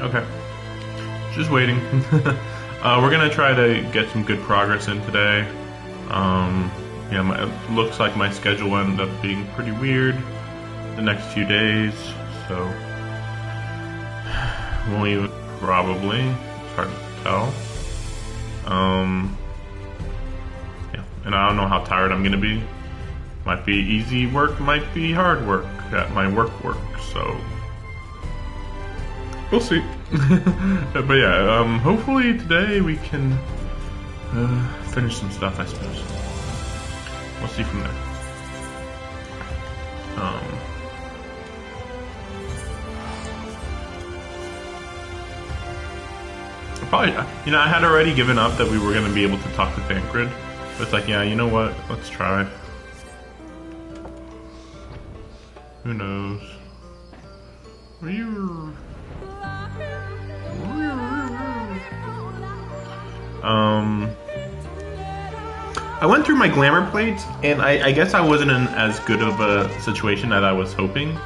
Okay. Just waiting. We're gonna try to get some good progress in today. Yeah, it looks like my schedule will end up being pretty weird the next few days, so won't even probably. It's hard to tell. Yeah, and I don't know how tired I'm gonna be. Might be easy work, might be hard work at my work, so we'll see. But yeah, hopefully today we can finish some stuff, I suppose. We'll see from there. Probably, I had already given up that we were going to be able to talk to Thancred. But it's like, yeah, you know what? Let's try. Who knows? I went through my glamour plates, and I guess I wasn't in as good of a situation as I was hoping.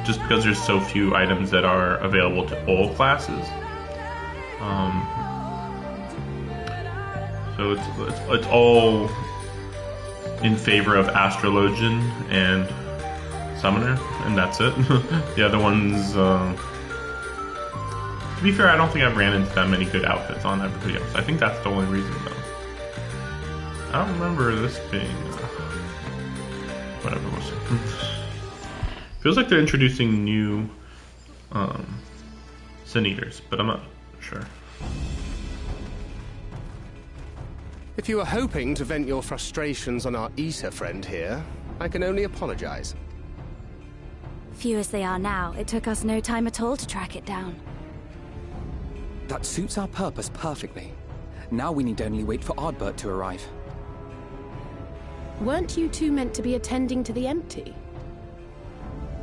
Just because there's so few items that are available to all classes. So it's all in favor of Astrologian and Summoner, and that's it. The other ones, to be fair, I don't think I've ran into that many good outfits on everybody else. I think that's the only reason, though. I don't remember this being... whatever it was. Feels like they're introducing new Sin Eaters, but I'm not sure. If you were hoping to vent your frustrations on our Eater friend here, I can only apologize. Few as they are now, it took us no time at all to track it down. That suits our purpose perfectly. Now we need only wait for Ardbert to arrive. Weren't you two meant to be attending to the empty?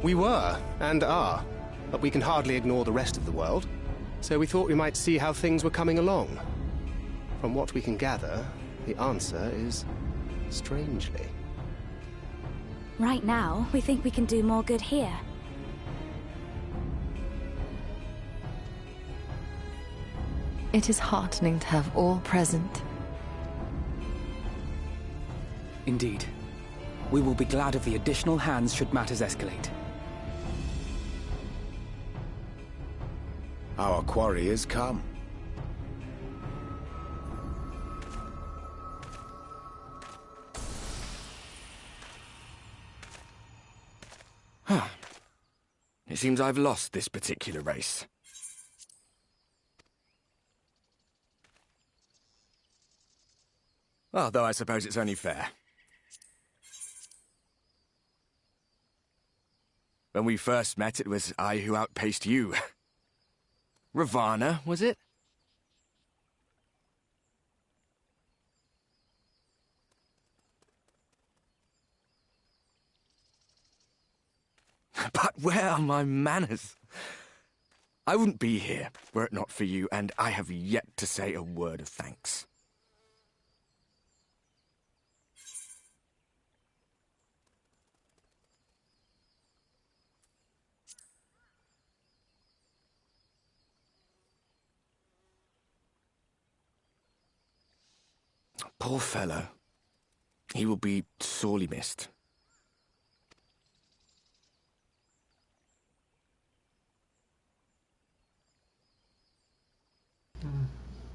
We were, and are, but we can hardly ignore the rest of the world, so we thought we might see how things were coming along. From what we can gather, the answer is strangely. Right now, we think we can do more good here. It is heartening to have all present. Indeed. We will be glad of the additional hands should matters escalate. Our quarry has come. It seems I've lost this particular race. Although I suppose it's only fair. When we first met, it was I who outpaced you. Ravana, was it? But where are my manners? I wouldn't be here were it not for you, and I have yet to say a word of thanks. Poor fellow. He will be sorely missed.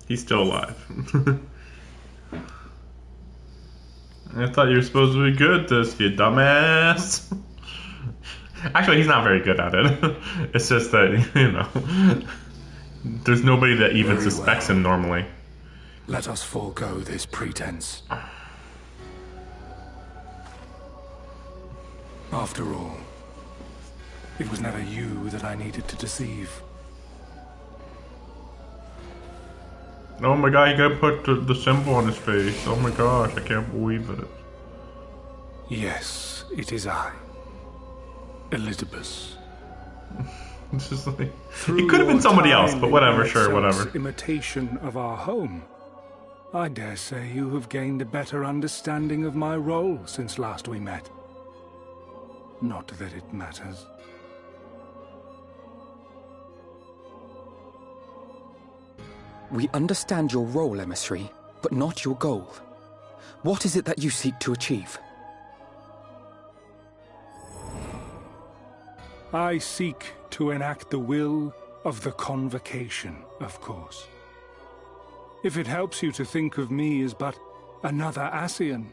He's still alive. I thought you were supposed to be good at this, you dumbass. Actually, he's not very good at it. It's just that, there's nobody that even suspects him normally. Let us forego this pretense. After all, it was never you that I needed to deceive. Oh my god, you gotta put the symbol on his face. Oh my gosh, I can't believe it. Yes, it is I. Elizabeth. It's just like... It could have been somebody else, but whatever, sure, whatever. Imitation of our home. I dare say you have gained a better understanding of my role since last we met. Not that it matters. We understand your role, emissary, but not your goal. What is it that you seek to achieve? I seek to enact the will of the Convocation, of course. If it helps you to think of me as but another Ascian,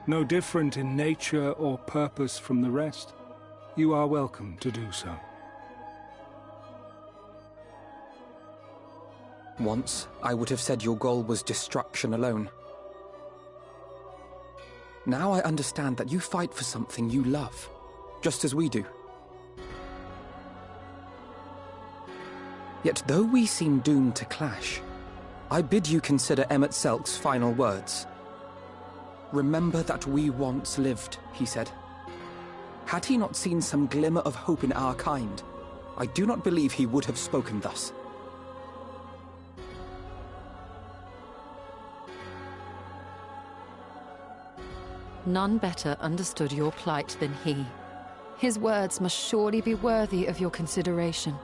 no different in nature or purpose from the rest, you are welcome to do so. Once, I would have said your goal was destruction alone. Now I understand that you fight for something you love, just as we do. Yet though we seem doomed to clash, I bid you consider Emmett Selk's final words. Remember that we once lived, he said. Had he not seen some glimmer of hope in our kind, I do not believe he would have spoken thus. None better understood your plight than he. His words must surely be worthy of your consideration.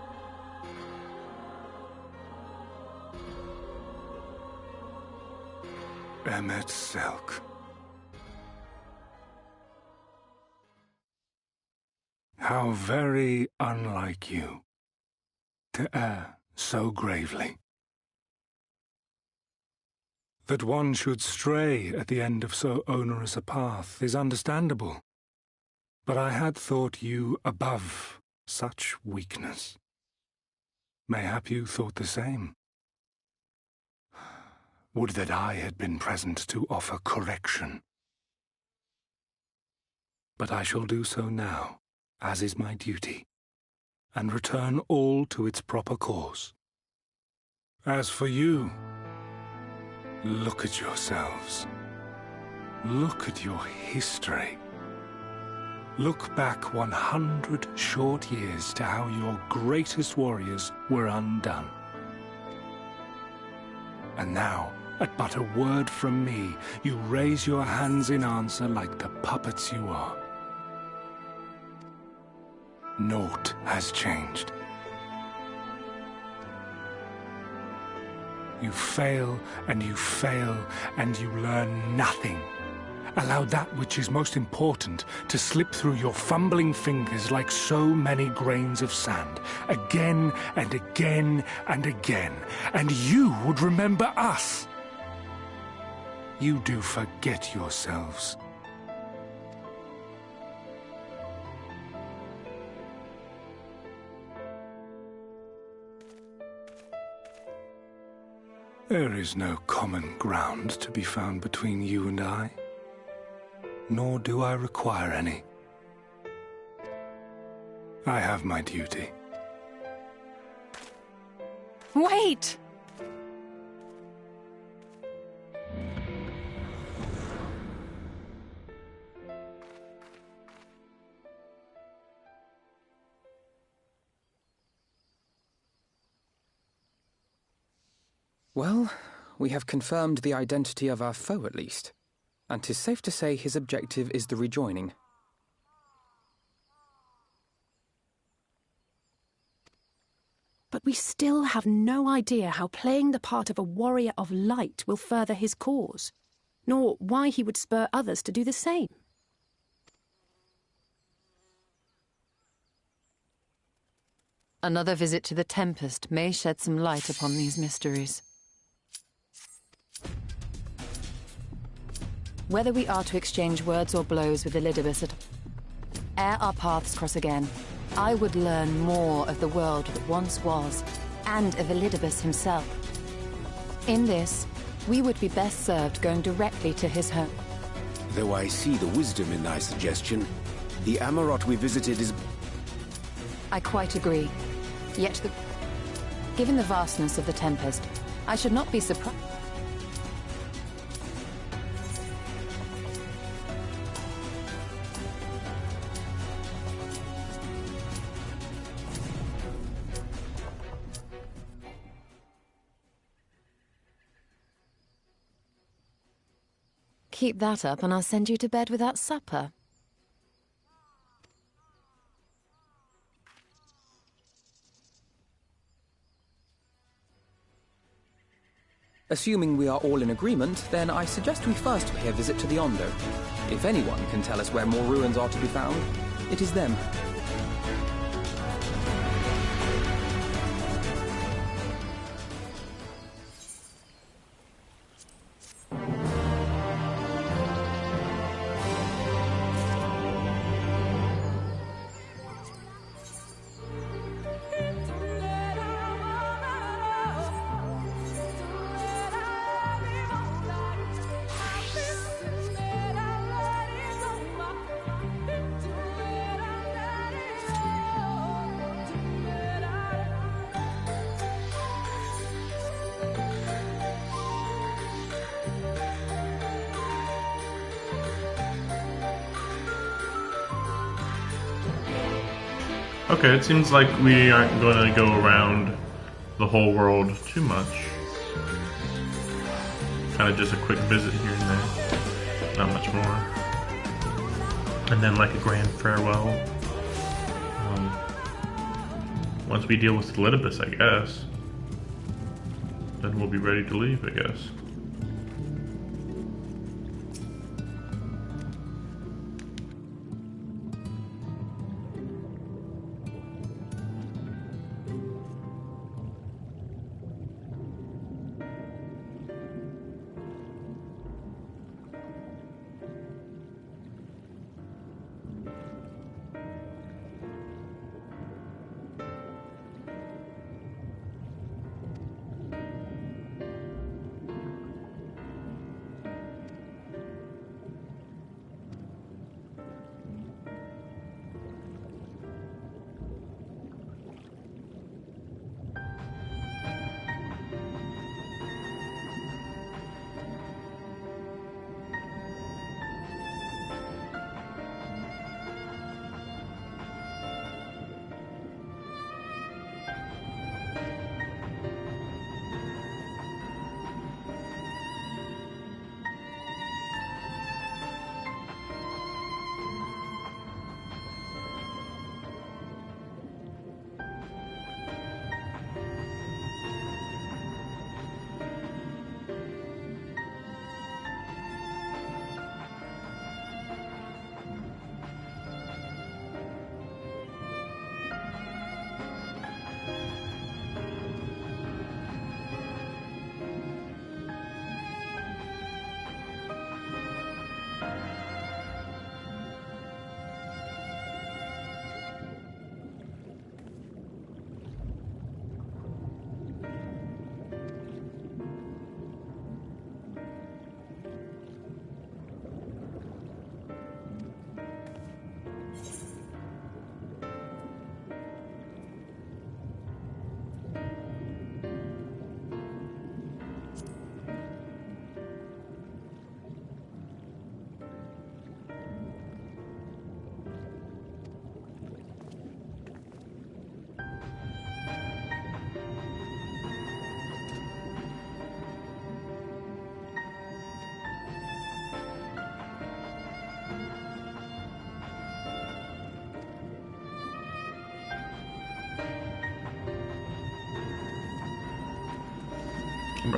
Emmett Selk. How very unlike you to err so gravely. That one should stray at the end of so onerous a path is understandable, but I had thought you above such weakness. Mayhap you thought the same. Would that I had been present to offer correction. But I shall do so now, as is my duty, and return all to its proper course. As for you, look at yourselves. Look at your history. Look back 100 short years to how your greatest warriors were undone. And now, at but a word from me, you raise your hands in answer like the puppets you are. Naught has changed. You fail, and you fail, and you learn nothing. Allow that which is most important to slip through your fumbling fingers like so many grains of sand, again and again and again, and you would remember us. You do forget yourselves. There is no common ground to be found between you and I, nor do I require any. I have my duty. Wait! Well, we have confirmed the identity of our foe at least, and 'tis safe to say his objective is the rejoining. But we still have no idea how playing the part of a warrior of light will further his cause, nor why he would spur others to do the same. Another visit to the Tempest may shed some light upon these mysteries. Whether we are to exchange words or blows with Elidibus ere our paths cross again, I would learn more of the world that once was, and of Elidibus himself. In this, we would be best served going directly to his home. Though I see the wisdom in thy suggestion, the Amarot we visited is... I quite agree. Yet given the vastness of the Tempest, I should not be surprised. Keep that up and I'll send you to bed without supper. Assuming we are all in agreement, then I suggest we first pay a visit to the Ondo. If anyone can tell us where more ruins are to be found, it is them. Okay, it seems like we aren't going to go around the whole world too much. Kind of just a quick visit here and there. Not much more. And then like a grand farewell. Once we deal with Elidibus, I guess. Then we'll be ready to leave, I guess.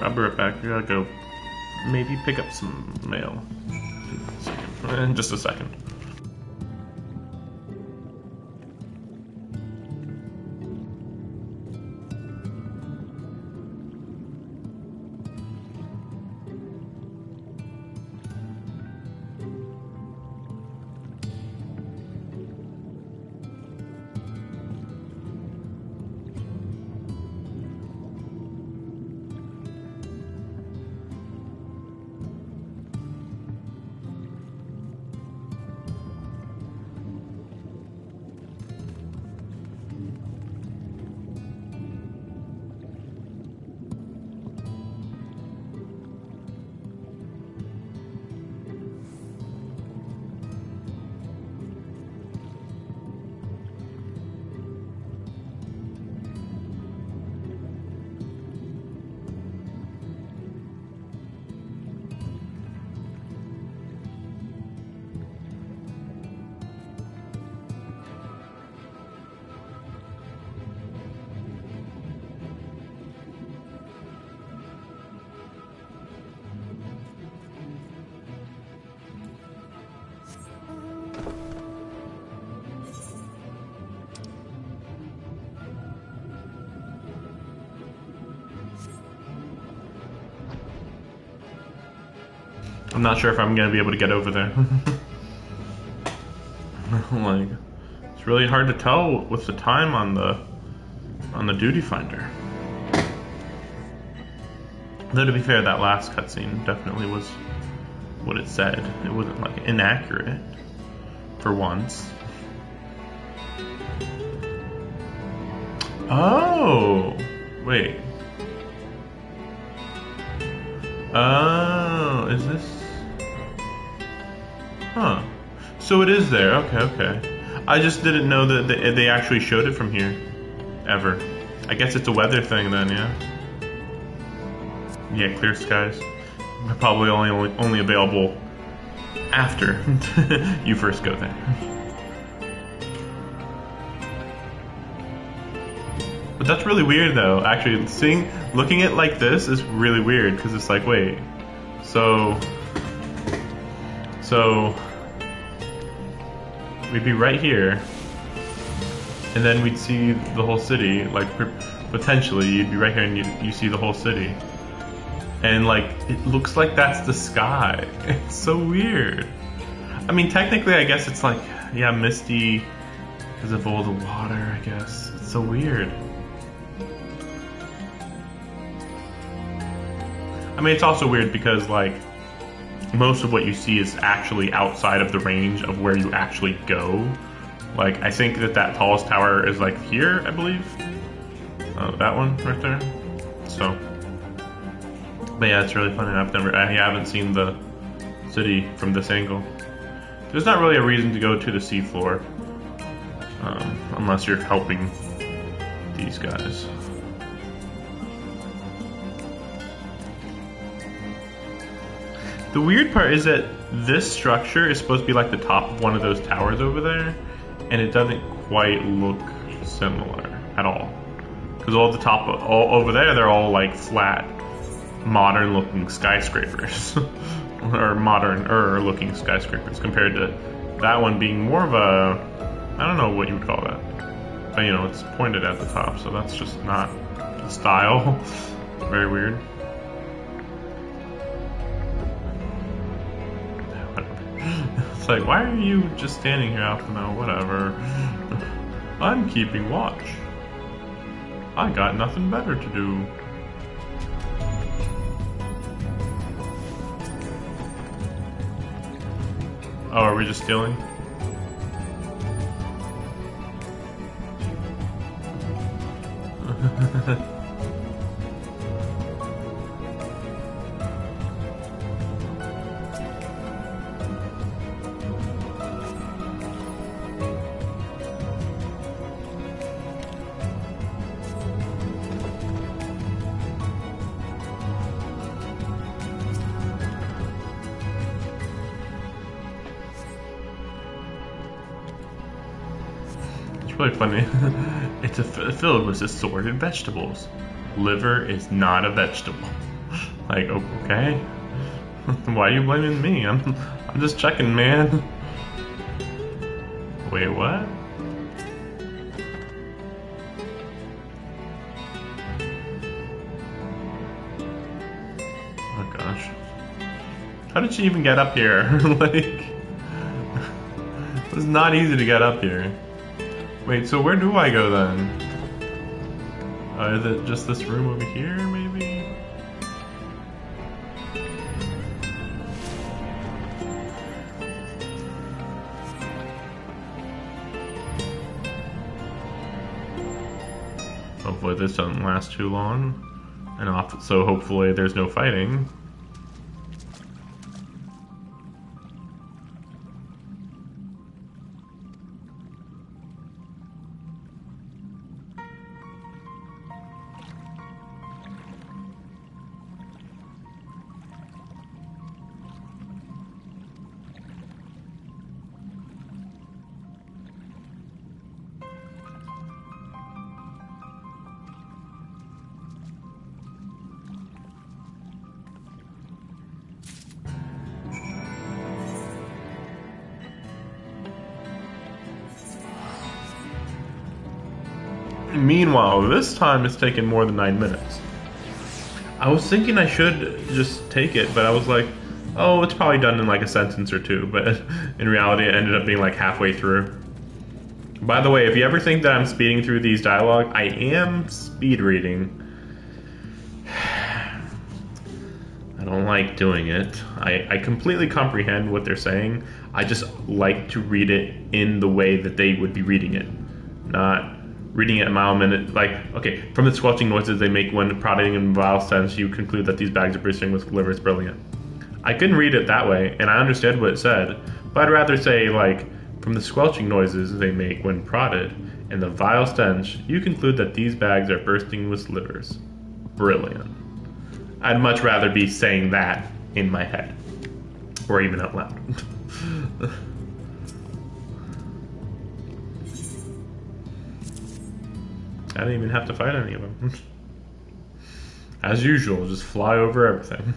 I'll be right back. I gotta go maybe pick up some mail. In just a second. I'm not sure if I'm gonna be able to get over there. Like, it's really hard to tell with the time on the duty finder. Though to be fair, that last cutscene definitely was what it said. It wasn't like inaccurate for once. Oh, wait. Oh, is this? Huh. So it is there. Okay, okay. I just didn't know that they actually showed it from here. Ever. I guess it's a weather thing then, yeah? Yeah, clear skies. Probably only available after you first go there. But that's really weird though. Actually, looking at it like this is really weird because it's like, wait, so we'd be right here, and then we'd see the whole city. Like potentially, you'd be right here and you see the whole city, and like it looks like that's the sky. It's so weird. I mean, technically, I guess it's like, yeah, misty because of all the water. I guess it's so weird. I mean, it's also weird because, like, most of what you see is actually outside of the range of where you actually go. Like, I think that tallest tower is, like, here, I believe. That one right there. So, but yeah, it's really funny. I haven't seen the city from this angle. There's not really a reason to go to the seafloor, unless you're helping these guys. The weird part is that this structure is supposed to be like the top of one of those towers over there, and it doesn't quite look similar at all. Because all over there, they're all like flat, modern-looking skyscrapers, or modern-er looking skyscrapers, compared to that one being more of a, I don't know what you would call that. But you know, it's pointed at the top, so that's just not the style. Very weird. It's like, why are you just standing here, Alphino? Whatever. I'm keeping watch. I got nothing better to do. Oh, are we just stealing? Really funny. It's filled with assorted vegetables. Liver is not a vegetable. Like, okay. Why are you blaming me? I'm just checking, man. Wait, what? Oh gosh. How did she even get up here? Like, it was not easy to get up here. Wait, so where do I go then? Is it just this room over here, maybe? Hopefully this doesn't last too long. And so hopefully there's no fighting. Meanwhile, this time it's taken more than 9 minutes. I was thinking I should just take it, but I was like, oh, it's probably done in like a sentence or two, but in reality it ended up being like halfway through. By the way, if you ever think that I'm speeding through these dialogue, I am speed reading. I don't like doing it. I completely comprehend what they're saying. I just like to read it in the way that they would be reading it. Not reading it a mile a minute. Like, okay, from the squelching noises they make when prodding in vile sense, you conclude that these bags are bursting with liver is brilliant. I couldn't read it that way, and I understood what it said, but I'd rather say, like, from the squelching noises they make when prodded and the vile stench, you conclude that these bags are bursting with slivers. Brilliant. I'd much rather be saying that in my head, or even out loud. I didn't even have to fight any of them. As usual, just fly over everything.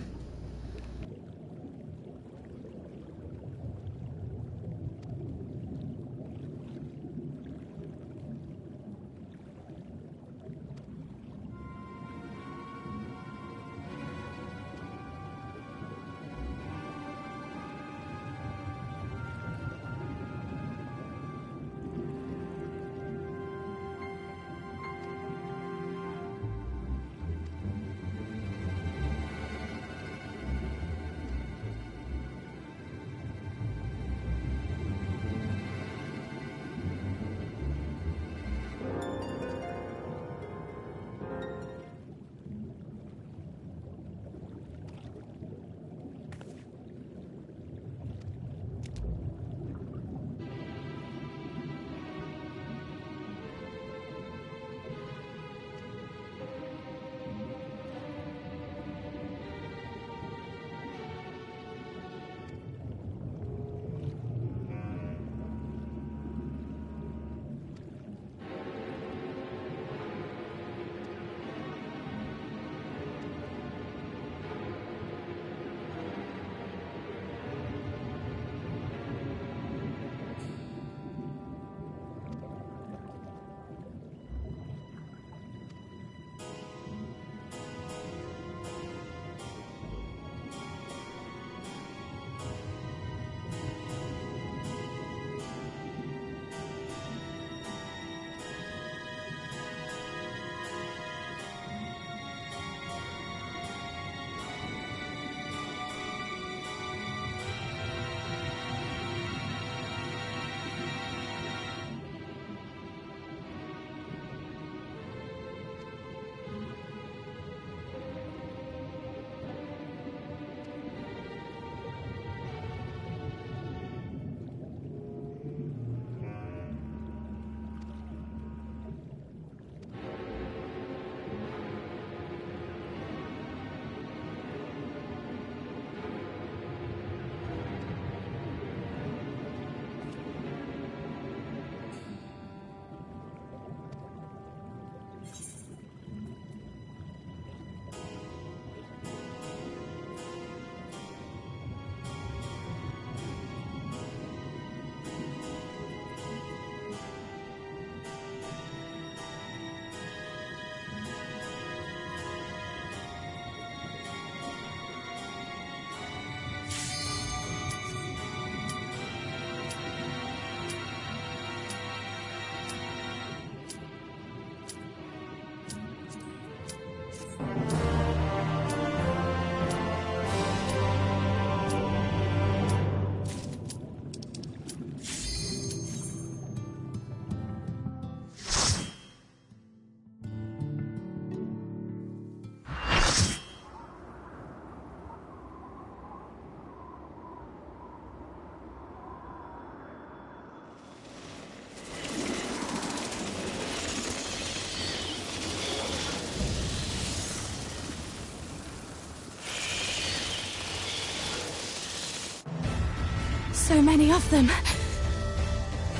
So many of them.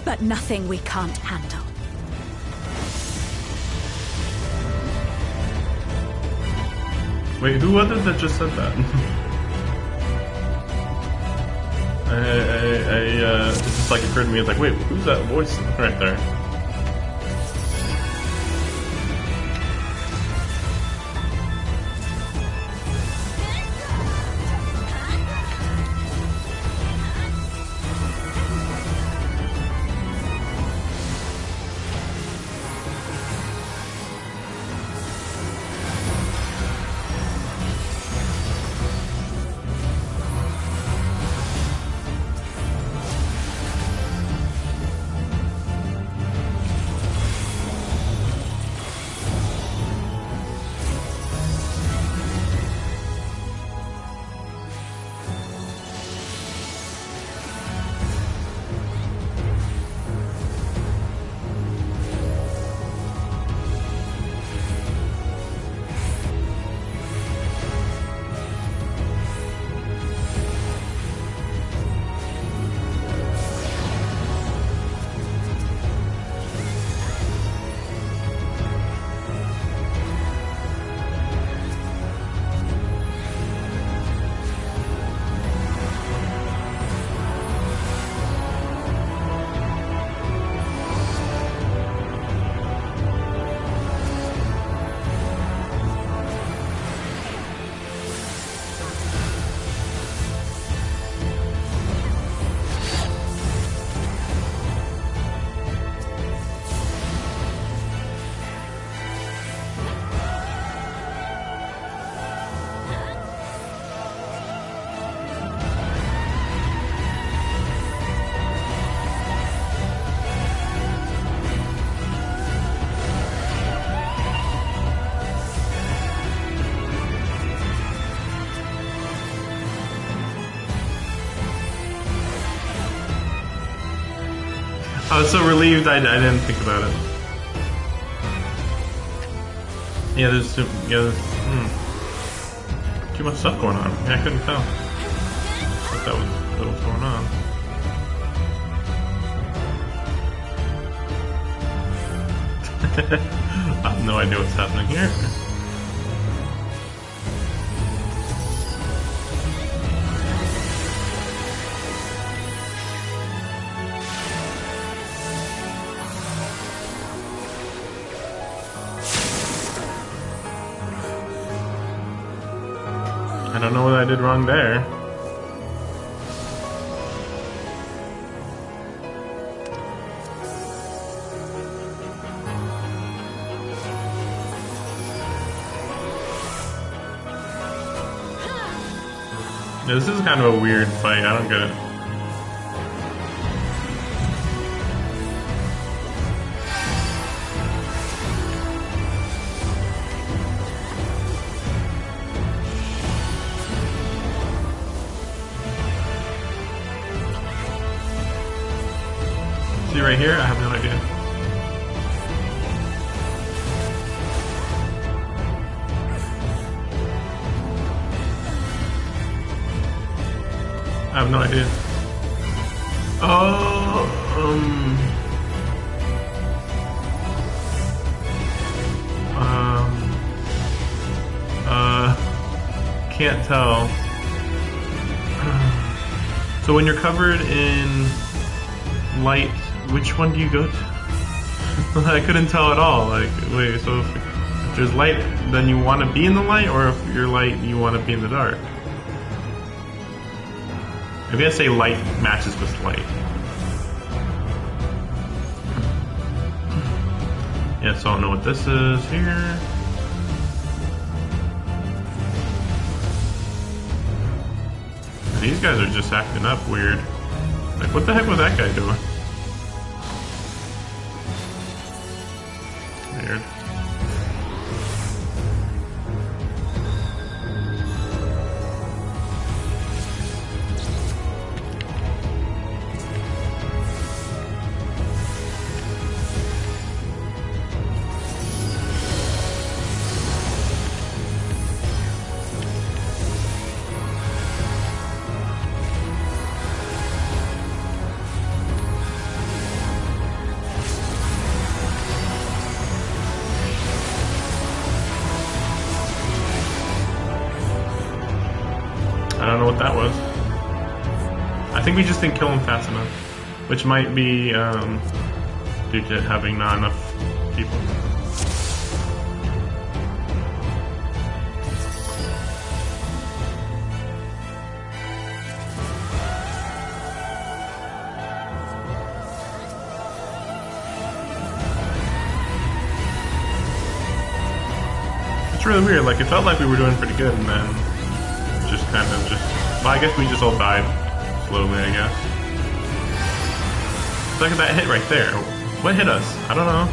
But nothing we can't handle. Wait, who was it that just said that? it just like occurred to me, it's like, wait, who's that voice right there? I was so relieved I didn't think about it. Yeah, there's too much stuff going on. Yeah, I couldn't tell what was going on. I have no idea what's happening here. I don't know what I did wrong there. Yeah, this is kind of a weird fight. I don't get it. See right here? I have no idea. I have no idea. Oh, can't tell. So when you're covered in light, which one do you go to? I couldn't tell at all. Like, wait, so if there's light, then you want to be in the light, or if you're light, you want to be in the dark? Maybe I say light matches with light. Yeah, so I don't know what this is here. These guys are just acting up weird. Like, what the heck was that guy doing? Weird. I don't know what that was. I think we just didn't kill him fast enough, which might be due to having not enough people. It's really weird. Like, it felt like we were doing pretty good, and then just kind of well, I guess we just all died slowly, I guess. Look at that hit right there. What hit us? I don't know.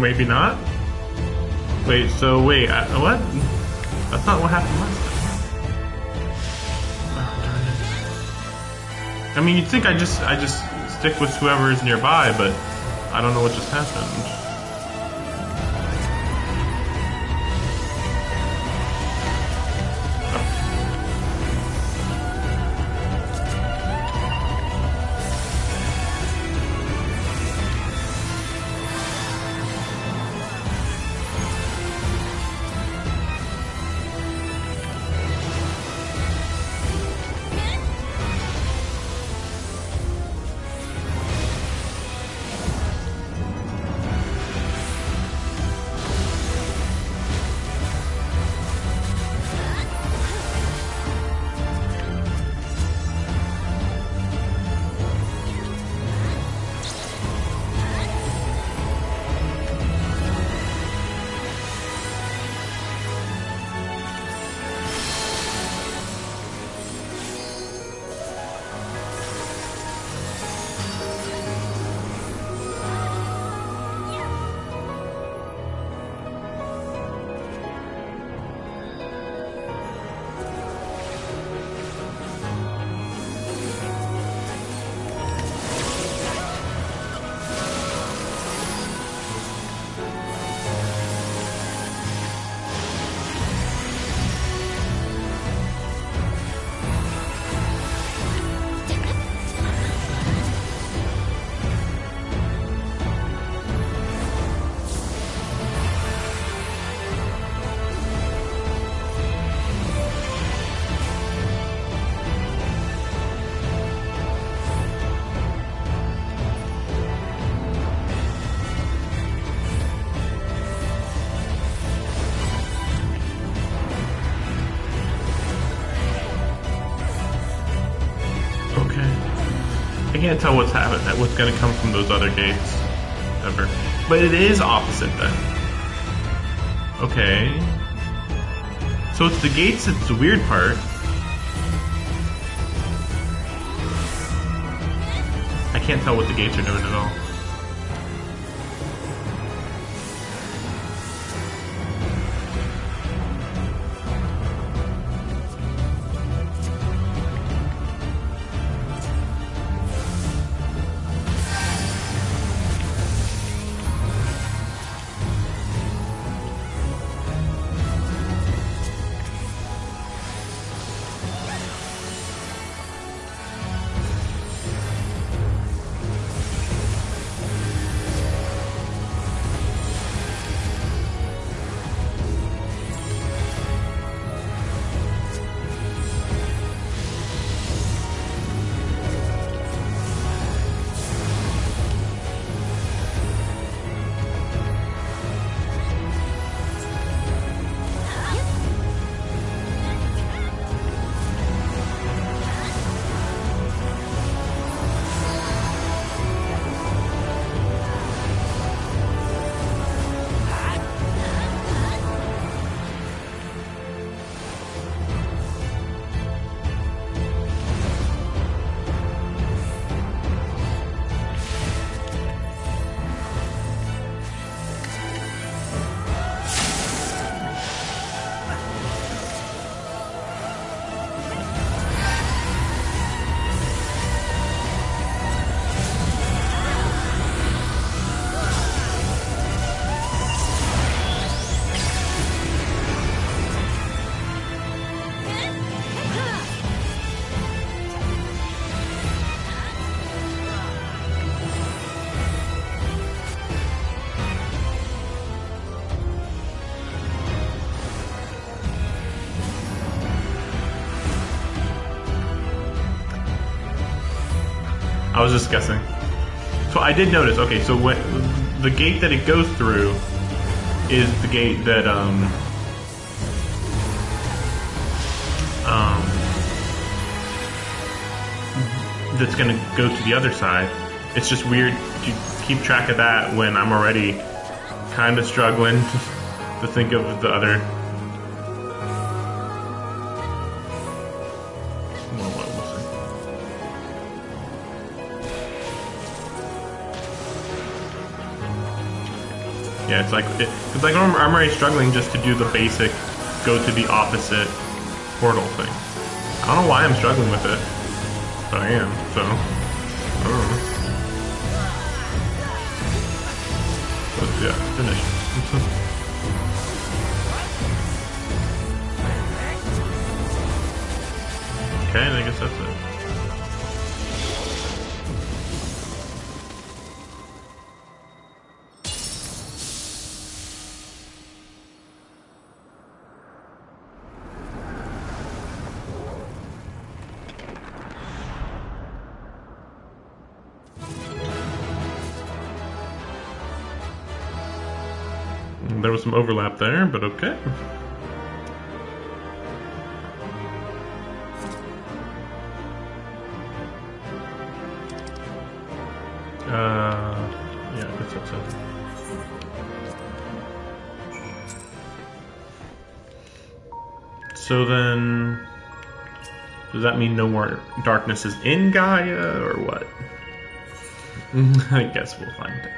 maybe not. Wait, what? That's not what happened last time. Oh, darn it. I mean, you'd think I just stick with whoever is nearby, but I don't know what just happened. I can't tell what's going to come from those other gates, ever. But it is opposite then. Okay. So it's the gates that's the weird part. I can't tell what the gates are doing at all. I was just guessing. So I did notice, okay, so what the gate that it goes through is the gate that that's gonna go to the other side. It's just weird to keep track of that when I'm already kind of struggling to think of the other. Yeah, it's like it's like I'm already struggling just to do the basic go to the opposite portal thing. I don't know why I'm struggling with it, but I am. So I don't know. But yeah, finished. Okay, I guess that's it. There was some overlap there, but okay. Yeah, I guess that's it. So then, does that mean no more darkness is in Gaia, or what? I guess we'll find out.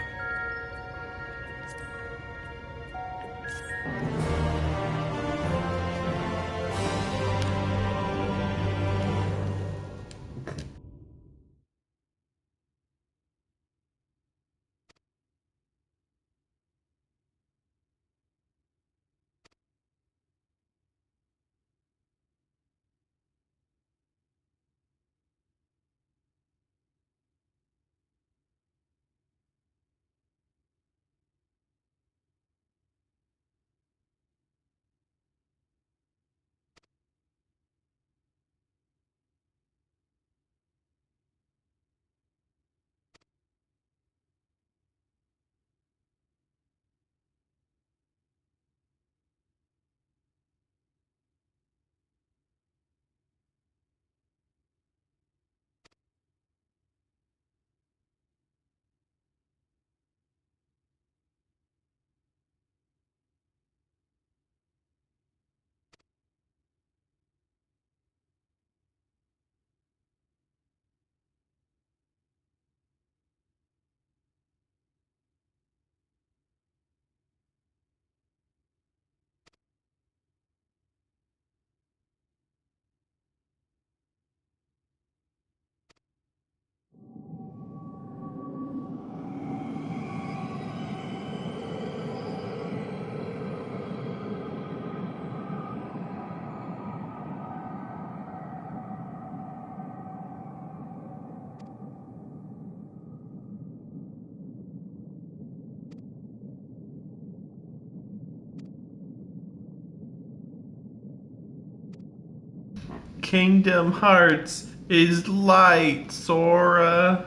Kingdom Hearts is light, Sora.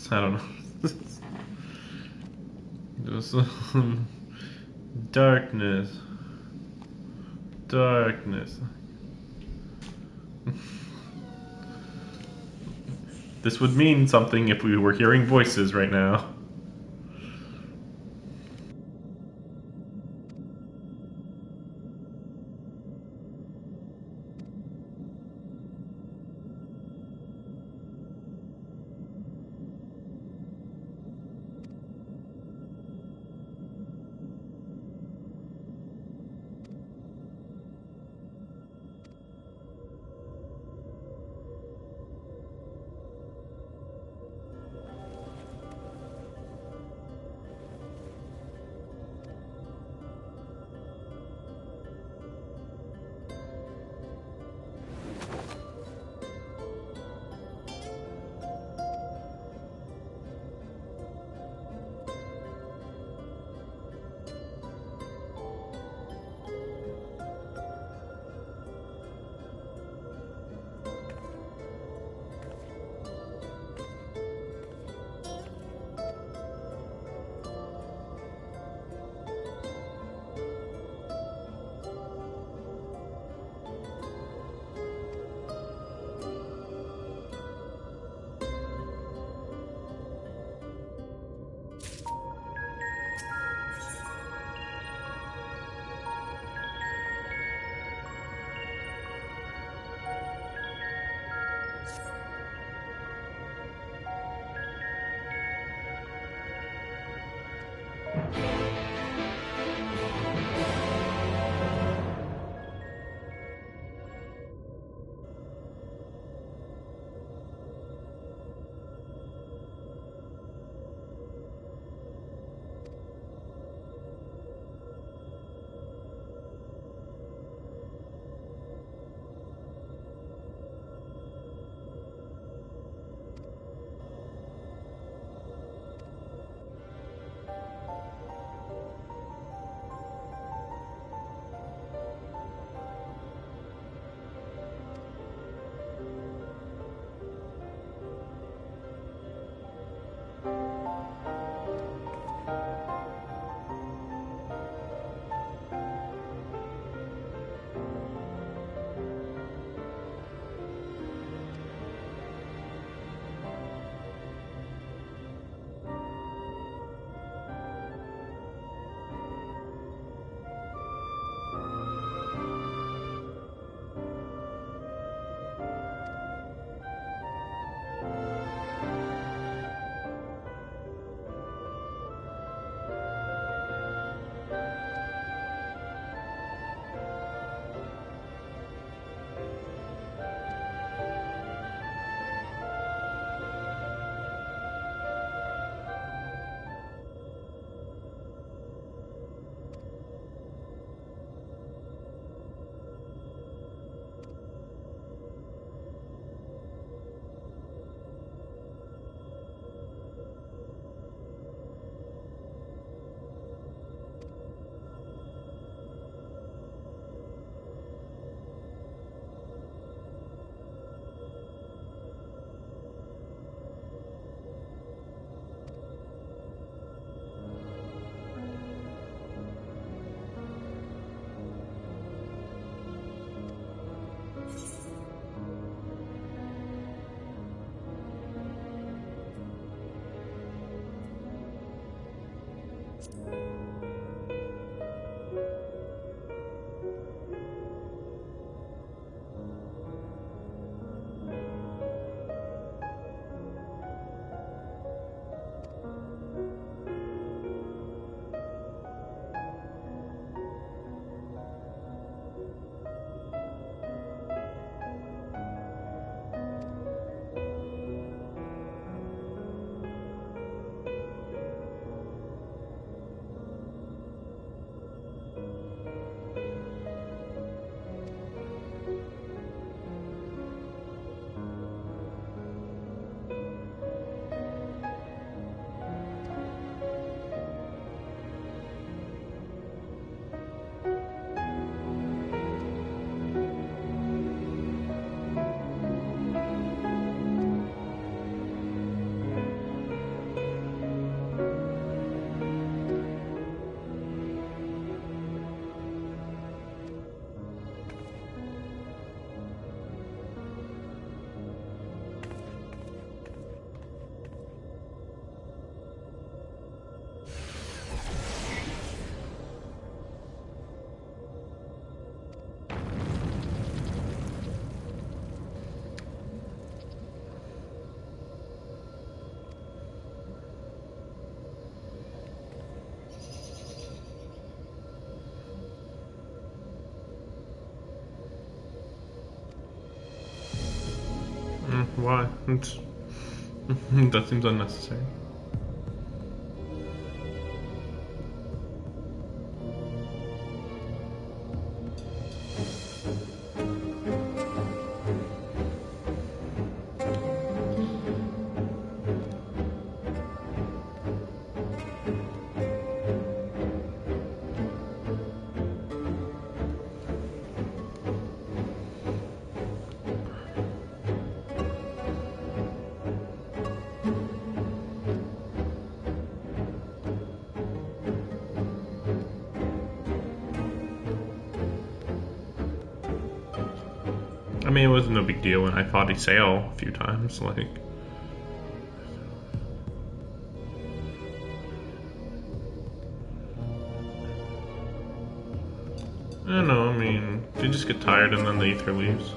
I don't know. Just darkness. Darkness. This would mean something if we were hearing voices right now. Why? That seems unnecessary. I mean, it was no big deal when I fought Isael a few times, like... I don't know, I mean, you just get tired and then the ether leaves.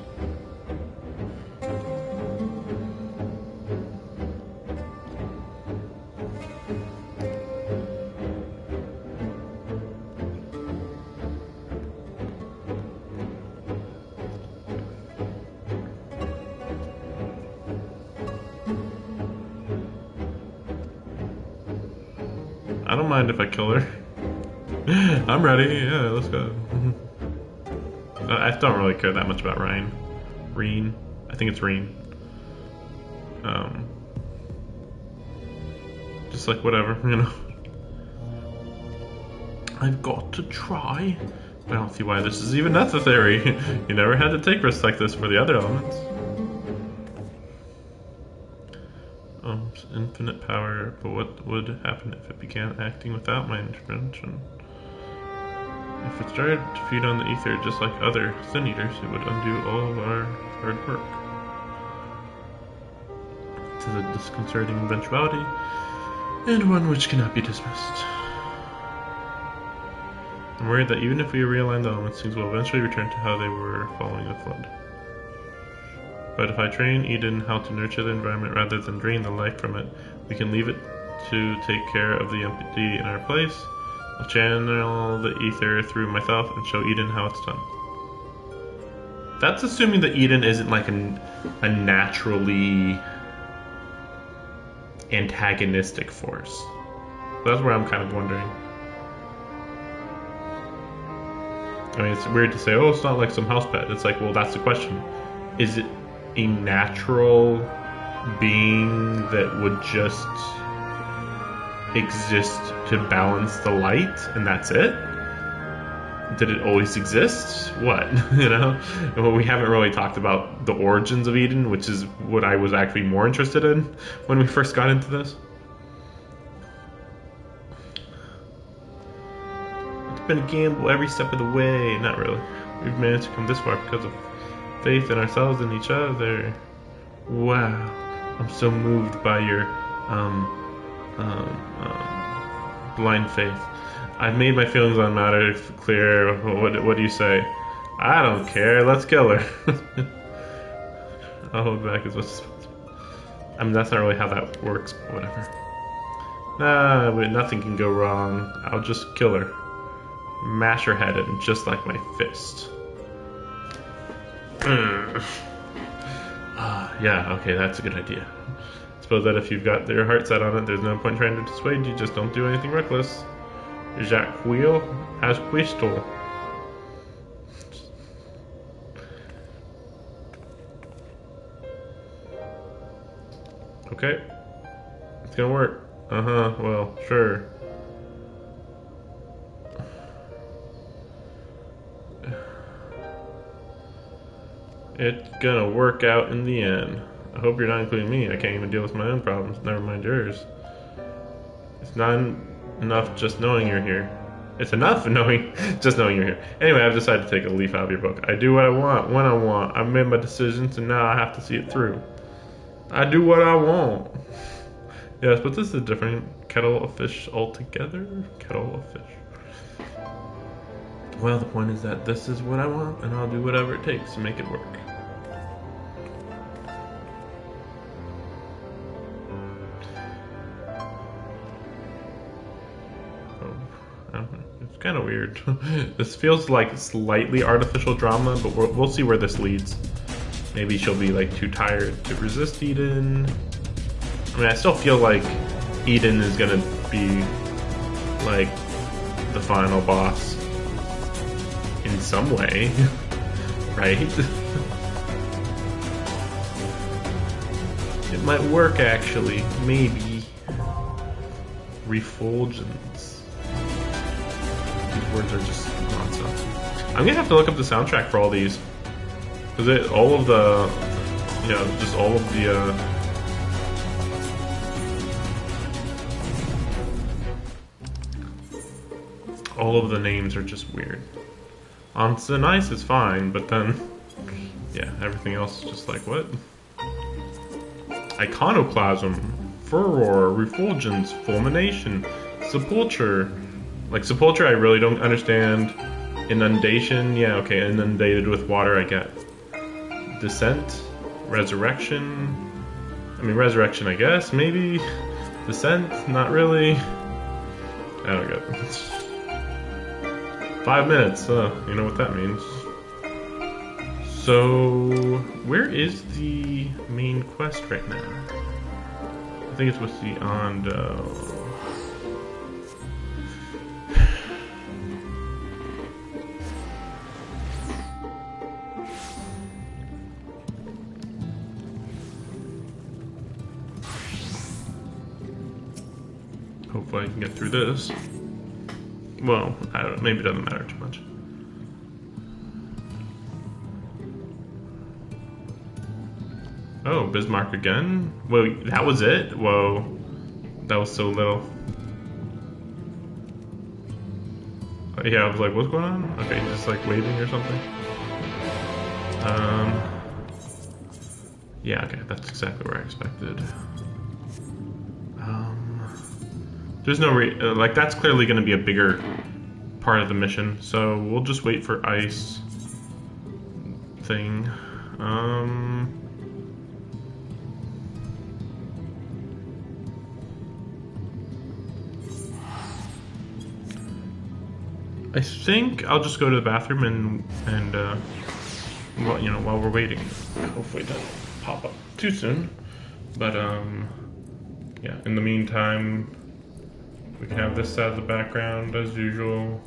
I don't mind if I kill her. I'm ready, yeah, let's go. I don't really care that much about Reen. Reen? I think it's Reen. Just like whatever, you know. I've got to try. I don't see why this is even necessary. You never had to take risks like this for the other elements. Infinite power, but what would happen if it began acting without my intervention? If it started to feed on the ether just like other Sin Eaters, it would undo all of our hard work. This is a disconcerting eventuality, and one which cannot be dismissed. I'm worried that even if we realign the elements, things will eventually return to how they were following the flood. But if I train Eden how to nurture the environment rather than drain the life from it, we can leave it to take care of the empty in our place. I'll channel the ether through myself and show Eden how it's done. That's assuming that Eden isn't like a naturally antagonistic force. That's where I'm kind of wondering. I mean, it's weird to say, oh, it's not like some house pet. It's like, well, that's the question. Is it a natural being that would just exist to balance the light and that's it? Did it always exist? What? You know? Well, we haven't really talked about the origins of Eden, which is what I was actually more interested in when we first got into this. It's been a gamble every step of the way. Not really. We've managed to come this far because of faith in ourselves and each other. Wow. I'm so moved by your blind faith. I've made my feelings on matter clear. What do you say? I don't care. Let's kill her. I'll hold back as much as possible. I mean, that's not really how that works, but whatever. Nah, but nothing can go wrong. I'll just kill her. Mash her head in just like my fist. Yeah, okay, that's a good idea. Suppose that if you've got your heart set on it, there's no point trying to dissuade you, just don't do anything reckless. Jacques Wheel as Quistel. Okay. It's gonna work. Uh-huh, well, sure. It's gonna work out in the end. I hope you're not including me. I can't even deal with my own problems, never mind yours. It's not enough just knowing you're here. It's enough knowing, just knowing you're here. Anyway, I've decided to take a leaf out of your book. I do what I want, when I want. I've made my decisions, and now I have to see it through. I do what I want. Yes, but this is a different kettle of fish altogether. Kettle of fish. Well, the point is that this is what I want, and I'll do whatever it takes to make it work. It's kind of weird. This feels like slightly artificial drama, but we'll see where this leads. maybe she'll be like too tired to resist Eden. I mean, I still feel like Eden is gonna be like the final boss in some way, right? It might work actually, maybe. Refulgence. These words are just nonsense. I'm gonna have to look up the soundtrack for all these. Because all of the, you know, just all of the, all of the names are just weird. On Thin Ice is fine, but then, yeah, everything else is just like, what? Iconoclasm, Furor, Refulgence, Fulmination, Sepulture. Like, Sepulture I really don't understand. Inundation, yeah, okay, inundated with water I get. Descent, Resurrection. I mean, Resurrection I guess, maybe. Descent, not really. I don't get it. 5 minutes, you know what that means. So, where is the main quest right now? I think it's with the Ondo. Hopefully I can get through this. Well, I don't know, maybe it doesn't matter too much. Oh, Bismarck again? Whoa, that was it? Whoa. That was so little. Yeah, I was like, what's going on? Okay, just like waving or something. Yeah, okay, that's exactly what I expected. There's no like that's clearly going to be a bigger part of the mission, so we'll just wait for ice thing. I think I'll just go to the bathroom and well, you know, while we're waiting, hopefully it doesn't pop up too soon. But yeah, in the meantime, we can have this as the background as usual.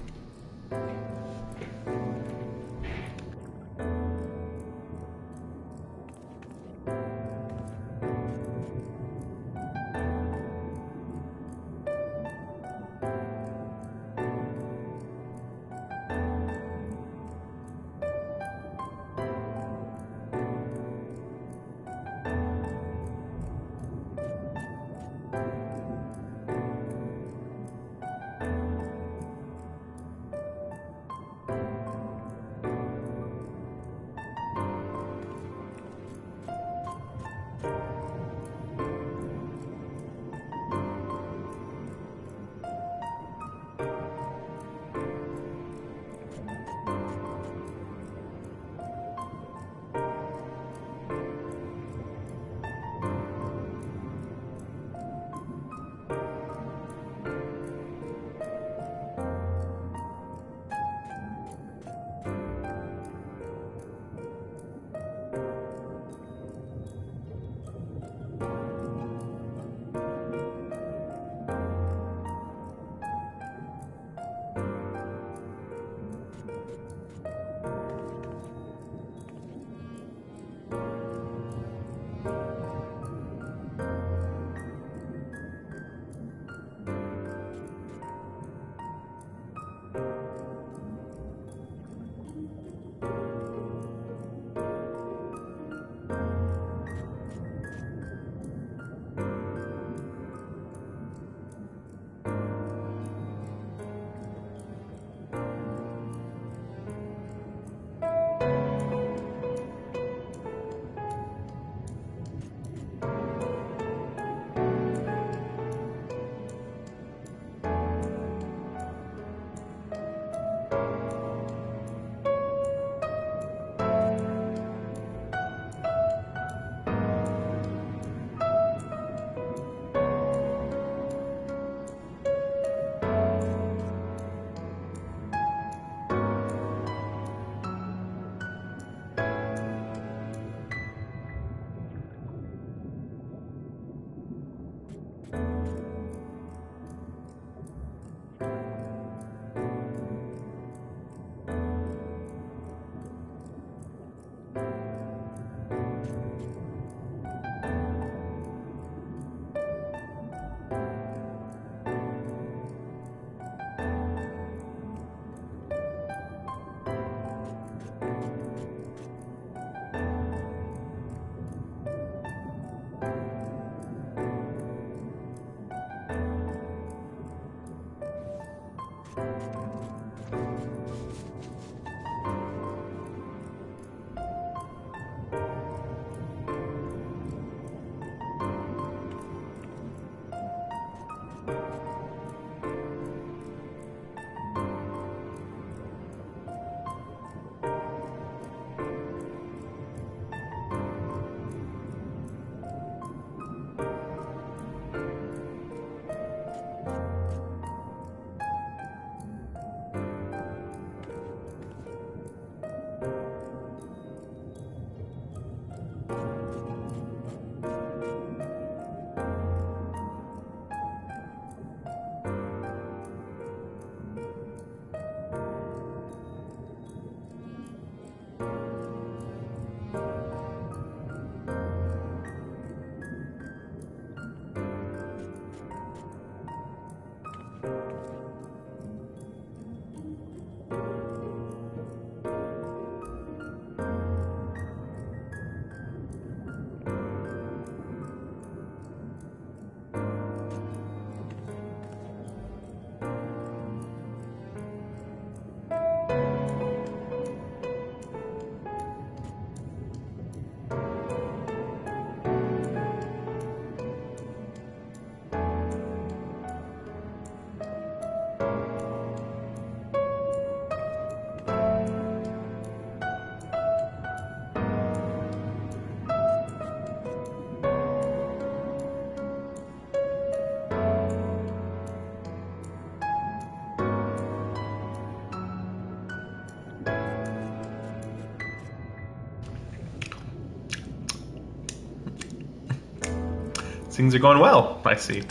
Things are going well, I see.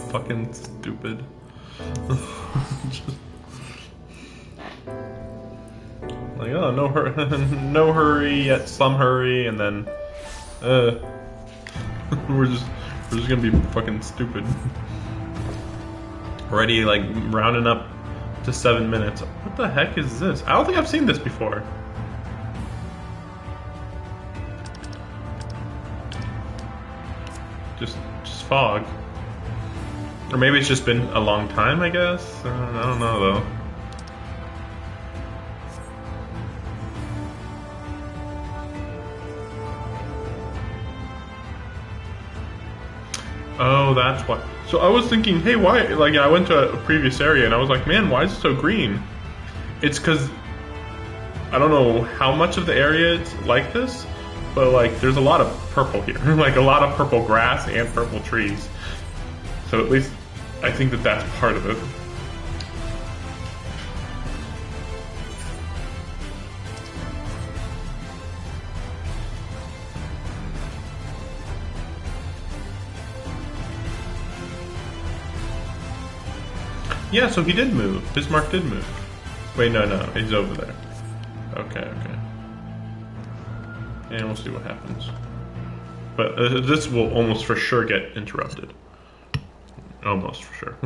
Fucking stupid. Like, oh, no hurry, no hurry, yet some hurry, and then, we're just gonna be fucking stupid. Already, like, rounding up to 7 minutes. What the heck is this? I don't think I've seen this before. Just fog. Or maybe it's just been a long time, I guess? I don't know, though. Oh, that's why. So I was thinking, hey, why? Like, I went to a previous area and I was like, man, why is it so green? It's because I don't know how much of the area it's like this, but like, there's a lot of purple here, like a lot of purple grass and purple trees. So at least I think that that's part of it. Yeah, so he did move. Bismarck did move. Wait, no, he's over there. Okay. And we'll see what happens. But this will almost for sure get interrupted. Almost for sure.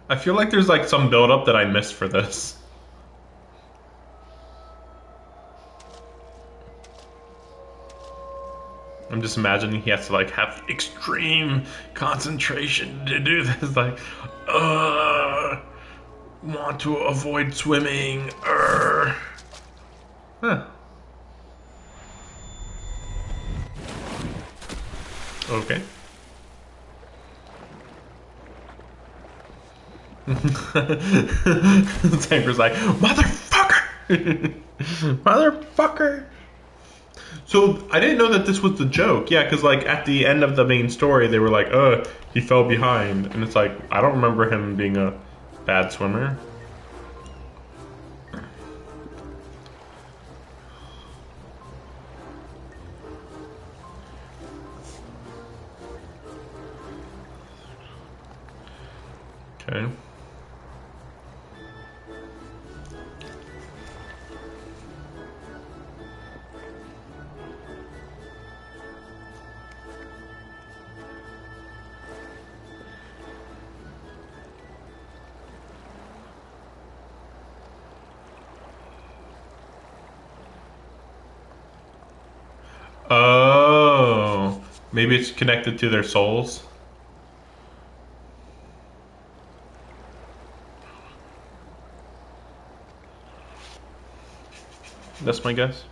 I feel like there's like some build-up that I missed for this. I'm just imagining he has to like have extreme concentration to do this. Like, want to avoid swimming. Huh. Okay. Tanker's like, motherfucker! Motherfucker! So, I didn't know that this was the joke. Yeah, because, like, at the end of the main story, they were like, he fell behind. And it's like, I don't remember him being a bad swimmer. Okay. Oh, maybe it's connected to their souls. That's my guess.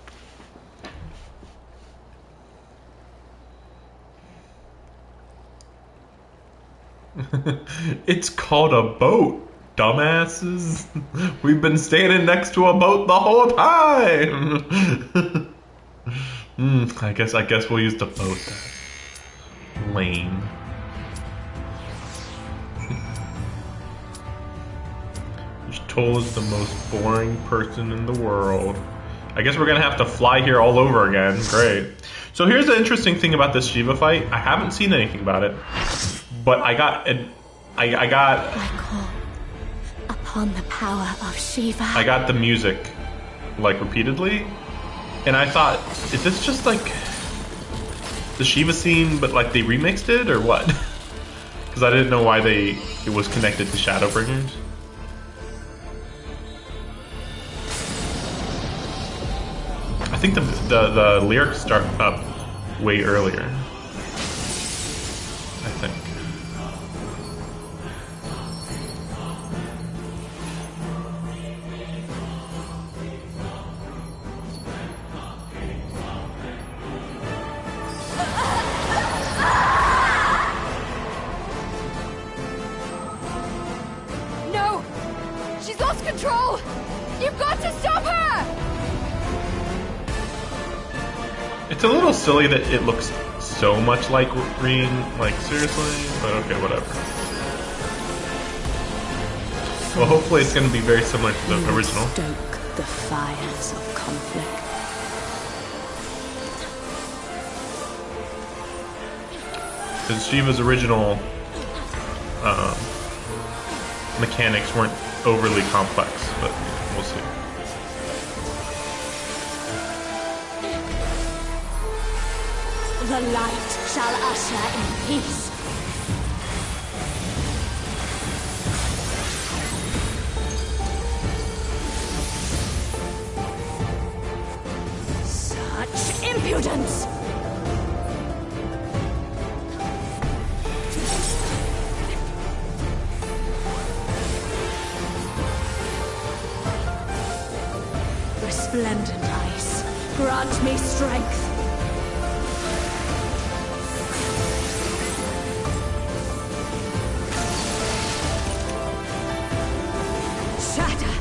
It's called a boat, dumbasses. We've been standing next to a boat the whole time. I guess we'll use the boat. Lame. Toll is the most boring person in the world. I guess we're gonna have to fly here all over again. Great. So here's the interesting thing about this Shiva fight. I haven't seen anything about it, but I got I got... I call upon the power of Shiva. I got the music, like, repeatedly. And I thought, is this just, like, the Shiva scene, but, like, they remixed it, or what? Because I didn't know why it was connected to Shadowbringers. I think the lyrics start up way earlier. I think. No! She's lost control! You've got to stop her! It's a little silly that it looks so much like Green, like seriously, but okay, whatever. Well, hopefully it's going to be very similar to the original. Stoke the fires of conflict. Because Shiva's original mechanics weren't overly complex, but we'll see. The light shall usher in peace. Such impudence! Resplendent ice, grant me strength. Shatter!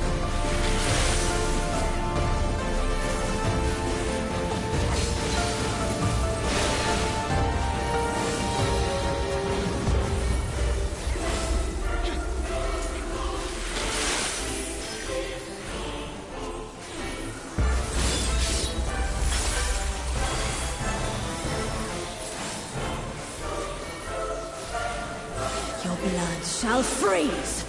Your blood shall freeze!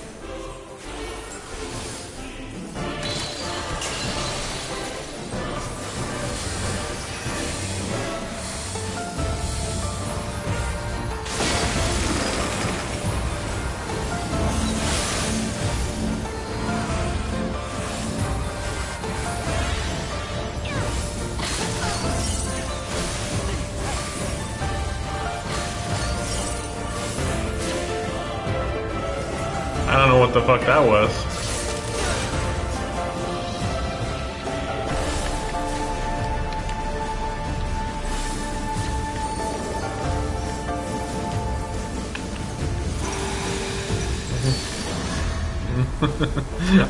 I don't know what the fuck that was.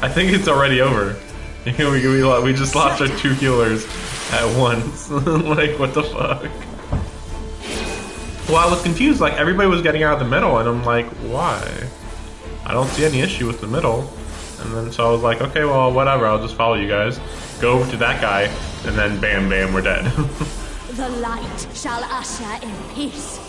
I think it's already over. We just lost our 2 healers at once. Like, what the fuck? Well, I was confused. Like, everybody was getting out of the middle, and I'm like, why? I don't see any issue with the middle. And then so I was like, okay, well, whatever, I'll just follow you guys. Go over to that guy, and then bam, bam, we're dead. The light shall usher in peace.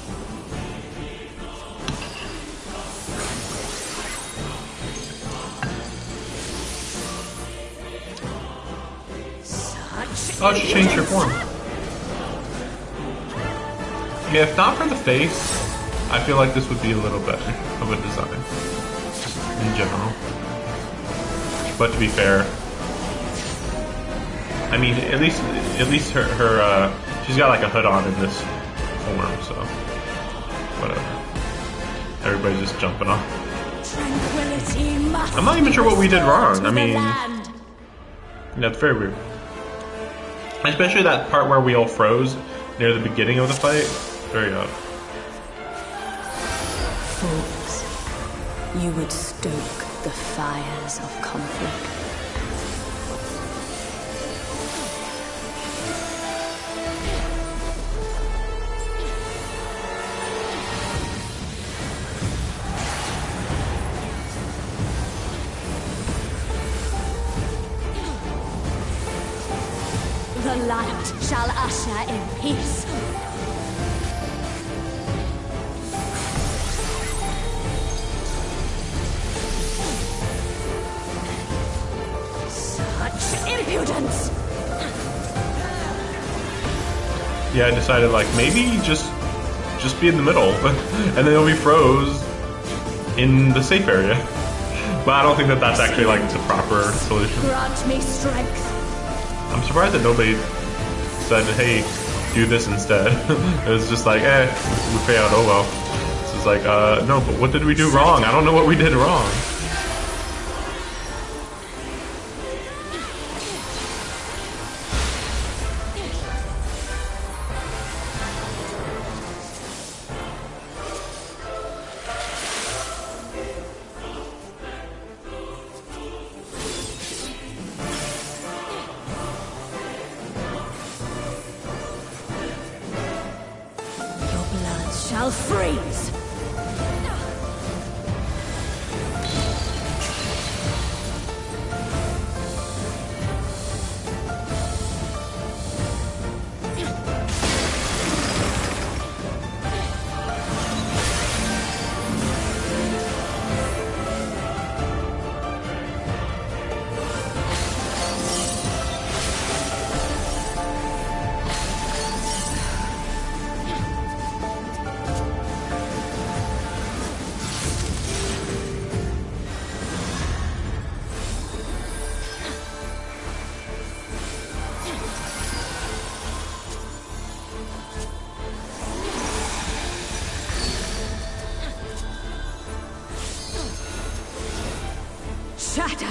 Such Oh, she changed her form. Yeah, if not for the face, I feel like this would be a little better of a design. In general. But to be fair, I mean, at least her she's got like a hood on in this form, so whatever. Everybody's just jumping off. tranquility must. I'm not even sure what we did wrong. I mean, land. that's very weird. Especially that part where we all froze near the beginning of the fight. Very odd. Fools, you would stoke the fires of conflict. The light shall usher in peace. yeah, I decided like maybe just be in the middle, and then it'll be froze in the safe area. But I don't think that that's actually like the proper solution. Grant me strength. I'm surprised that nobody said, hey, do this instead. It was just like, we failed, oh well. So it's like, no, but what did we do wrong? I don't know what we did wrong. Shall freeze. Shatter!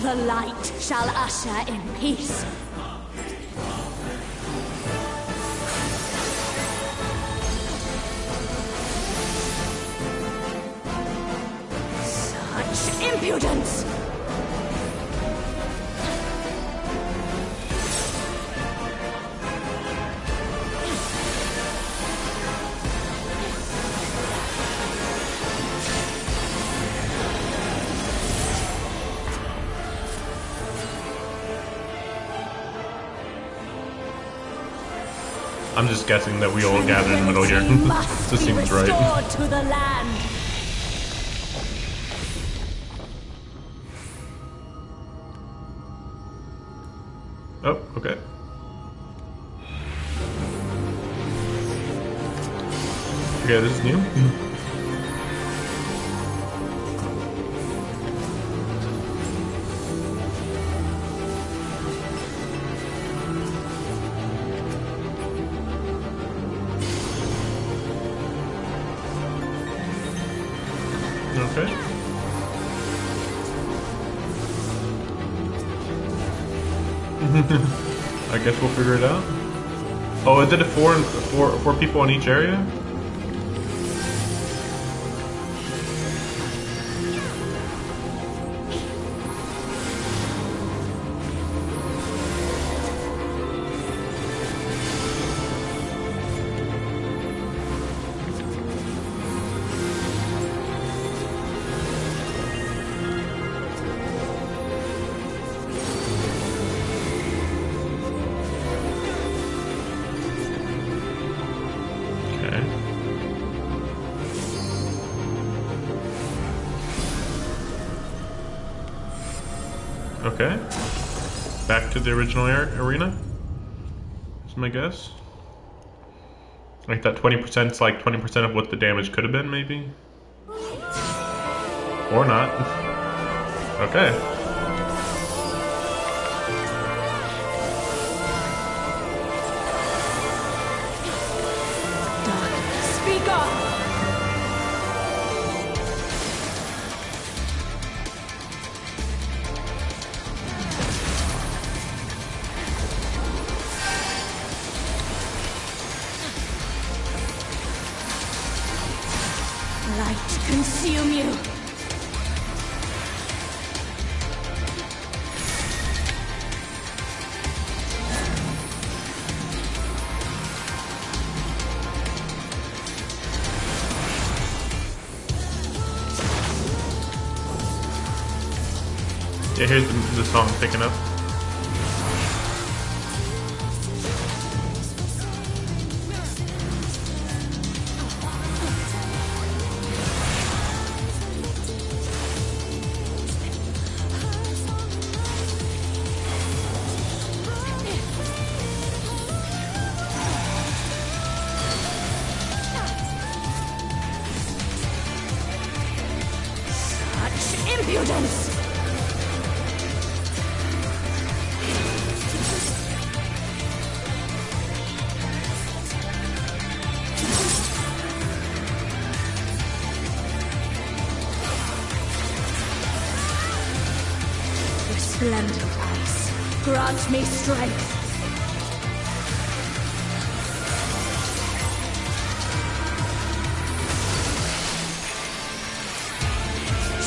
The light shall usher in peace. Impudence! I'm just guessing that we all gathered in the middle here. This seems right. To the land. Oh, okay. Okay, this is new. Okay. I guess we'll figure it out. Oh, it did it four people in each area? Okay. Back to the original arena. Is my guess. Like that 20% is like 20% of what the damage could have been, maybe? Or not. Okay. Speak up! Light consume you. Yeah, here's the song picking up. impudence! Resplendent ice, grant me strength.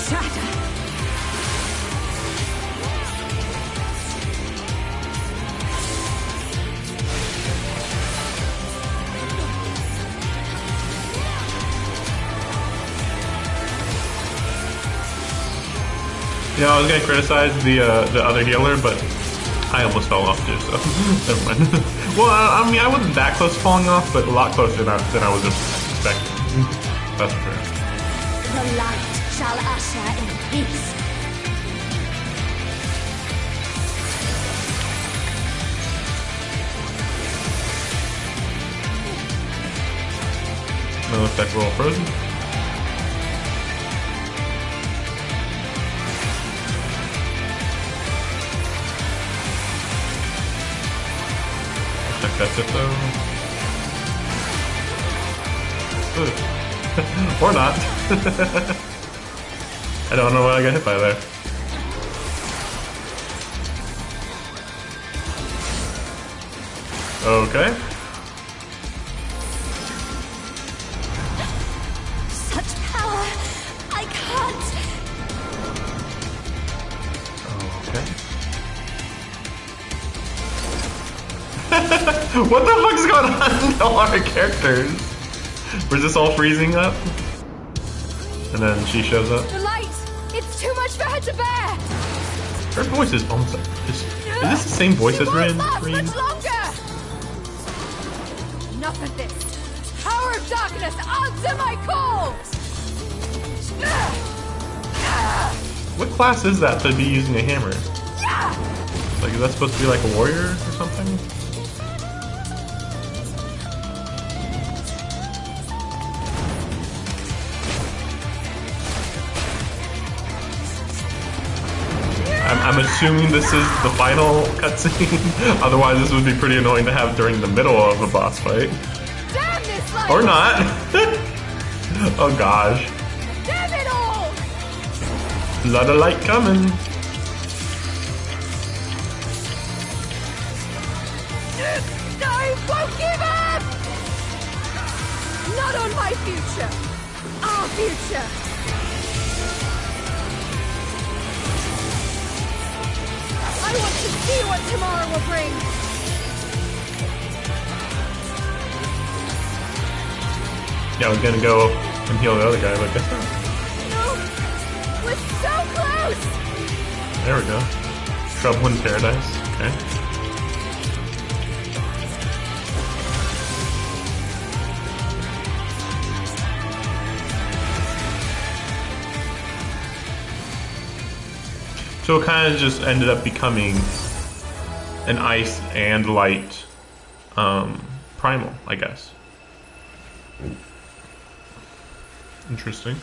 Shatter! You know, I was gonna criticize the other healer, but I almost fell off too, so never mind. Well, I mean, I wasn't that close to falling off, but a lot closer than I was expecting. That's for sure. The light shall usher in peace. It looks like we're all frozen. That's it though. Or not. I don't know what I got hit by there. Okay. Such power! I can't! Okay. What the fuck is going on with all our characters? Was this all freezing up? And then she shows up. The light! It's too much for her to bear! Her voice is almost like... Is this the same voice as Rin? Much longer! Enough of this! Power of darkness, answer my calls! What class is that to be using a hammer? Like, is that supposed to be like a warrior or something? I'm assuming this is the final cutscene. Otherwise, this would be pretty annoying to have during the middle of a boss fight. Damn this light! Or not. Oh gosh. Damn it all! Lot of light coming. I won't give up! Not on my future! Our future! I want to see what tomorrow will bring! Yeah, I was gonna go and heal the other guy, but guess not. No! We're so close! There we go. Trouble in paradise. Okay. So it kind of just ended up becoming an ice and light primal, I guess. Interesting.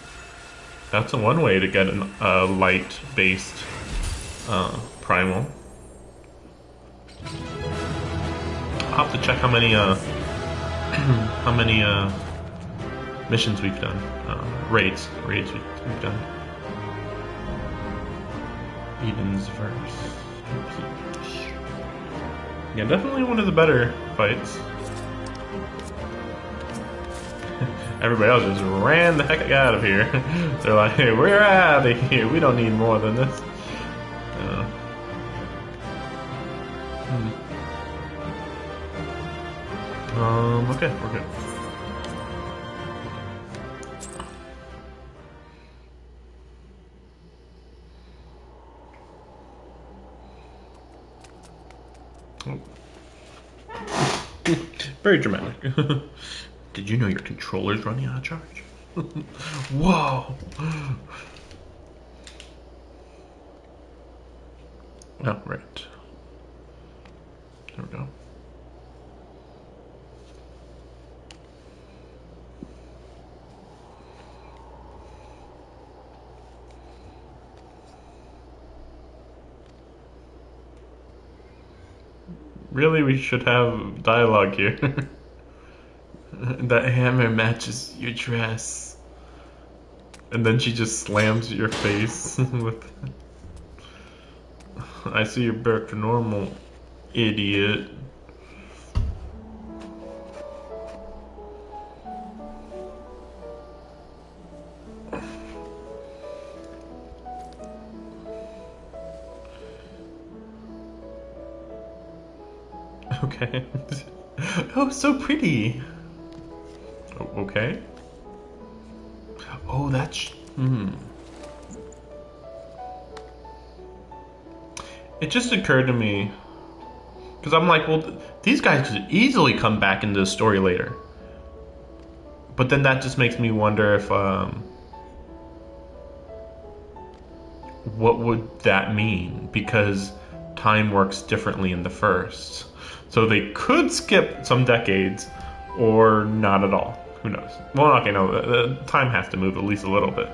That's one way to get a light-based primal. I'll have to check how many missions we've done, raids we've done. Eden's verse. Yeah, definitely one of the better fights. Everybody else just ran the heck out of here. They're like, hey, we're out of here. We don't need more than this. Okay, we're good. Very dramatic. Did you know your controller's running out of charge? Whoa! Oh, right. There we go. Really, we should have dialogue here. That hammer matches your dress. And then she just slams your face with... I see you're back to normal, idiot. Okay. Oh, so pretty. Oh, okay. Oh, that's... It just occurred to me, because I'm like, well, these guys could easily come back into the story later. But then that just makes me wonder if, what would that mean? Because time works differently in the first. So they could skip some decades, or not at all. Who knows? Well, okay, no, the time has to move at least a little bit.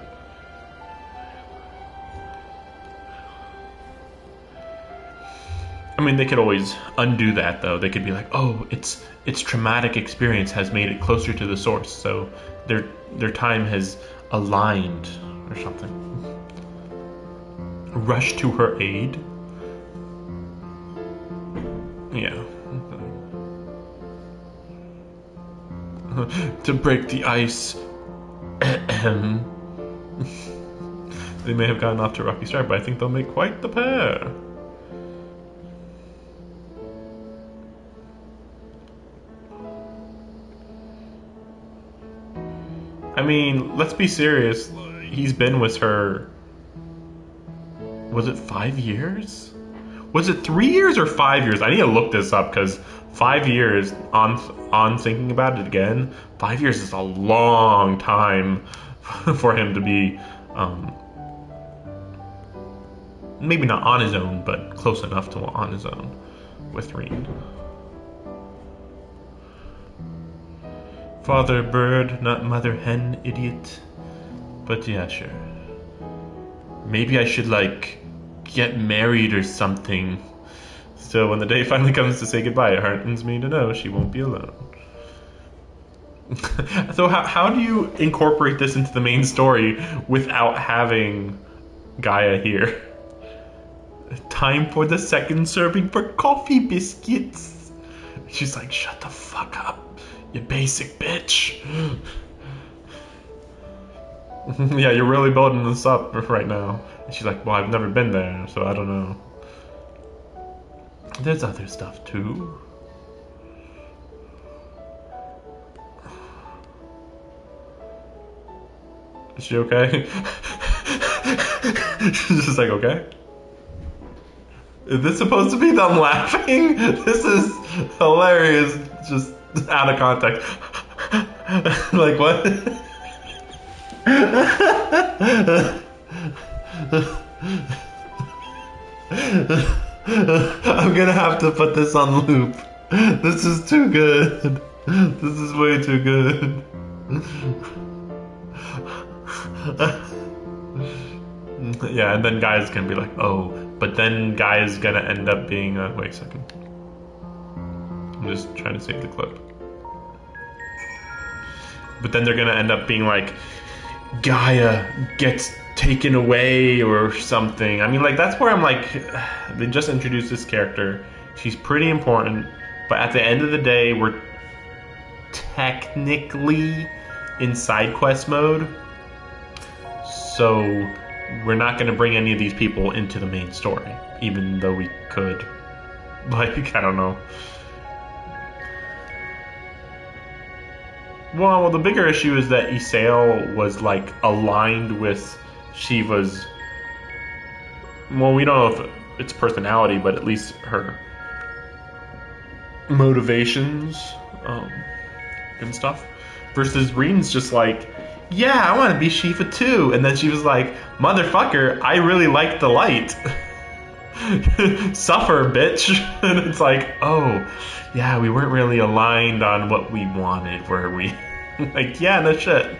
I mean, they could always undo that, though. They could be like, oh, its traumatic experience has made it closer to the source, so their time has aligned, or something. Rush to her aid? Yeah. To break the ice. They may have gotten off to a rocky start, but I think they'll make quite the pair. I mean, let's be serious. He's been with her... Was it 5 years? Was it 3 years or 5 years? I need to look this up, because 5 years, on thinking about it again, 5 years is a long time for him to be, maybe not on his own, but close enough to on his own with Reen. Father bird, not mother hen, idiot. But yeah, sure. Maybe I should, like, get married or something. Still, when the day finally comes to say goodbye, it heartens me to know she won't be alone. So how do you incorporate this into the main story without having Gaia here? Time for the second serving for coffee biscuits. She's like, shut the fuck up, you basic bitch. Yeah, you're really building this up right now. And she's like, well, I've never been there, so I don't know. There's other stuff too. Is she okay? She's just like, okay. Is this supposed to be them laughing? This is hilarious, just out of context. Like, what? I'm gonna have to put this on loop. This is too good. This is way too good. Yeah, and then Guy's gonna be like, oh, but then Guy's gonna end up being, wait a second. I'm just trying to save the clip. But then they're gonna end up being like, Gaia gets taken away or something. I mean, like, that's where I'm like, they just introduced this character. She's pretty important, but at the end of the day, we're technically in side quest mode. So we're not going to bring any of these people into the main story, even though we could. Like, I don't know. Well, the bigger issue is that Isael was, like, aligned with Shiva's... Well, we don't know if it's personality, but at least her motivations and stuff. Versus Reen's just like, yeah, I want to be Shiva too. And then she was like, motherfucker, I really like the light. Suffer, bitch. And it's like, oh, yeah, we weren't really aligned on what we wanted, were we? Like, yeah, no shit.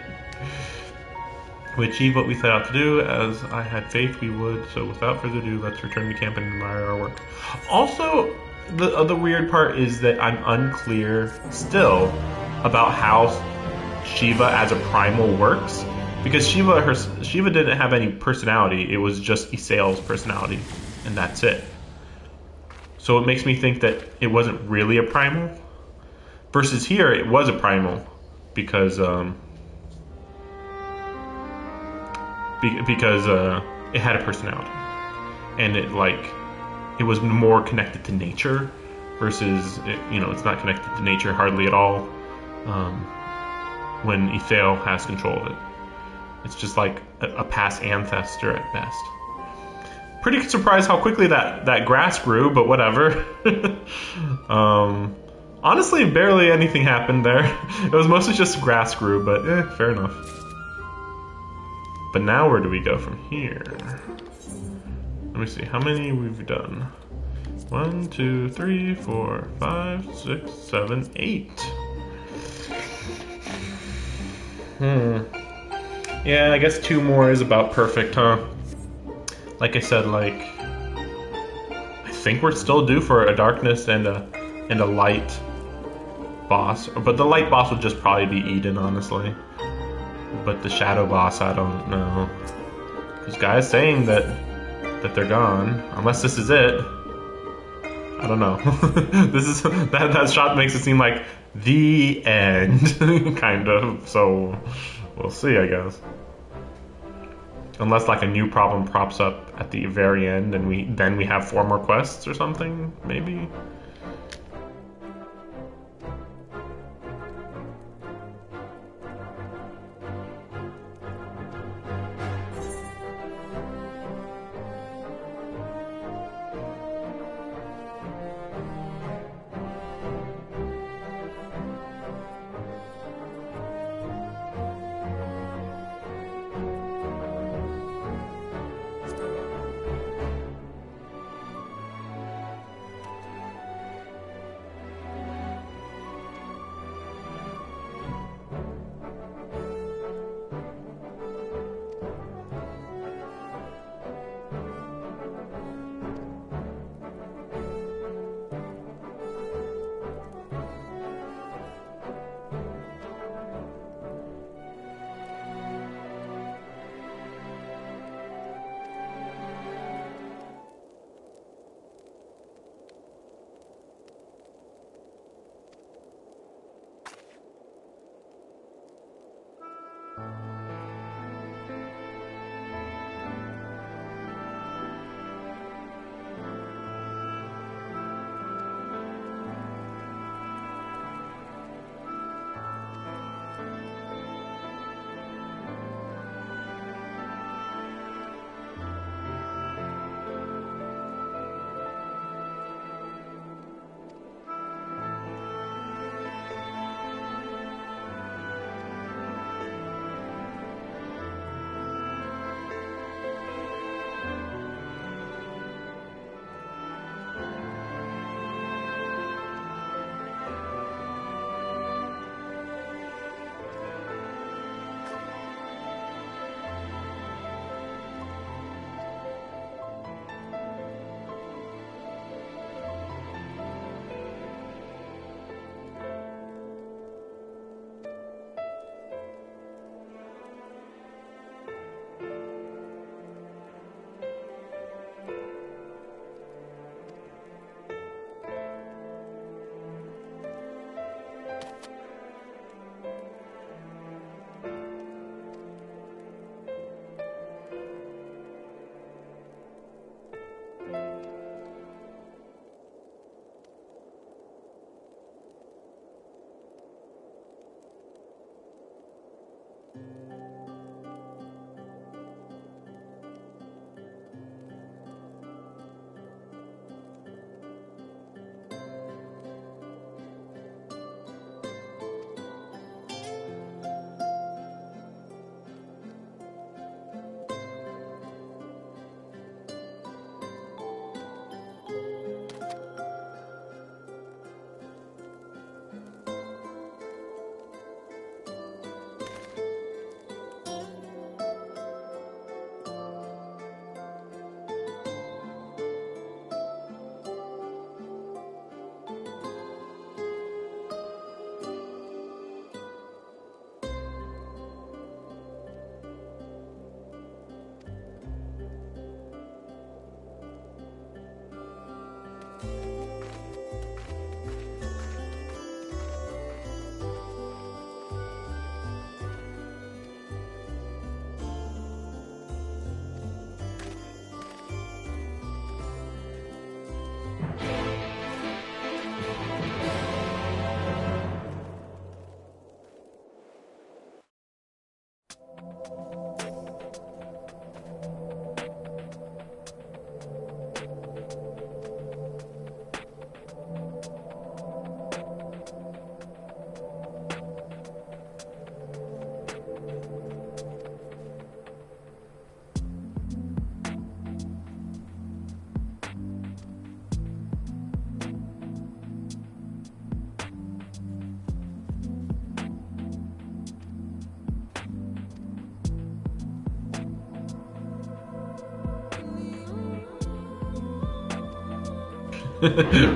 We achieved what we set out to do, as I had faith we would. So without further ado, let's return to camp and admire our work. Also, the other weird part is that I'm unclear still about how Shiva as a primal works, because Shiva didn't have any personality. It was just Isael's personality, and that's it. So it makes me think that it wasn't really a primal. Versus here, it was a primal because it had a personality, and it was more connected to nature. Versus it's not connected to nature hardly at all. When Isael has control of it, it's just like a past ancestor at best. Pretty surprised how quickly that grass grew, but whatever. Honestly, barely anything happened there. It was mostly just grass grew, but fair enough. But now where do we go from here? Let me see, how many we've done? 1, 2, 3, 4, 5, 6, 7, 8. Yeah, I guess 2 more is about perfect, huh? Like I said, I think we're still due for a darkness and a light boss. But the light boss would just probably be Eden, honestly. But the shadow boss, I don't know. Because guys saying that they're gone, unless this is it. I don't know. that shot makes it seem like the end, kind of. So we'll see, I guess. Unless a new problem props up at the very end, and we have 4 more quests or something, maybe.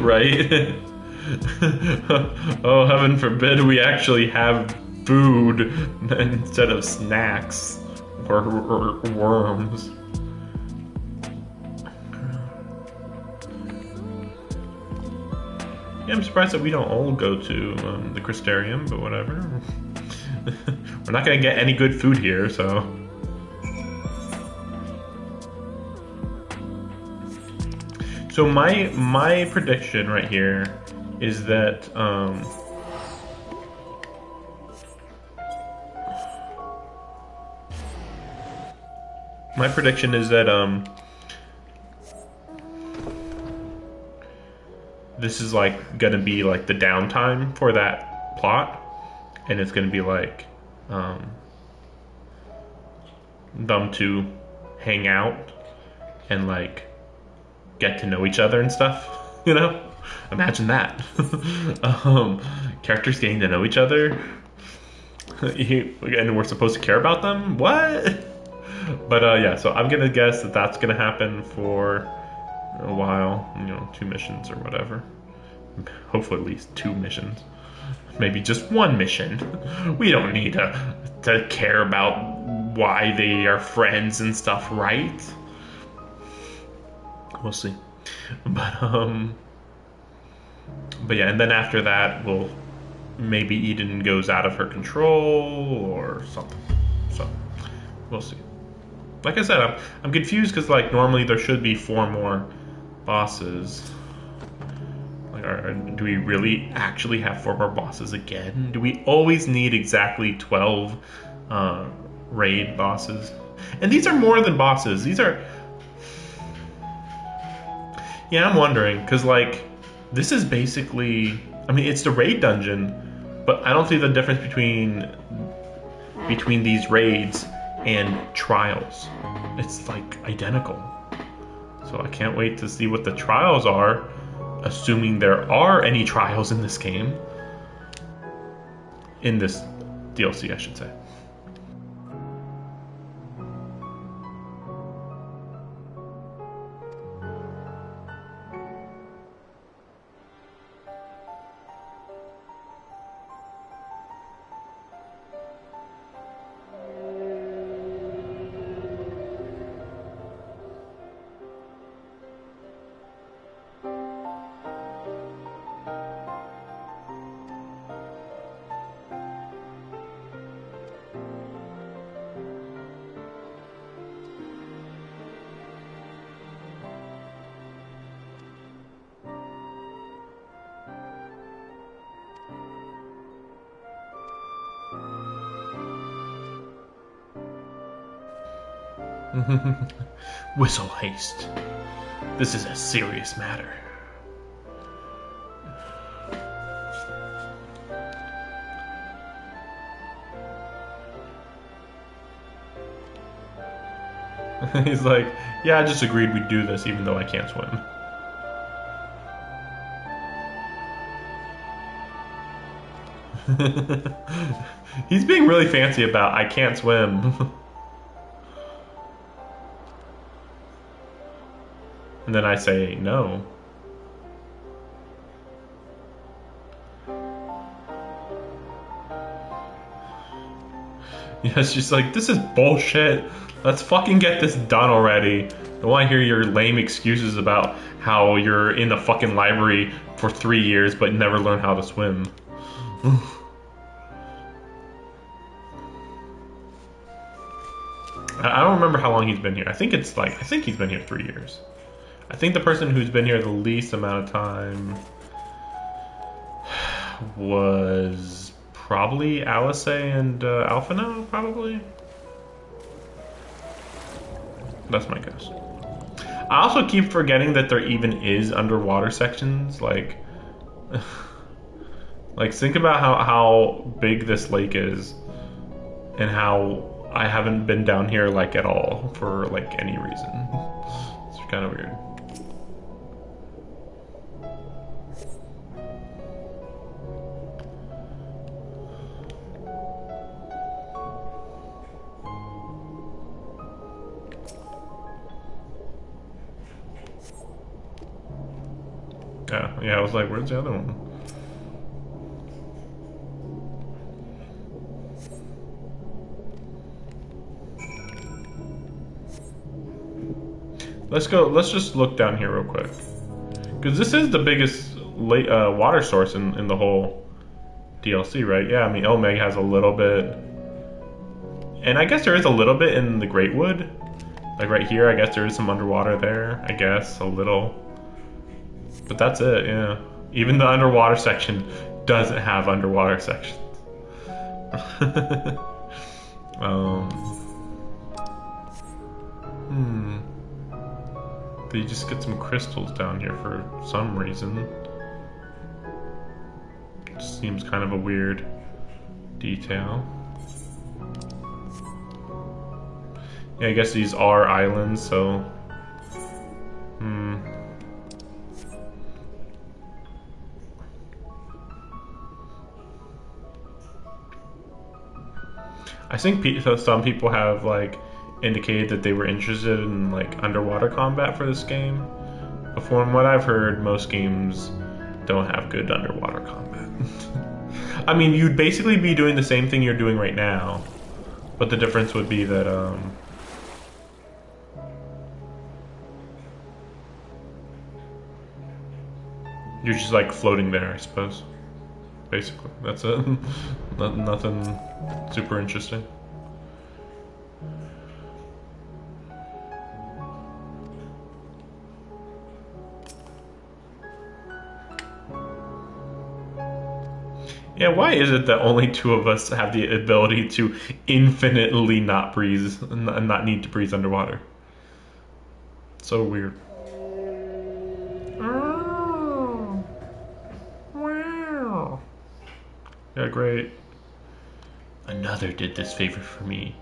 Right? Oh, heaven forbid we actually have food instead of snacks or worms. Yeah, I'm surprised that we don't all go to the Crystarium, but whatever. We're not gonna get any good food here, so. So my prediction right here is that my prediction is that this is like gonna be like the downtime for that plot, and it's gonna be like them to hang out and like get to know each other and stuff, you know? Imagine that. Characters getting to know each other and we're supposed to care about them? What? But yeah, so I'm gonna guess that that's gonna happen for a while, you know, 2 missions or whatever. Hopefully at least 2 missions. Maybe just 1 mission. We don't need to care about why they are friends and stuff, right? We'll see. But yeah, and then after that, maybe Eden goes out of her control or something. So we'll see. Like I said, I'm confused because like normally there should be 4 more bosses. Like, do we really actually have 4 more bosses again? Do we always need exactly 12 raid bosses? And these are more than bosses. These are. Yeah, I'm wondering, because, like, this is basically... I mean, it's the raid dungeon, but I don't see the difference between these raids and trials. It's, like, identical. So I can't wait to see what the trials are, assuming there are any trials in this game. In this DLC, I should say. Whistle haste. This is a serious matter. He's like, yeah, I just agreed we'd do this even though I can't swim. He's being really fancy about I can't swim. And then I say no. Yeah, she's like, this is bullshit. Let's fucking get this done already. I don't want to hear your lame excuses about how you're in the fucking library for 3 years but never learn how to swim. I don't remember how long he's been here. I think he's been here 3 years. I think the person who's been here the least amount of time was probably Alice and Alphino, probably. That's my guess. I also keep forgetting that there even is underwater sections. Like think about how big this lake is, and how I haven't been down here like at all for like any reason. It's kind of weird. Yeah, I was like, where's the other one? Let's just look down here real quick. Because this is the biggest water source in the whole DLC, right? Yeah, I mean, Elmeg has a little bit. And I guess there is a little bit in the Great Wood. Like right here, I guess there is some underwater there. I guess, a little. But that's it, yeah. Even the underwater section doesn't have underwater sections. But you just get some crystals down here for some reason. Just seems kind of a weird detail. Yeah, I guess these are islands, so... I think some people have like indicated that they were interested in like underwater combat for this game. But from what I've heard, most games don't have good underwater combat. I mean, you'd basically be doing the same thing you're doing right now, but the difference would be that you're just like floating there, I suppose. Basically, that's it. Nothing super interesting. Yeah, why is it that only two of us have the ability to infinitely not breathe and not need to breathe underwater? So weird. Yeah, great. Another did this favor for me.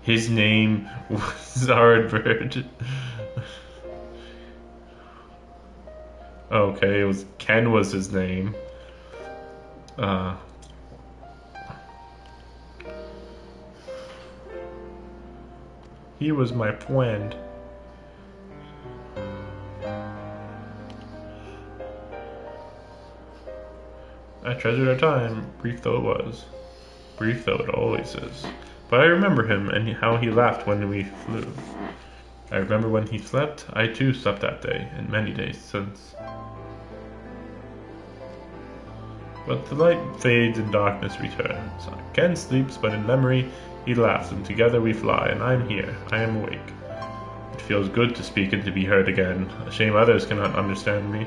His name was Zardbird. Okay, it was Ken was his name. He was my friend. I treasured our time, brief though it was. Brief though it always is. But I remember him and how he laughed when we flew. I remember when he slept. I too slept that day, and many days since. But the light fades and darkness returns. Ken sleeps, but in memory he laughs, and together we fly, and I'm here. I am awake. It feels good to speak and to be heard again. A shame others cannot understand me.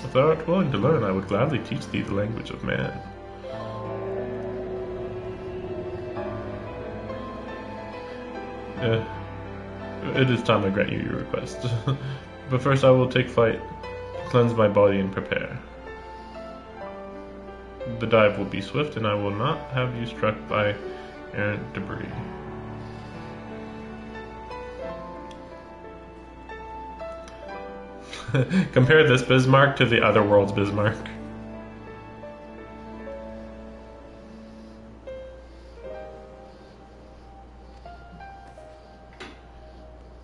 If thou art willing to learn, I would gladly teach thee the language of man. It is time I grant you your request. But first I will take flight, cleanse my body, and prepare. The dive will be swift, and I will not have you struck by errant debris. Compare this Bismarck to the other world's Bismarck.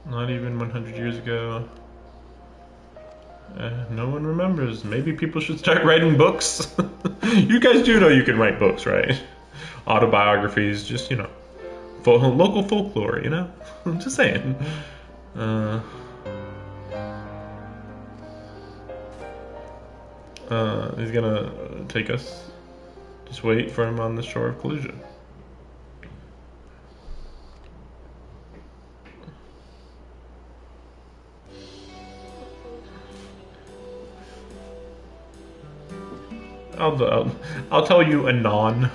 Not even 100 years ago. No one remembers. Maybe people should start writing books. You guys do know you can write books, right? Autobiographies, just, you know, local folklore, you know? I'm just saying. He's gonna take us. Just wait for him on the shore of collusion. I'll tell you anon.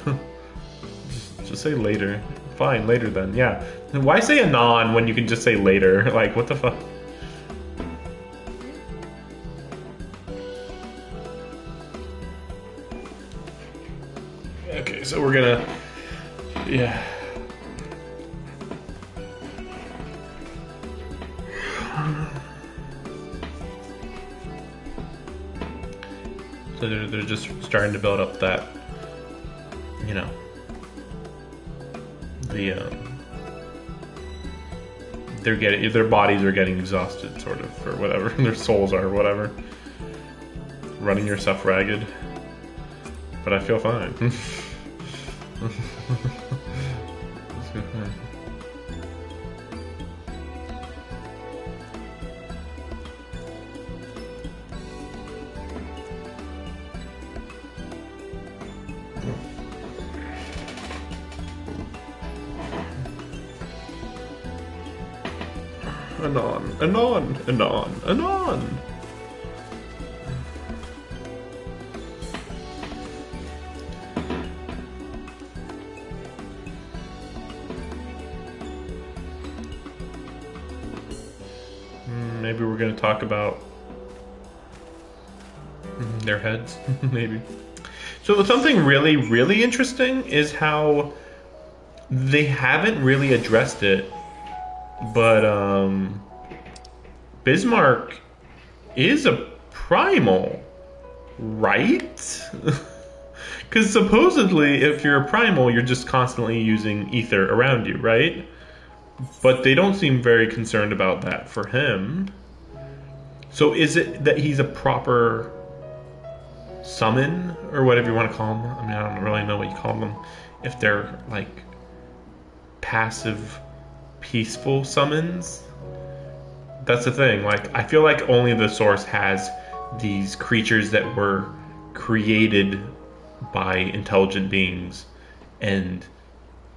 just say later. fine, later then, yeah. Why say anon when you can just say later? Like, what the fuck? Okay, so we're gonna... Yeah. So they're just starting to build up that, you know, the their bodies are getting exhausted, sort of, or whatever. Their souls are, whatever. Running yourself ragged, but I feel fine. Anon, anon, anon, anon. Maybe we're going to talk about their heads, maybe. So something really, really interesting is how they haven't really addressed it, but Bismarck is a primal, right? Because supposedly, if you're a primal, you're just constantly using ether around you, right? But they don't seem very concerned about that for him. So is it that he's a proper summon, or whatever you want to call them? I mean, I don't really know what you call them. If they're, like, passive, peaceful summons? That's the thing. Like, I feel like only the Source has these creatures that were created by intelligent beings, and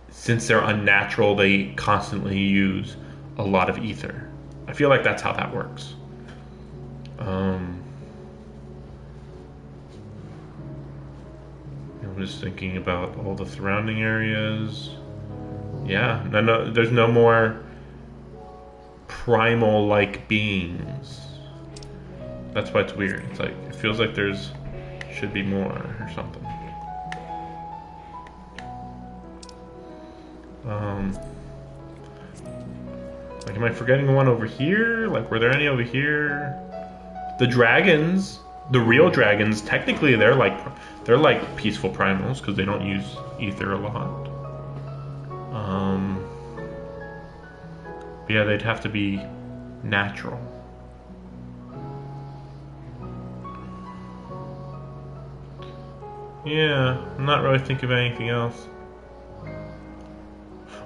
since they're unnatural, they constantly use a lot of ether. I feel like that's how that works. I'm just thinking about all the surrounding areas. Yeah, no, there's no more primal-like beings. That's why it's weird. It's like, it feels like there's should be more or something. Like, am I forgetting one over here? Like, were there any over here? The dragons, the real dragons, technically they're like peaceful primals because they don't use ether a lot. But yeah, they'd have to be natural. Yeah, I'm not really thinking of anything else.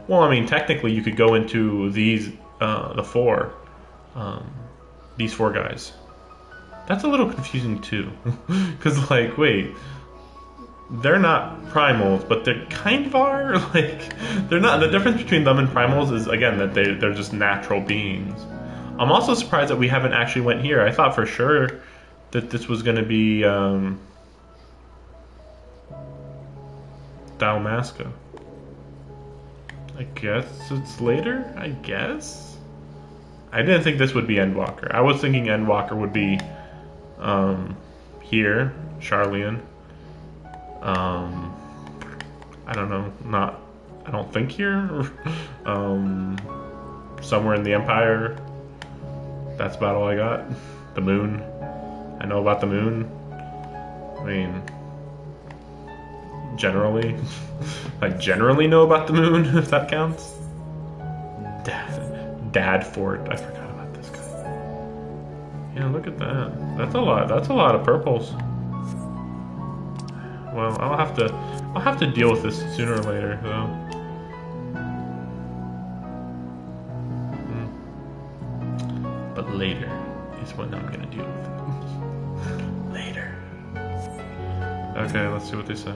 Well, I mean, technically you could go into these, these four guys. That's a little confusing too. Because, like, wait, they're not primals, but they kind of are. Like, they're not. The difference between them and primals is, again, that they're just natural beings. I'm also surprised that we haven't actually went here. I thought for sure that this was going to be Dalmasca. I guess it's later, I guess? I didn't think this would be Endwalker. I was thinking Endwalker would be here, Charlian. I don't know, I don't think here. Somewhere in the Empire. That's about all I got. The moon. I know about the moon. I mean, generally. I generally know about the moon, if that counts. Dad Fort. I forgot about this guy. Yeah, look at that. That's a lot. That's a lot of purples. Well, I'll have to deal with this sooner or later, though. But later is when I'm gonna deal with it. Later. Okay, let's see what they say.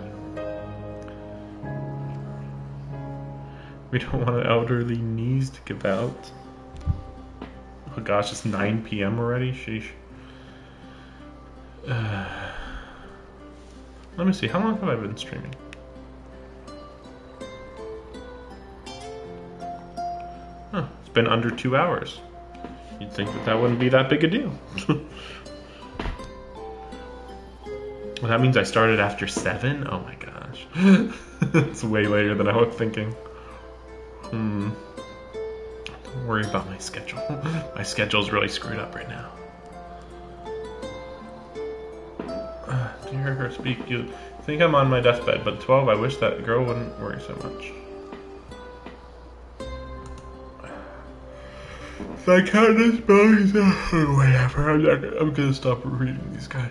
We don't want elderly knees to give out. Oh gosh, it's 9 p.m. already? Sheesh. Let me see, how long have I been streaming? been under 2 hours. You'd think that wouldn't be that big a deal. Well, that means I started after 7? Oh my gosh. It's way later than I was thinking. Don't worry about my schedule. My schedule's really screwed up right now. To hear her speak, you think I'm on my deathbed, but 12, I wish that girl wouldn't worry so much. If I count this spelling, whatever, I'm gonna stop reading these guys.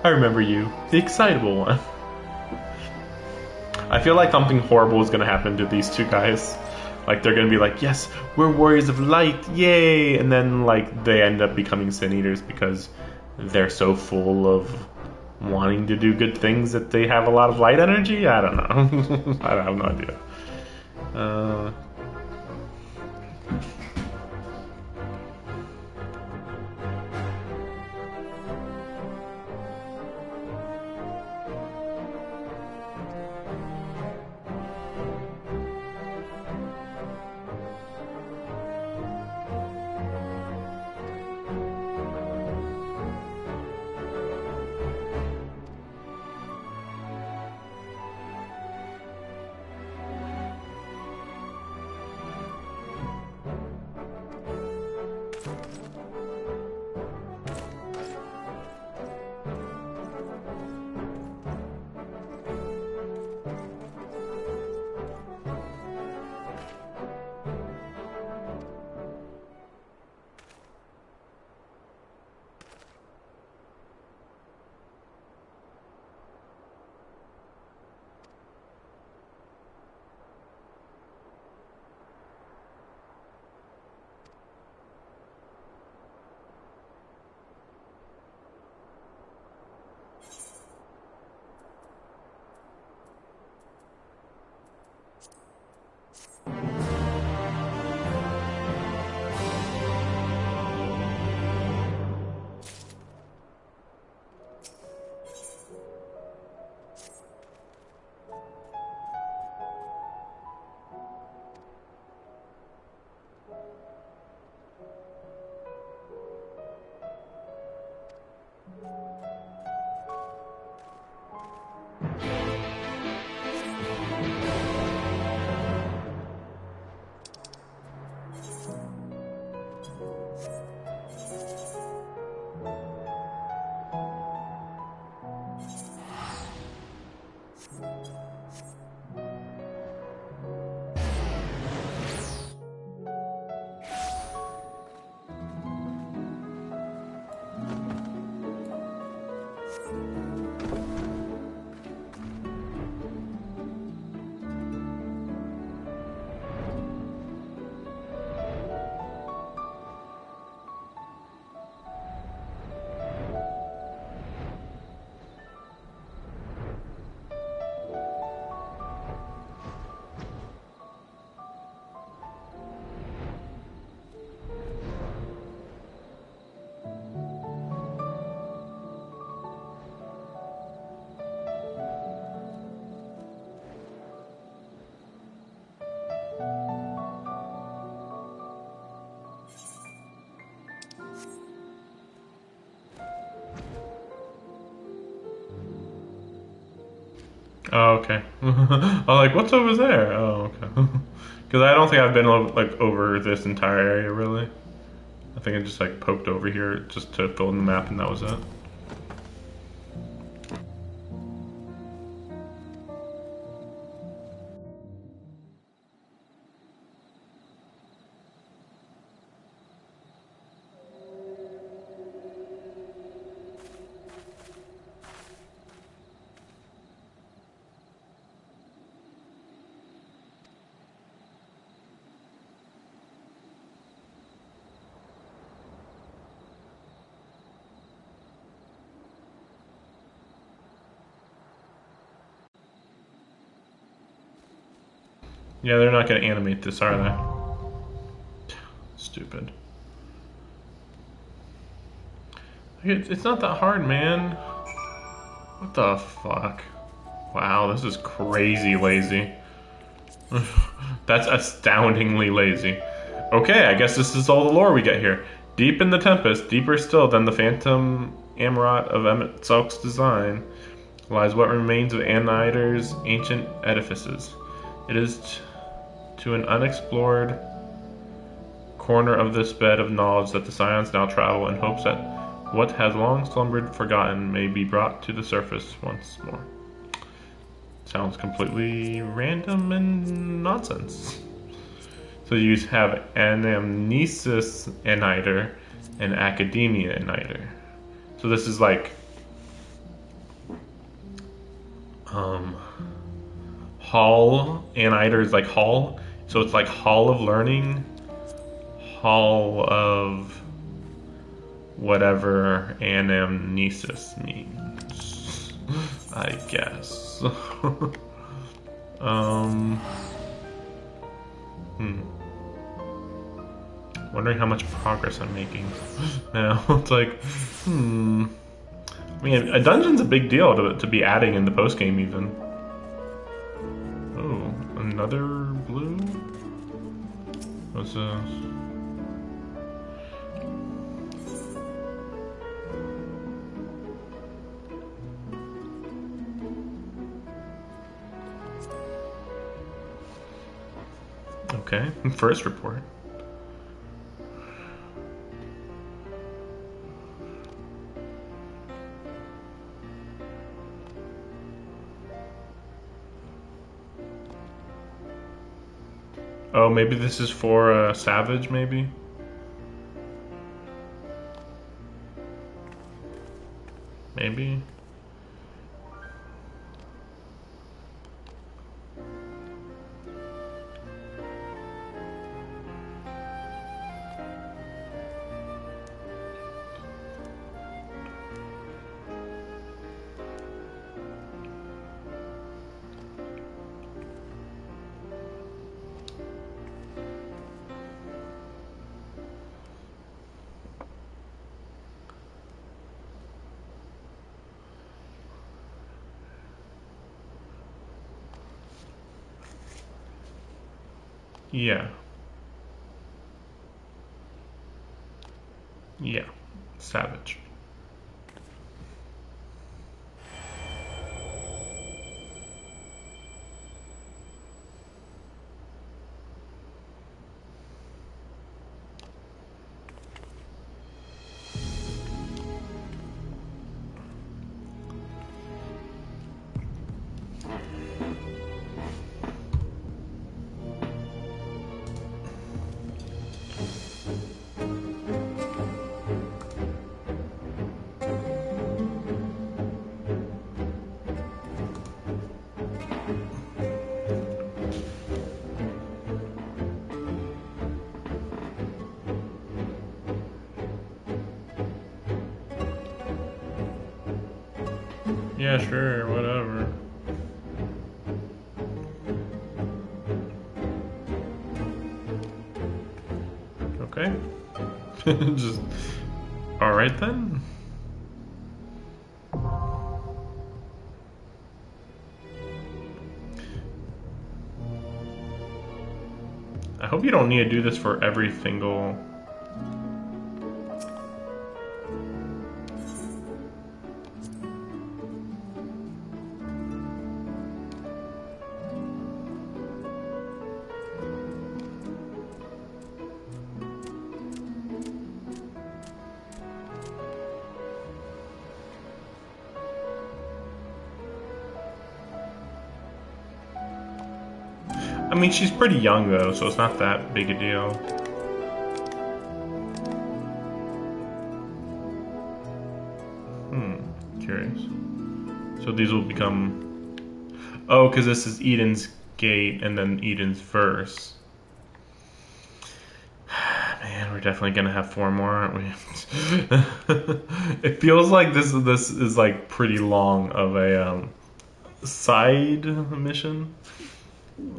I remember you, the excitable one. I feel like something horrible is gonna happen to these two guys. Like they're gonna be like, yes, we're warriors of light, yay! And then like they end up becoming sin eaters because they're so full of wanting to do good things that they have a lot of light energy. I don't know. I have no idea. Oh, okay. I'm like, what's over there? Oh, okay. Because I don't think I've been like over this entire area really. I think I just like poked over here just to fill in the map, and that was it. Yeah, they're not going to animate this, are they? Stupid. It's not that hard, man. What the fuck? Wow, this is crazy lazy. That's astoundingly lazy. Okay, I guess this is all the lore we get here. Deep in the Tempest, deeper still than the phantom Amarot of Emmett Selk's design, lies what remains of Annider's ancient edifices. It is to an unexplored corner of this bed of knowledge that the Scions now travel in hopes that what has long slumbered forgotten may be brought to the surface once more. Sounds completely random and nonsense. So you have Anamnesis Annider and Academia Annider. So this is like Hall Annider is like Hall. So it's like Hall of Learning, Hall of whatever Anamnesis means, I guess. Wondering how much progress I'm making now. It's like, I mean, a dungeon's a big deal to be adding in the post game even. Oh, another blue. What's this? Okay, first report. Oh, maybe this is for Savage, maybe? Maybe? Yeah. Yeah. Savage. Yeah, sure, whatever. Okay. Just... Alright then. I hope you don't need to do this for every single... I mean, she's pretty young though, so it's not that big a deal. Curious. So these will become... Oh, because this is Eden's Gate and then Eden's Verse. Man, we're definitely gonna have 4 more, aren't we? It feels like this is like pretty long of a side mission.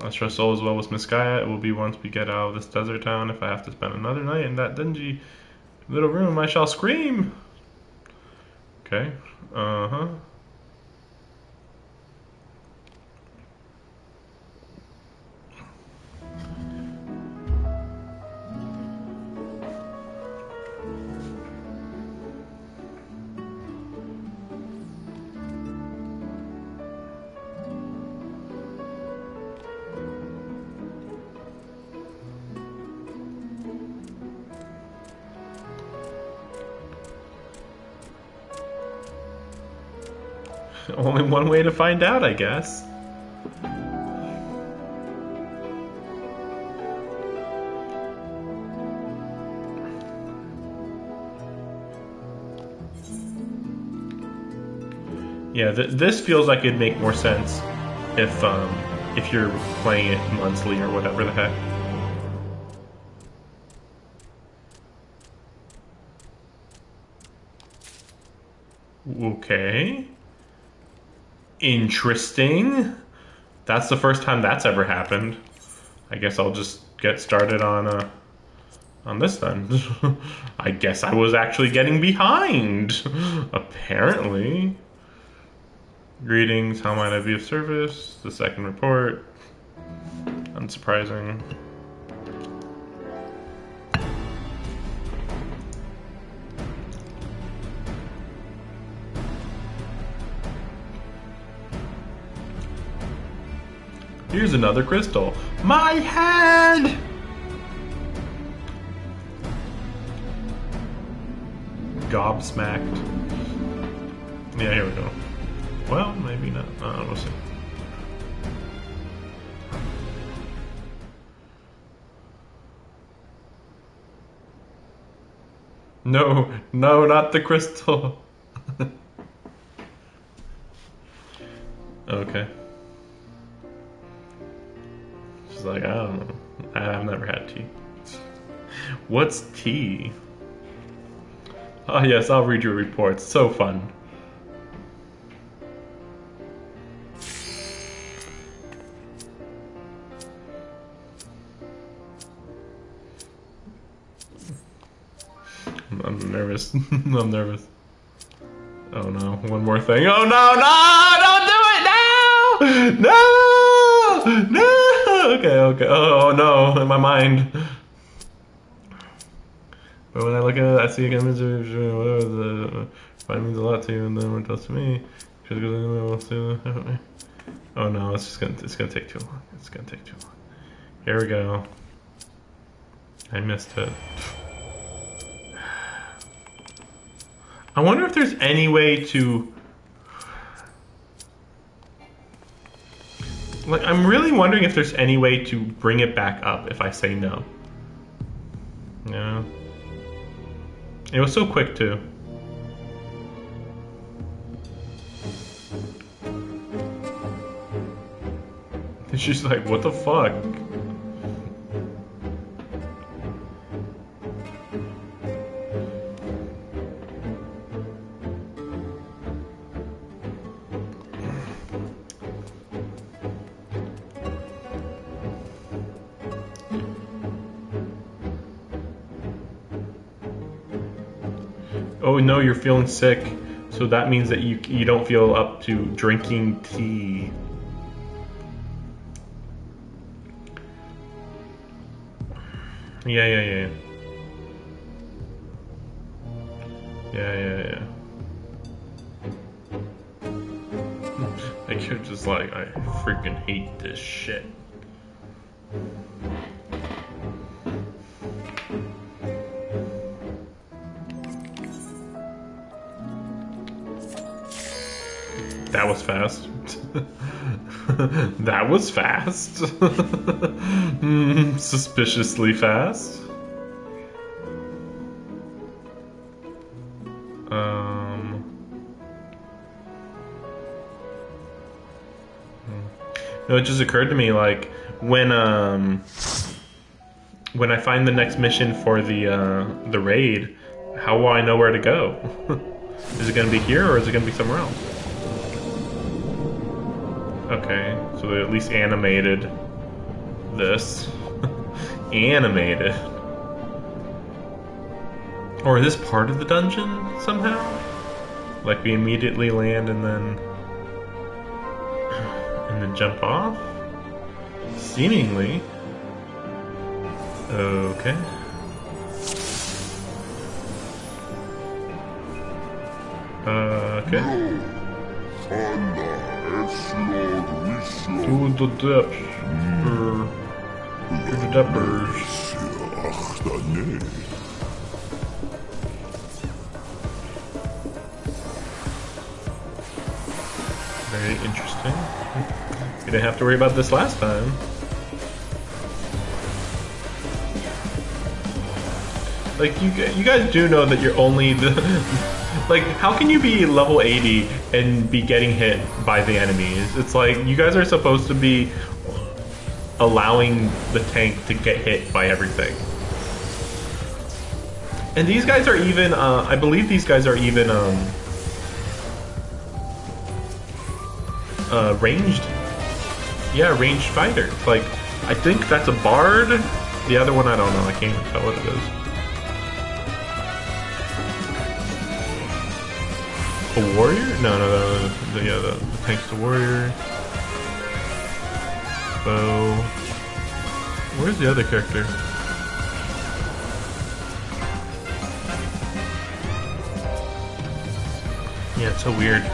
I trust all is well with Miss Gaia. It will be once we get out of this desert town. If I have to spend another night in that dingy little room, I shall scream. Okay. Uh-huh. Only one way to find out, I guess. Yeah, this feels like it'd make more sense if you're playing it monthly or whatever the heck. Okay. Interesting. That's the first time that's ever happened. I guess I'll just get started on this then. I guess I was actually getting behind. Apparently. Greetings, how might I be of service? The second report. Unsurprising. Here's another crystal. My head! Gobsmacked. Yeah, here we go. Well, maybe not. We'll see. No, no, not the crystal. Okay. She's like, I don't know. I've never had tea. What's tea? Oh yes, I'll read your reports. So fun. I'm nervous. I'm nervous. Oh no, one more thing. Oh no, no! Don't do it! No! No! No! Okay, okay. Oh no, in my mind. But when I look at it, I see an image of whatever the fight means a lot to you, and then what it does to me. Oh no, it's gonna take too long. It's gonna take too long. Here we go. I missed it. I wonder if there's any way to... Like, I'm really wondering if there's any way to bring it back up if I say no. Yeah. It was so quick, too. It's just like, what the fuck? Oh no, you're feeling sick. So that means that you don't feel up to drinking tea. Yeah. Like you're just like, I freaking hate this shit. That was fast. That was fast. Suspiciously fast. No, it just occurred to me, like, when I find the next mission for the raid, how will I know where to go? Is it gonna be here or is it gonna be somewhere else? Okay, so they at least animated this. Animated. Or is this part of the dungeon somehow? Like we immediately land and then jump off? Seemingly. Okay. Okay. To the depths. To the depths. Very interesting. We didn't have to worry about this last time. Like, you guys do know that you're only the... Like, how can you be level 80 and be getting hit by the enemies? It's like, you guys are supposed to be allowing the tank to get hit by everything. And these guys are even, I believe these guys are even, ranged. Yeah, ranged fighters. Like, I think that's a bard. The other one, I don't know. I can't even tell what it is. A warrior? No, the tank's the warrior. Bow. Where's the other character? Yeah, it's so weird.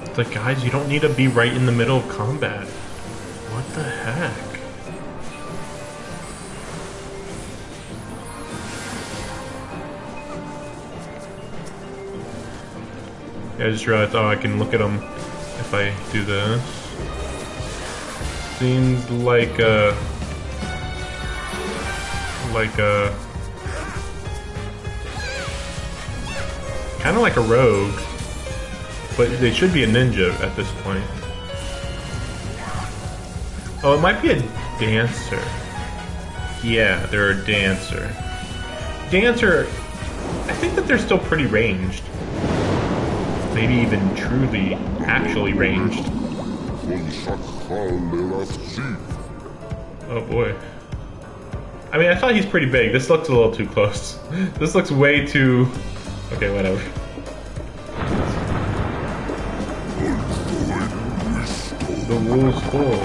It's like, guys, you don't need to be right in the middle of combat. What the heck? I just realized, oh, I can look at them if I do this. Seems like a kind of like a rogue, but they should be a ninja at this point. Oh, it might be a dancer. Yeah, they're a dancer. Dancer, I think that they're still pretty ranged. Maybe even truly, actually ranged. Oh boy. I mean, I thought he's pretty big. This looks a little too close. This looks way too... Okay, whatever. The wolves fall.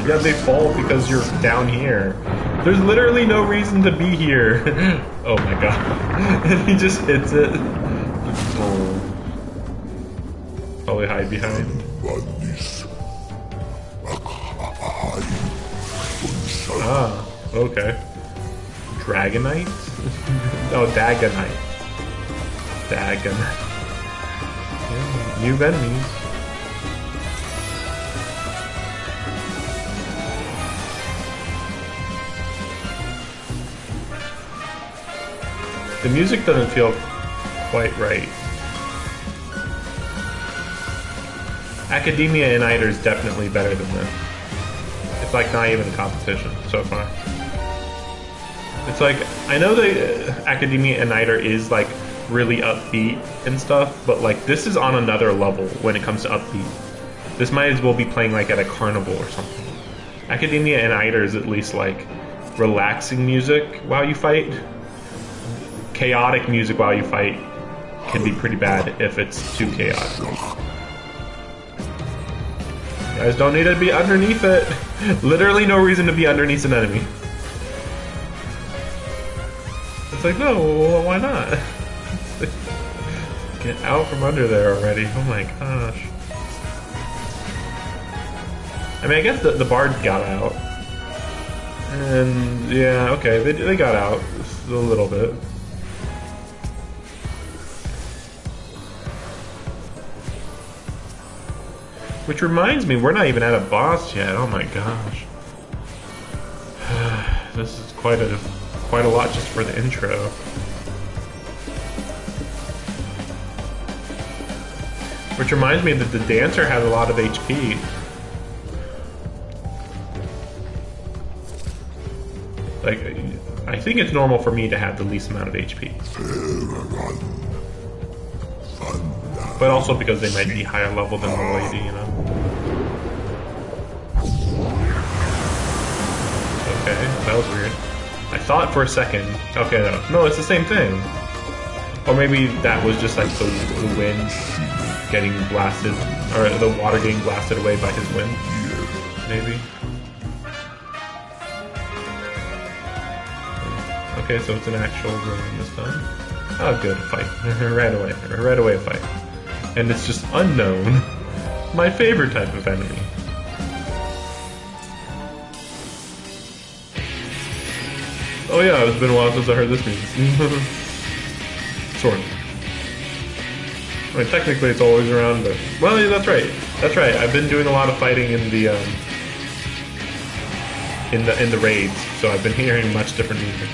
Yeah, they fall because you're down here. There's literally no reason to be here. Oh my god. And he just hits it. Oh. Probably hide behind. Ah, okay. Dragonite? Oh, Dagonite. Dagonite. Yeah, new enemies. The music doesn't feel quite right. Academia and Eider is definitely better than this. It's like not even a competition so far. It's like, I know the Academia and Eider is like really upbeat and stuff, but like this is on another level when it comes to upbeat. This might as well be playing like at a carnival or something. Academia and Eider is at least like relaxing music while you fight. Chaotic music while you fight can be pretty bad if it's too chaotic. You guys don't need to be underneath it. Literally no reason to be underneath an enemy. It's like, no, why not? Get out from under there already. Oh my gosh. I mean, I guess the bard got out. And yeah, okay, they got out just a little bit. Which reminds me, we're not even at a boss yet. Oh my gosh. This is quite a lot just for the intro. Which reminds me that the dancer has a lot of HP. Like, I think it's normal for me to have the least amount of HP. But also because they might be higher level than the lady, you know? Okay, that was weird. I thought for a second... Okay, no, it's the same thing. Or maybe that was just like the wind getting blasted, or the water getting blasted away by his wind. Maybe. Okay, so it's an actual ruin this time. Oh, good, fight. right away fight. And it's just unknown. My favorite type of enemy. Oh yeah, it's been a while since I heard this music. Sort of. I mean, technically it's always around, but... Well, yeah, that's right. That's right, I've been doing a lot of fighting in the, in the raids, so I've been hearing much different music.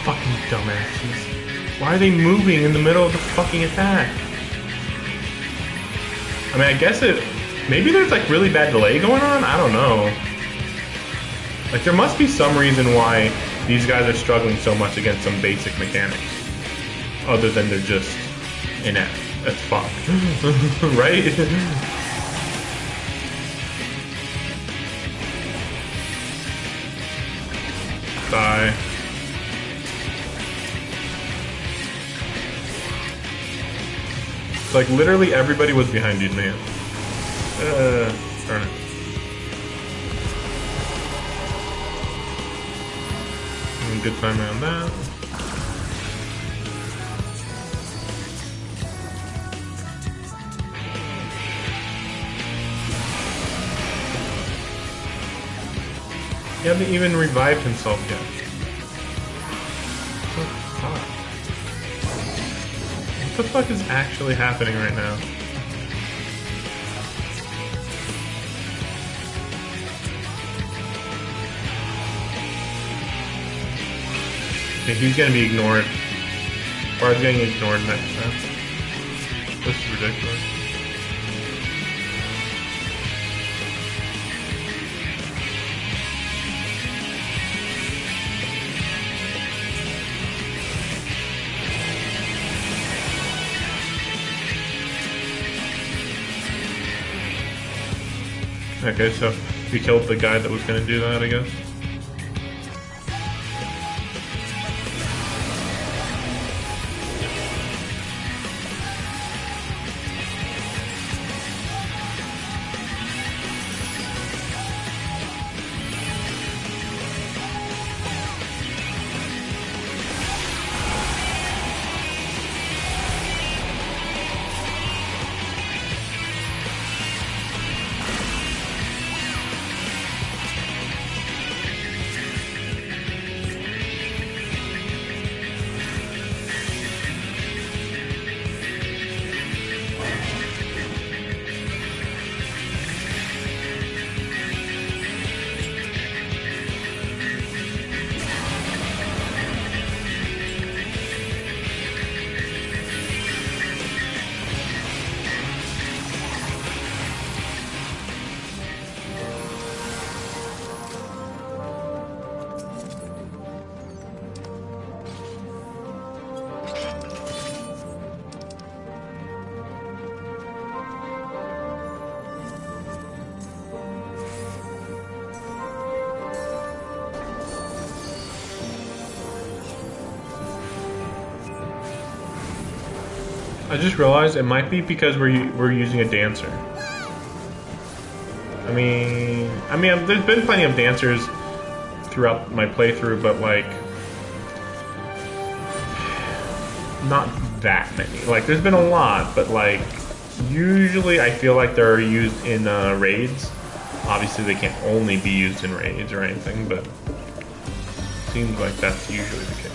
Fucking dumbasses. Why are they moving in the middle of the fucking attack? I mean, I guess maybe there's like really bad delay going on? I don't know. Like, there must be some reason why these guys are struggling so much against some basic mechanics. Other than they're just inept as fuck. Right? Die. Like, literally everybody was behind you, man. Darn it. Good time around that. He hasn't even revived himself yet. the fuck is actually happening right now? Okay, he's gonna be ignored. Bard's getting ignored next time. This is ridiculous. Okay, so we killed the guy that was gonna do that, I guess. I just realized it might be because we're using a dancer. I mean, there's been plenty of dancers throughout my playthrough, but like, not that many. Like, there's been a lot, but like, usually I feel like they're used in raids. Obviously, they can't only be used in raids or anything, but it seems like that's usually the case.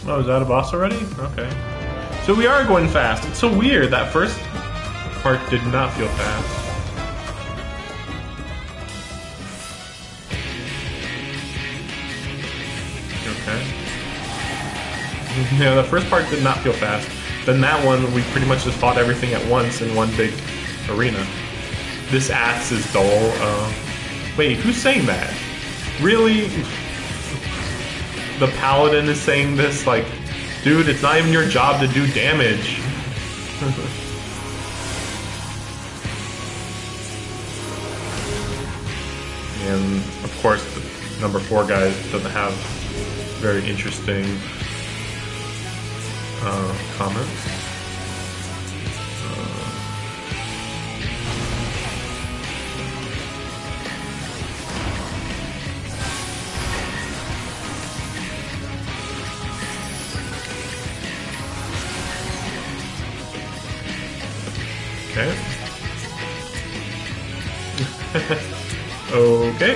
Oh, is that a boss already? Okay. So we are going fast. It's so weird. That first part did not feel fast. Yeah, the first part did not feel fast. Then that one, we pretty much just fought everything at once in one big arena. This ass is dull. Wait, who's saying that? Really? The paladin is saying this? Like, dude, it's not even your job to do damage. And, of course, the number 4 guy doesn't have very interesting comments. Okay. Okay.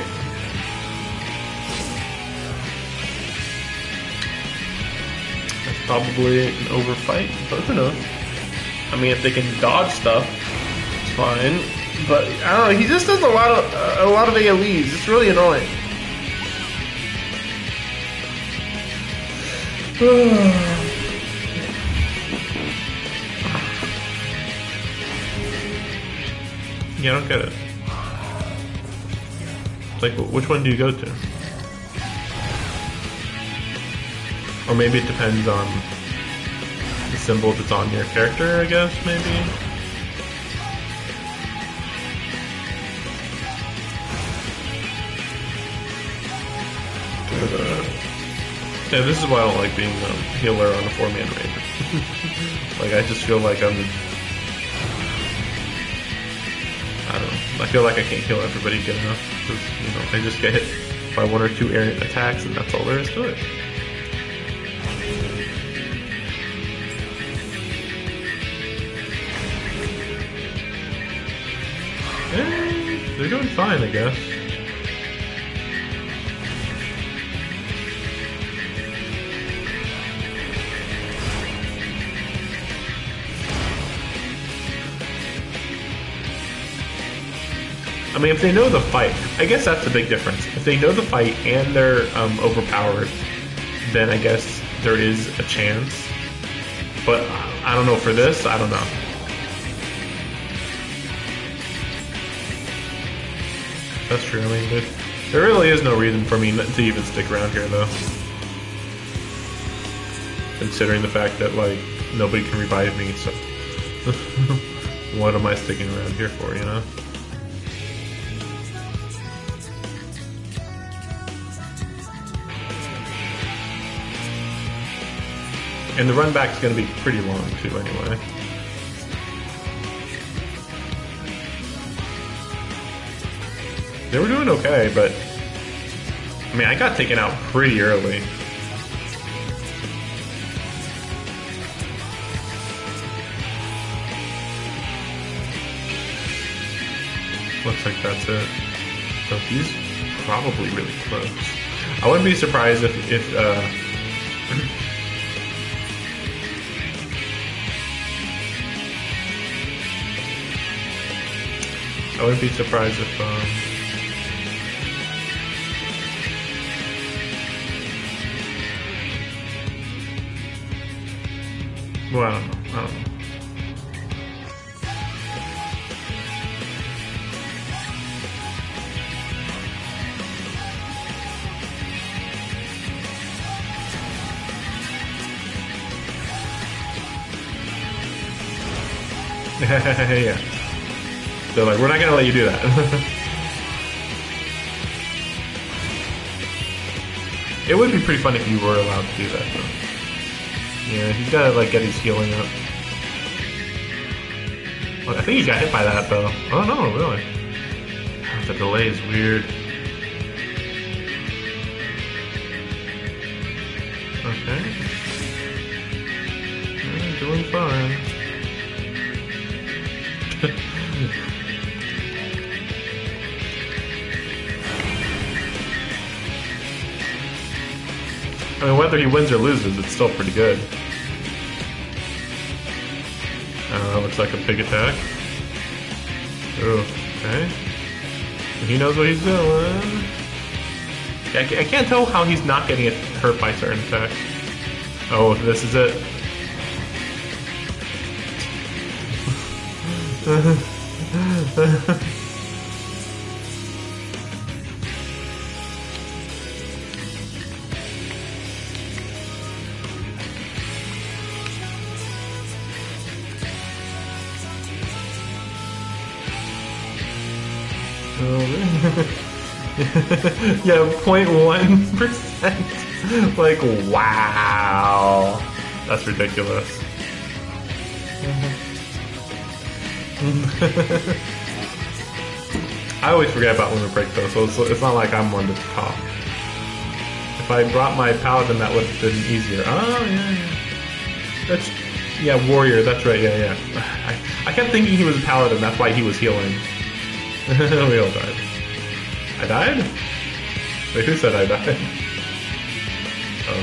That's probably an overfight, but who knows? I mean, if they can dodge stuff, it's fine. But I don't know. He just does a lot of AOE's. It's really annoying. Yeah, I don't get it. It's like, which one do you go to? Or maybe it depends on the symbol that's on your character, I guess, maybe? Yeah, this is why I don't like being a healer on a 4-man raid. Like, I just feel like I don't know. I feel like I can't heal everybody good enough. Because, you know, I just get hit by 1 or 2 errant attacks and that's all there is to it. They're doing fine, I guess. I mean, if they know the fight, I guess that's the big difference. If they know the fight and they're overpowered, then I guess there is a chance. But I don't know for this, I don't know. That's true. I mean, there really is no reason for me to even stick around here, though. Considering the fact that, like, nobody can revive me, so... what am I sticking around here for, you know? And the run back is going to be pretty long, too, anyway. They were doing okay, but... I mean, I got taken out pretty early. Looks like that's it. So he's probably really close. I wouldn't be surprised if I wouldn't be surprised if, well, I don't know. Yeah. They're like, we're not gonna let you do that. It would be pretty fun if you were allowed to do that, though. Yeah, he's gotta, like, get his healing up. Well, I think he got hit by that, though. Oh, no, really. The delay is weird. Okay. Yeah, doing fine. I mean, whether he wins or loses, it's still pretty good. Looks like a big attack. Ooh, okay. He knows what he's doing. I can't tell how he's not getting hurt by certain attacks. Oh, this is it. Yeah, 0.1%. Like, wow. That's ridiculous. I always forget about limit break though, so it's not like I'm one to talk. If I brought my paladin, that would have been easier. Oh, yeah. That's, yeah, warrior, that's right, yeah. I kept thinking he was a paladin, that's why he was healing. We all died. I died? Wait, who said I died? Oh,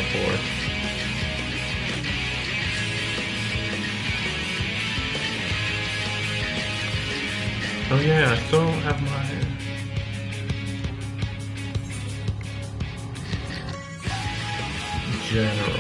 4. Oh yeah, I still don't have my... General.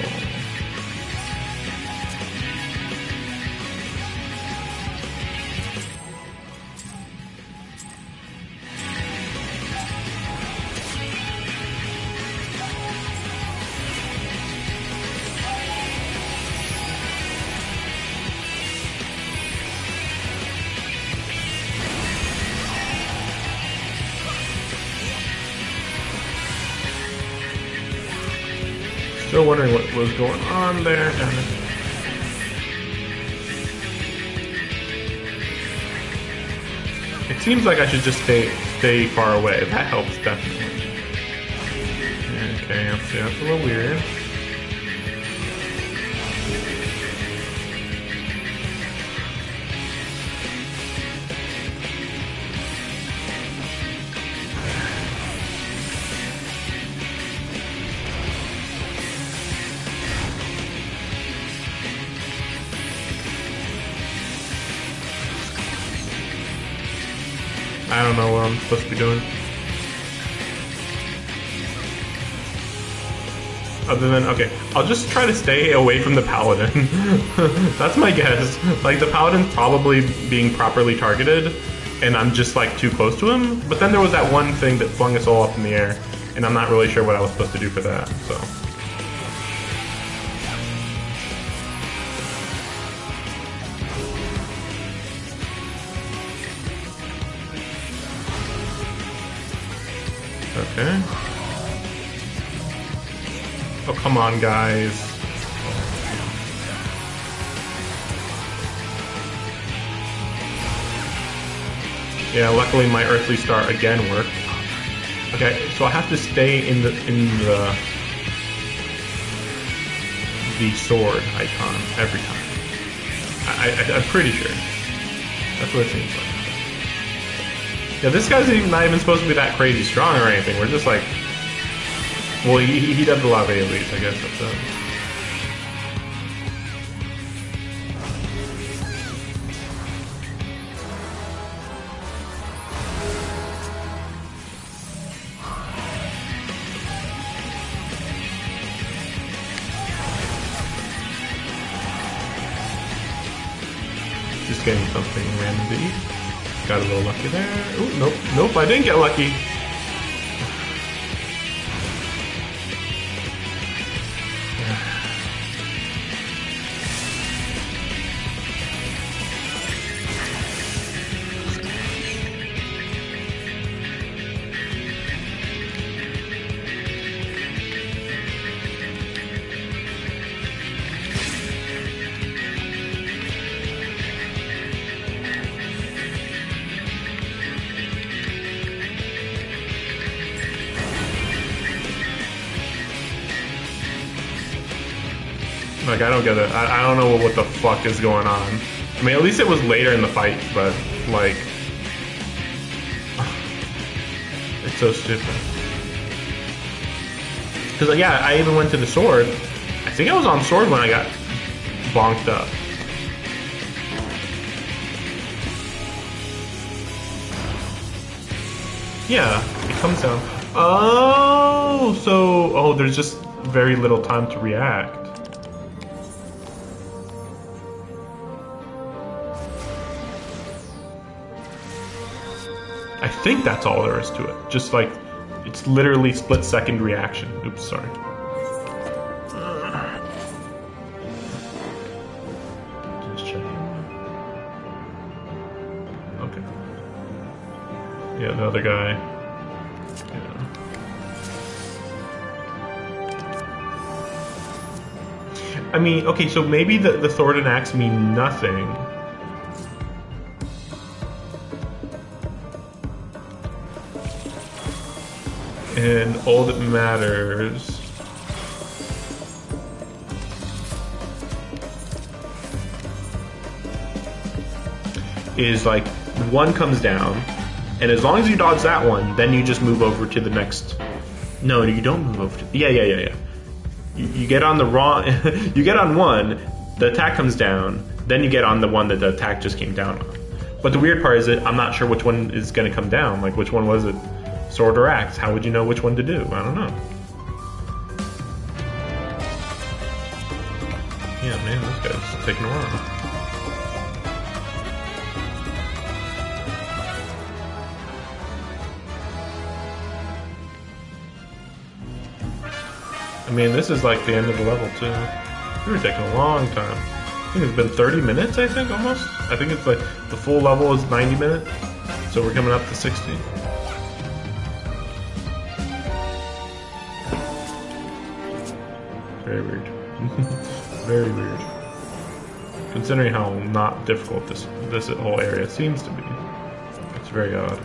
Still wondering what was going on there. It seems like I should just stay far away. That helps definitely. Okay, that's a little weird. I don't know what I'm supposed to be doing. Other than, okay, I'll just try to stay away from the paladin. That's my guess. Like, the paladin's probably being properly targeted, and I'm just, like, too close to him. But then there was that one thing that flung us all up in the air, and I'm not really sure what I was supposed to do for that, so. Okay. Oh, come on, guys. Yeah, luckily my earthly star again worked. Okay, so I have to stay in the sword icon every time. I'm pretty sure. That's what it seems like. Yeah, this guy's not even supposed to be that crazy strong or anything. We're just like... Well, he does a lot of AoEs, I guess that's it. Just getting something random to eat. Got a little lucky there. Ooh, nope, I didn't get lucky. Like, I don't get it. I don't know what the fuck is going on. I mean, at least it was later in the fight, but, like... It's so stupid. Because, yeah, I even went to the sword. I think I was on sword when I got bonked up. Yeah, it comes down. Oh, so... Oh, there's just very little time to react. I think that's all there is to it. Just like, it's literally split-second reaction. Oops, sorry. Just checking. Okay. Yeah, the other guy. Yeah. I mean, okay, so maybe the sword and axe mean nothing. And all that matters is like one comes down, and as long as you dodge that one, then you just move over to the next. No, you don't move over to. Yeah. You get on the wrong. You get on one, the attack comes down, then you get on the one that the attack just came down on. But the weird part is that I'm not sure which one is going to come down. Like, which one was it? Sword or axe? How would you know which one to do? I don't know. Yeah, man, this guy's taking a while. I mean, this is like the end of the level, too. We were taking a long time. I think it's been 30 minutes, I think, almost. I think it's like the full level is 90 minutes. So we're coming up to 60. Very weird. Very weird. Considering how not difficult this whole area seems to be. It's very odd.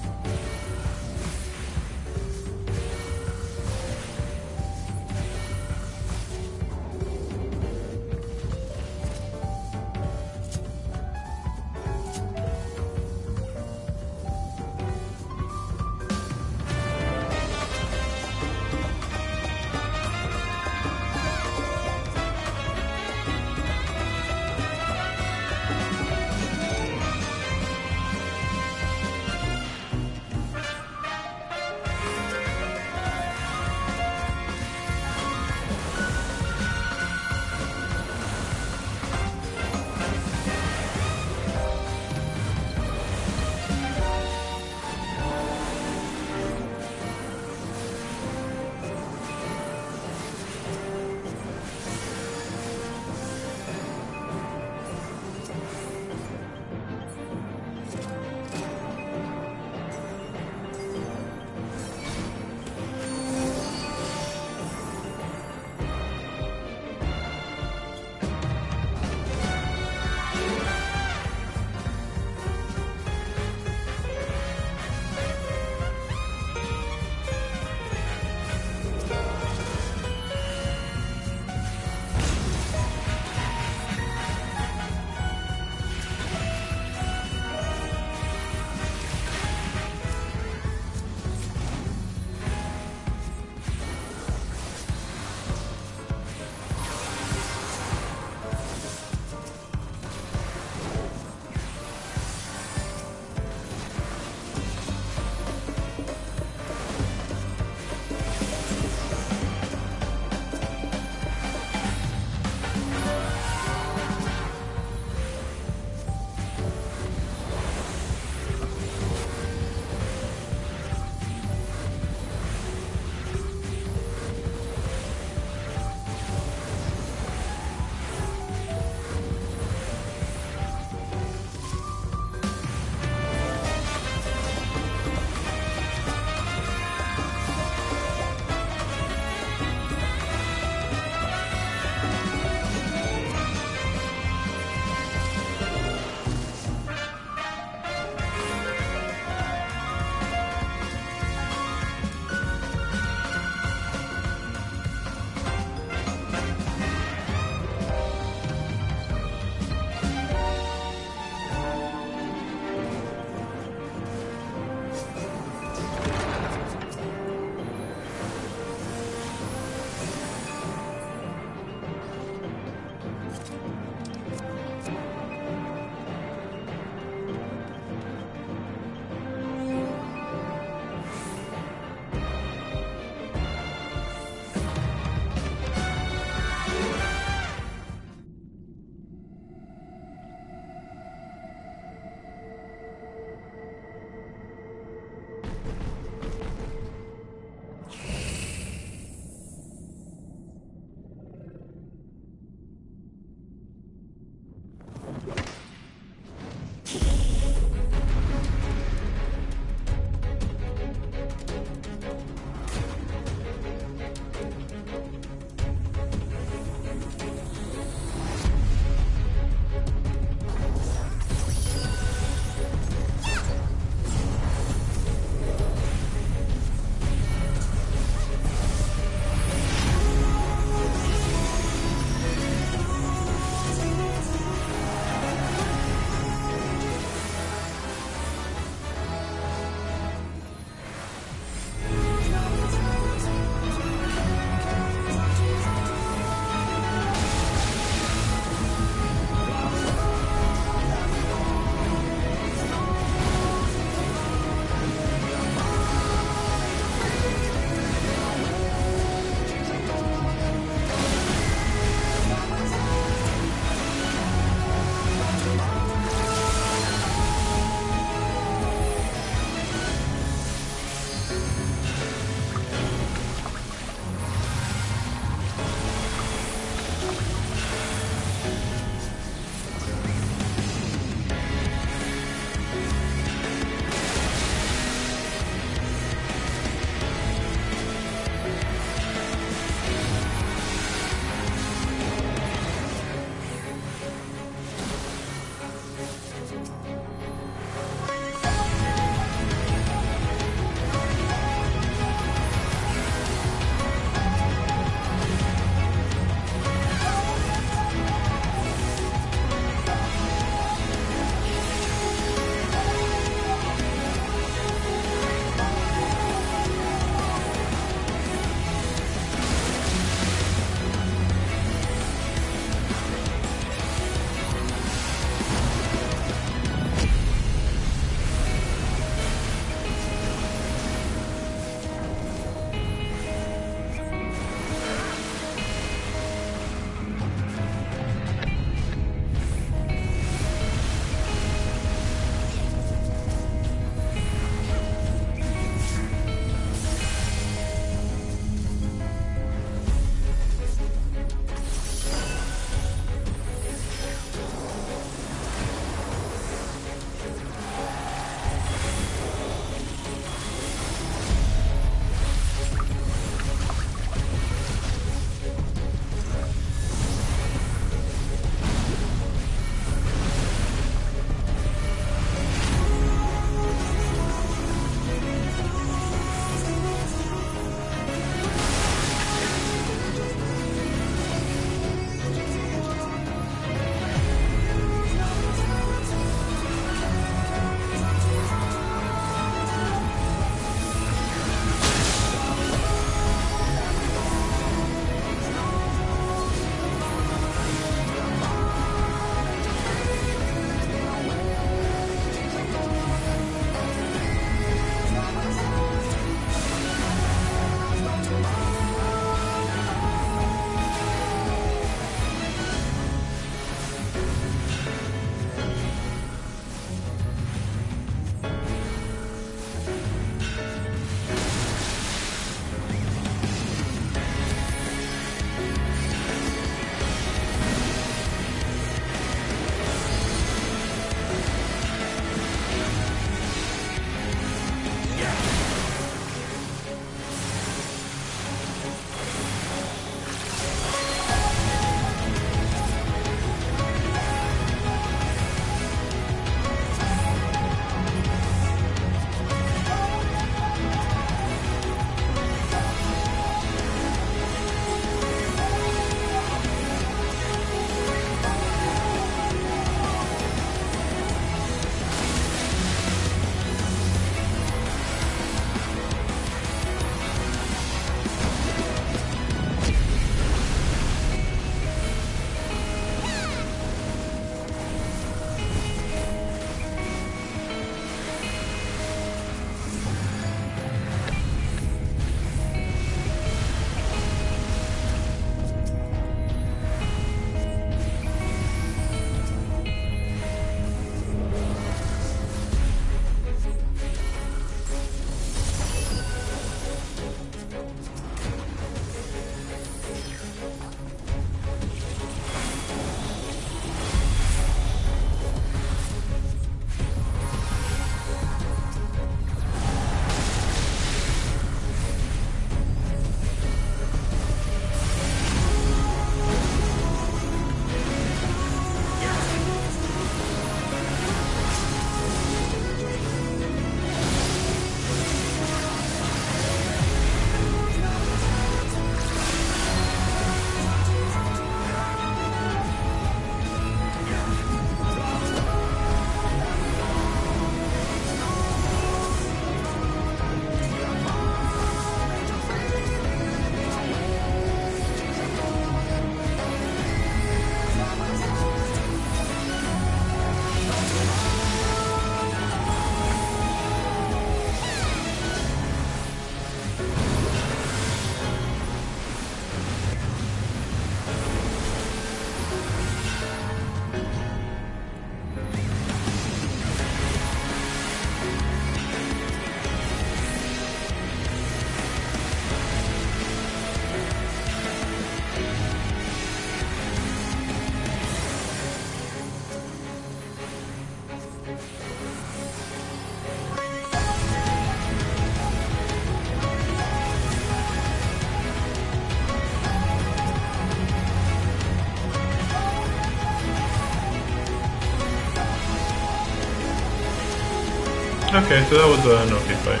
Okay, so that was an okay fight.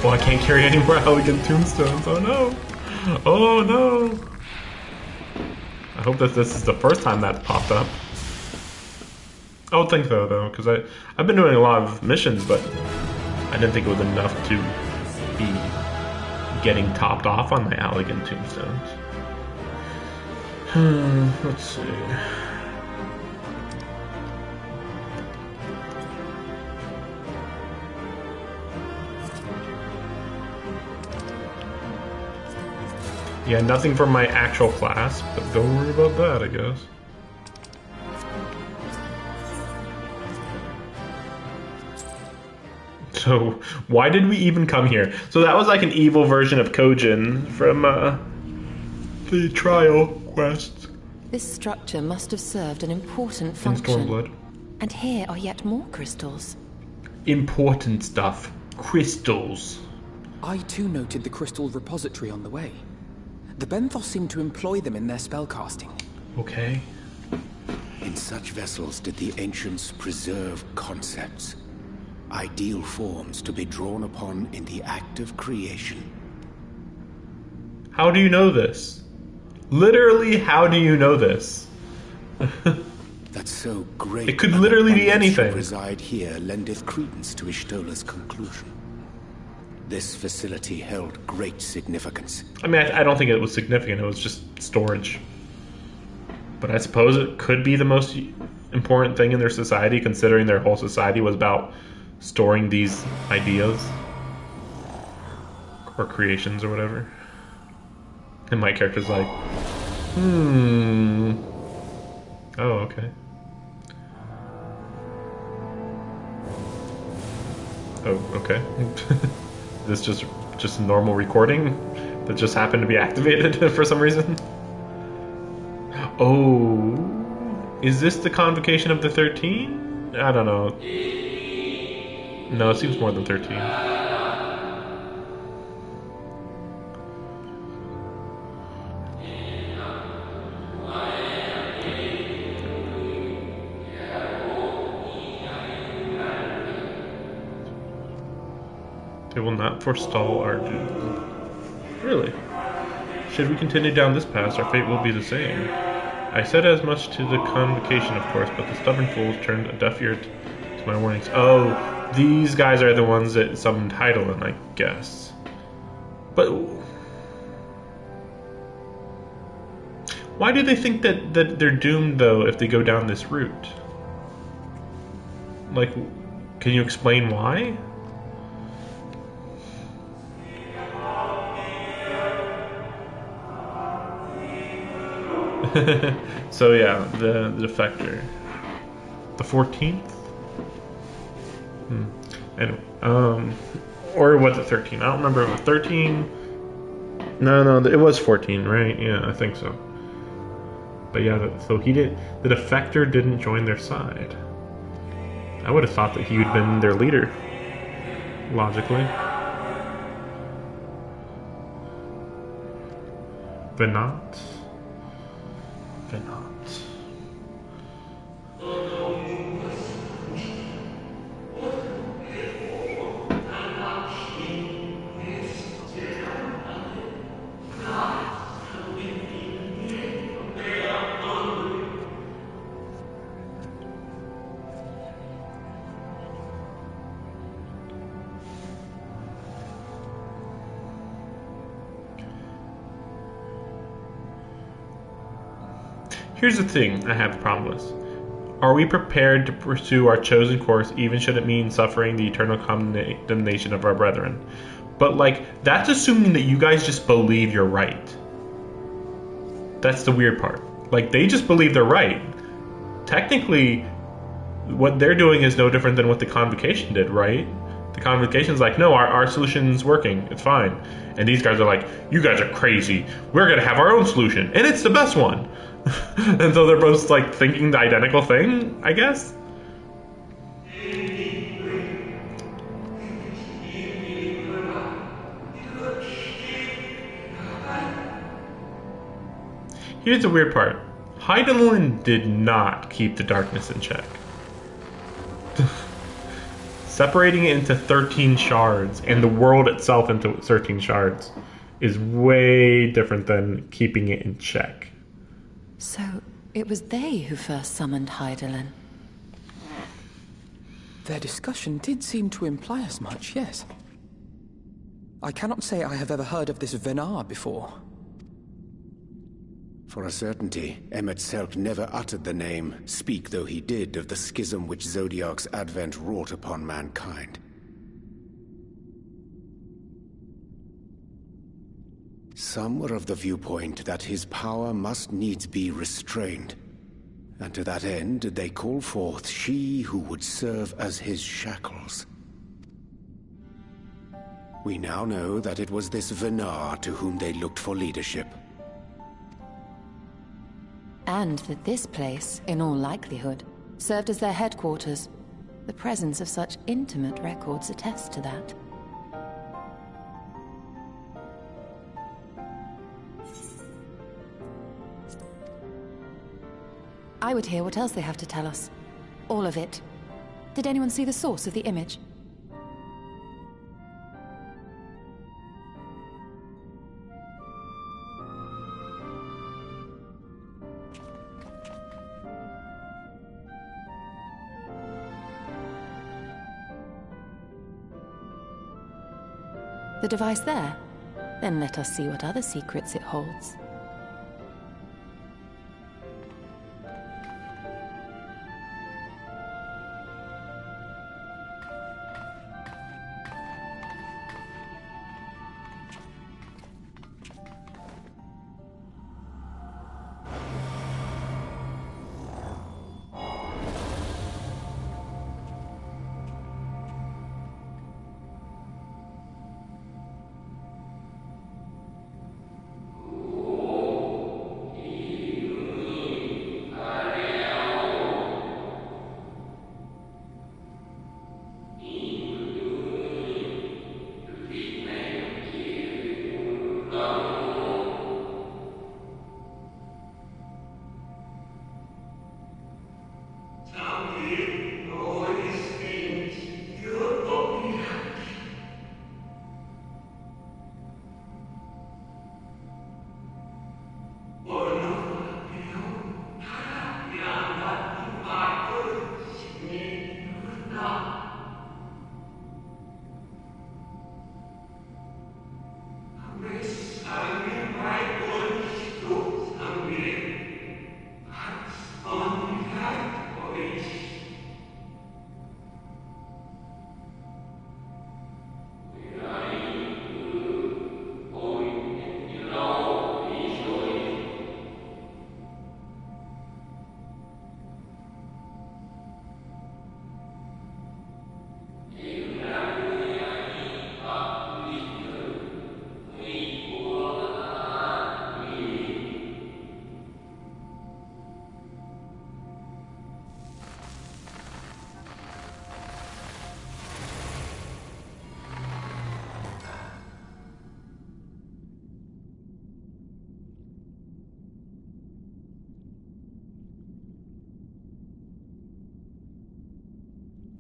Well, I can't carry any more elegant tombstones. Oh no! Oh no! I hope that this is the first time that's popped up. I would think so, though, because I've been doing a lot of missions, but I didn't think it was enough to be getting topped off on my elegant tombstones. Let's see. Yeah, nothing from my actual class, but don't worry about that, I guess. So, why did we even come here? So that was like an evil version of Kojin from the trial quest. This structure must have served an important In function. Stormblood. And here are yet more crystals. Important stuff. Crystals. I too noted the crystal repository on the way. The Benthos seem to employ them in their spellcasting. Okay. In such vessels did the ancients preserve concepts, ideal forms to be drawn upon in the act of creation. How do you know this? Literally, how do you know this? That's so great. It could literally be anything. Reside here lendeth credence to Ishtola's conclusion. This facility held great significance. I mean, I don't think it was significant. It was just storage. But I suppose it could be the most important thing in their society, considering their whole society was about storing these ideas or creations or whatever. And my character's like, oh, okay. Oh, okay. This just a normal recording that just happened to be activated for some reason. Oh, is this the convocation of the 13? I don't know. No, it seems more than 13. They will not forestall our doom. Really? Should we continue down this path, our fate will be the same. I said as much to the convocation, of course, but the stubborn fools turned a deaf ear to my warnings. Oh, these guys are the ones that summoned Heidelin, I guess. But why do they think that they're doomed, though, if they go down this route? Like, can you explain why? So yeah, the defector. The 14th? Anyway, or was it 13? I don't remember if it was 13. No, it was 14, right? Yeah, I think so. But yeah, so the defector didn't join their side. I would have thought that he would have been their leader, logically. But not. Here's the thing I have a problem with. Are we prepared to pursue our chosen course, even should it mean suffering the eternal condemnation of our brethren? But, like, that's assuming that you guys just believe you're right. That's the weird part. Like, they just believe they're right. Technically, what they're doing is no different than what the convocation did, right? The convocation's like, no, our solution's working. It's fine. And these guys are like, you guys are crazy. We're going to have our own solution. And it's the best one. And so they're both like thinking the identical thing, I guess. Here's the weird part. Heidelin did not keep the darkness in check. separating it into 13 shards and the world itself into 13 shards is way different than keeping it in check. So, it was they who first summoned Hydaelyn. Their discussion did seem to imply as much, yes. I cannot say I have ever heard of this Venar before. For a certainty, Emet-Selch never uttered the name, speak though he did of the schism which Zodiark's advent wrought upon mankind. Some were of the viewpoint that his power must needs be restrained, and to that end did they call forth she who would serve as his shackles. We now know that it was this Venar to whom they looked for leadership. And that this place, in all likelihood, served as their headquarters. The presence of such intimate records attests to that. I would hear what else they have to tell us. All of it. Did anyone see the source of the image? The device there? Then let us see what other secrets it holds.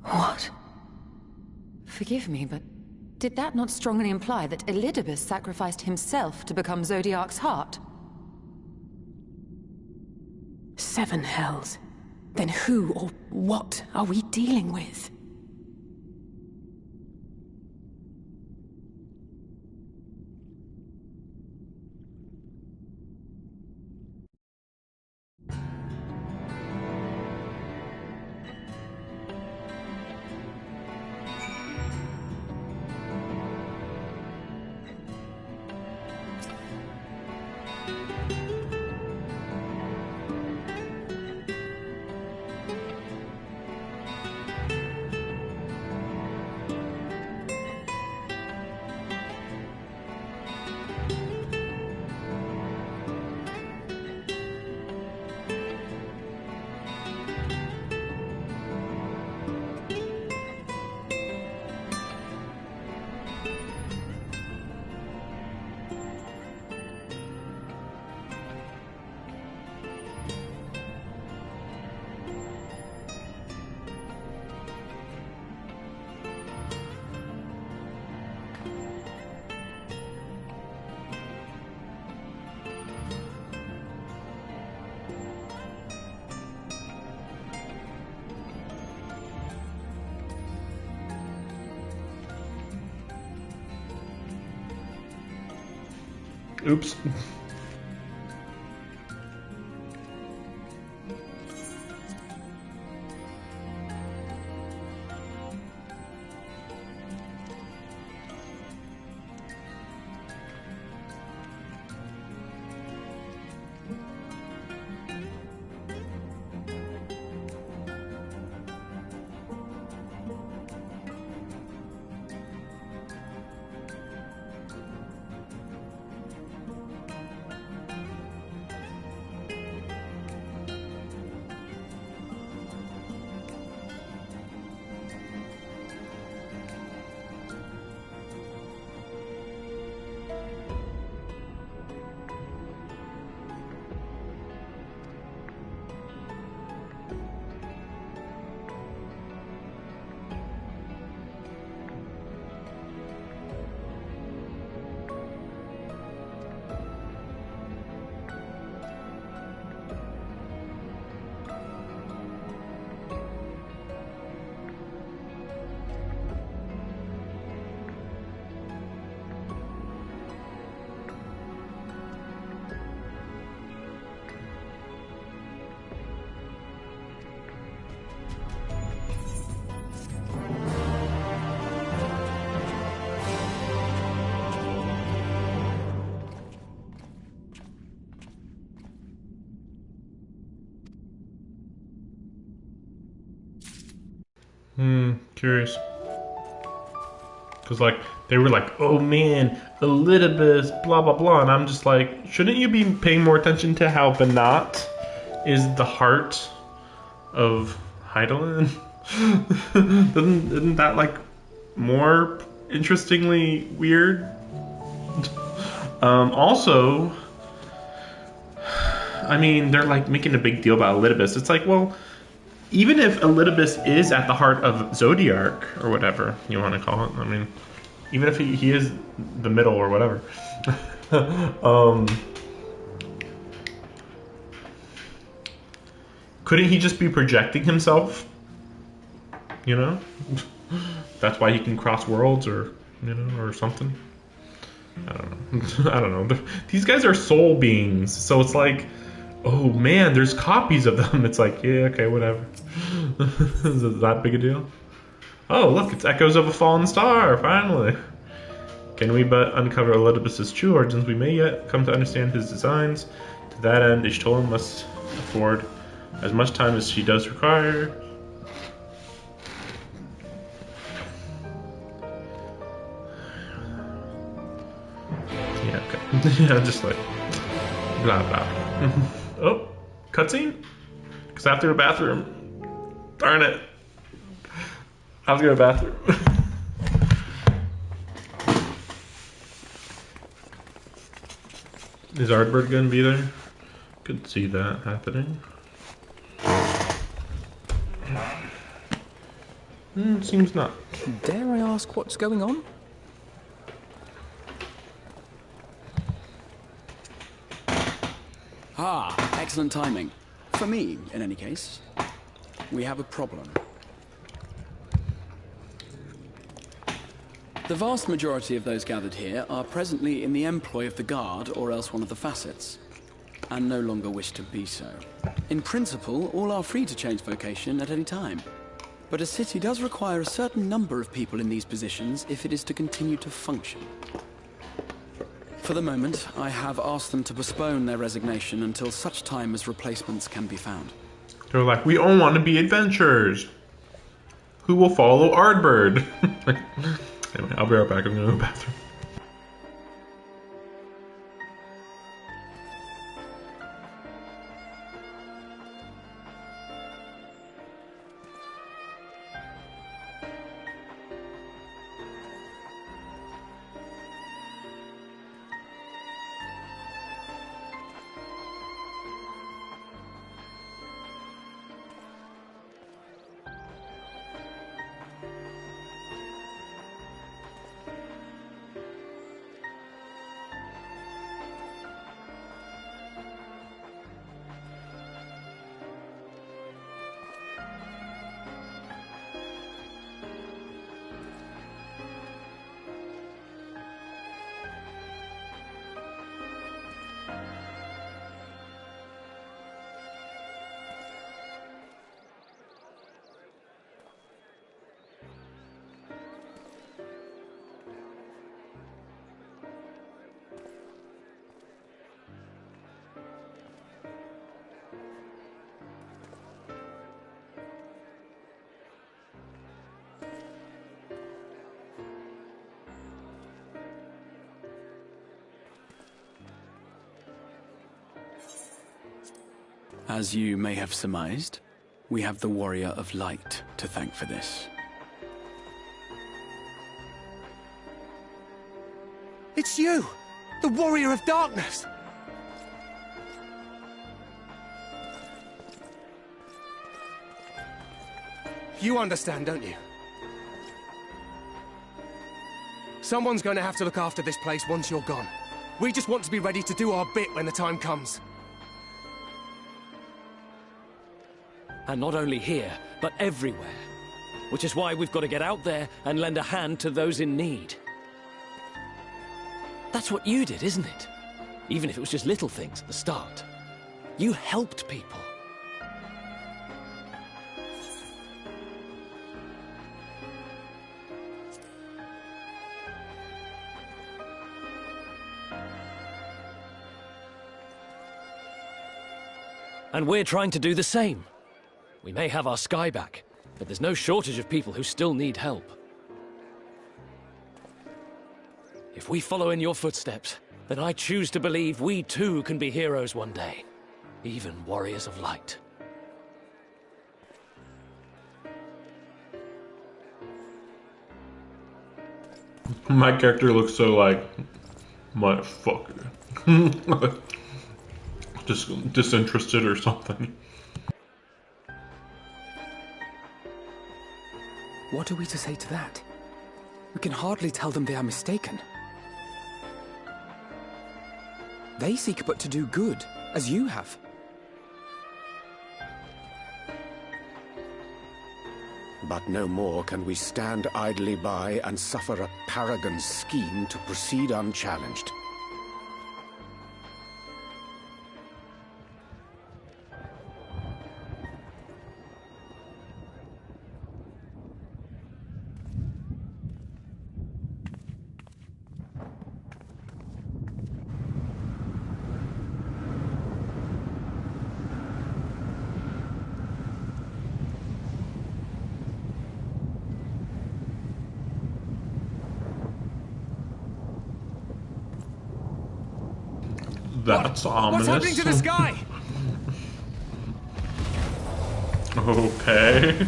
What? Forgive me, but did that not strongly imply that Elidibus sacrificed himself to become Zodiark's heart? 7 hells. Then who or what are we dealing with? Oops. Curious. Because, like, they were like, oh man, Elidibus, blah blah blah. And I'm just like, shouldn't you be paying more attention to how Banat is the heart of Hydaelyn? Isn't that, like, more interestingly weird? Also, I mean, they're, like, making a big deal about Elidibus. It's like, well, even if Elidibus is at the heart of Zodiark, or whatever you want to call it, I mean, even if he is the middle or whatever, couldn't he just be projecting himself? You know? That's why he can cross worlds, or, you know, or something. I don't know. I don't know. These guys are soul beings, so it's like, oh man, there's copies of them. It's like, yeah, okay, whatever. Is it that big a deal? Oh, look, it's echoes of a fallen star, finally. Can we but uncover Elidibus' true origins, we may yet come to understand his designs. To that end, Ishtola must afford as much time as she does require. Yeah, okay. Yeah, just like, blah, blah. Oh, cutscene? Because I have to go to the bathroom. Darn it. I have to go to the bathroom. Is Ardbird going to be there? Could see that happening. Seems not. Dare I ask what's going on? Ah, excellent timing. For me, in any case. We have a problem. The vast majority of those gathered here are presently in the employ of the Guard or else one of the facets, and no longer wish to be so. In principle, all are free to change vocation at any time. But a city does require a certain number of people in these positions if it is to continue to function. For the moment, I have asked them to postpone their resignation until such time as replacements can be found. They're like, we all want to be adventurers. Who will follow Ardbird? Anyway, I'll be right back. I'm going to go to the bathroom. As you may have surmised, we have the Warrior of Light to thank for this. It's you! The Warrior of Darkness! You understand, don't you? Someone's going to have to look after this place once you're gone. We just want to be ready to do our bit when the time comes. And not only here, but everywhere. Which is why we've got to get out there and lend a hand to those in need. That's what you did, isn't it? Even if it was just little things at the start. You helped people. And we're trying to do the same. We may have our sky back, but there's no shortage of people who still need help. If we follow in your footsteps, then I choose to believe we too can be heroes one day. Even warriors of light. My character looks so like... motherfucker. Just disinterested or something. What are we to say to that? We can hardly tell them they are mistaken. They seek but to do good, as you have. But no more can we stand idly by and suffer a paragon's scheme to proceed unchallenged. That's ominous. What's happening to the sky? Okay.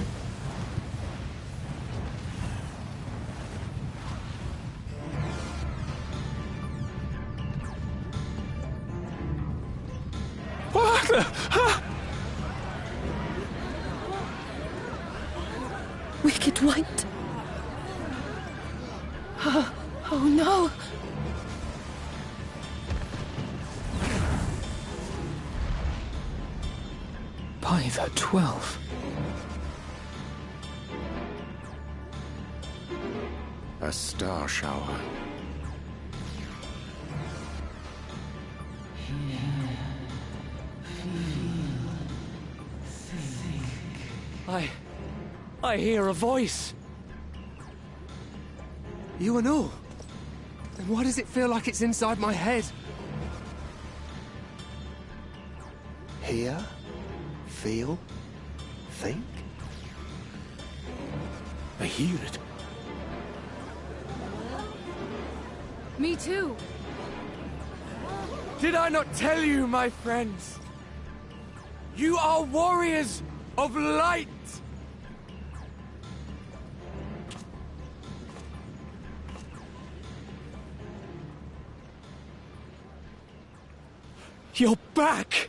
Wicked White. Oh no. By the 12. A star shower. I hear a voice. You and all? Then why does it feel like it's inside my head? Hear? Feel? Think? I hear it. Me too. Did I not tell you, my friends? You are warriors of light! You're back!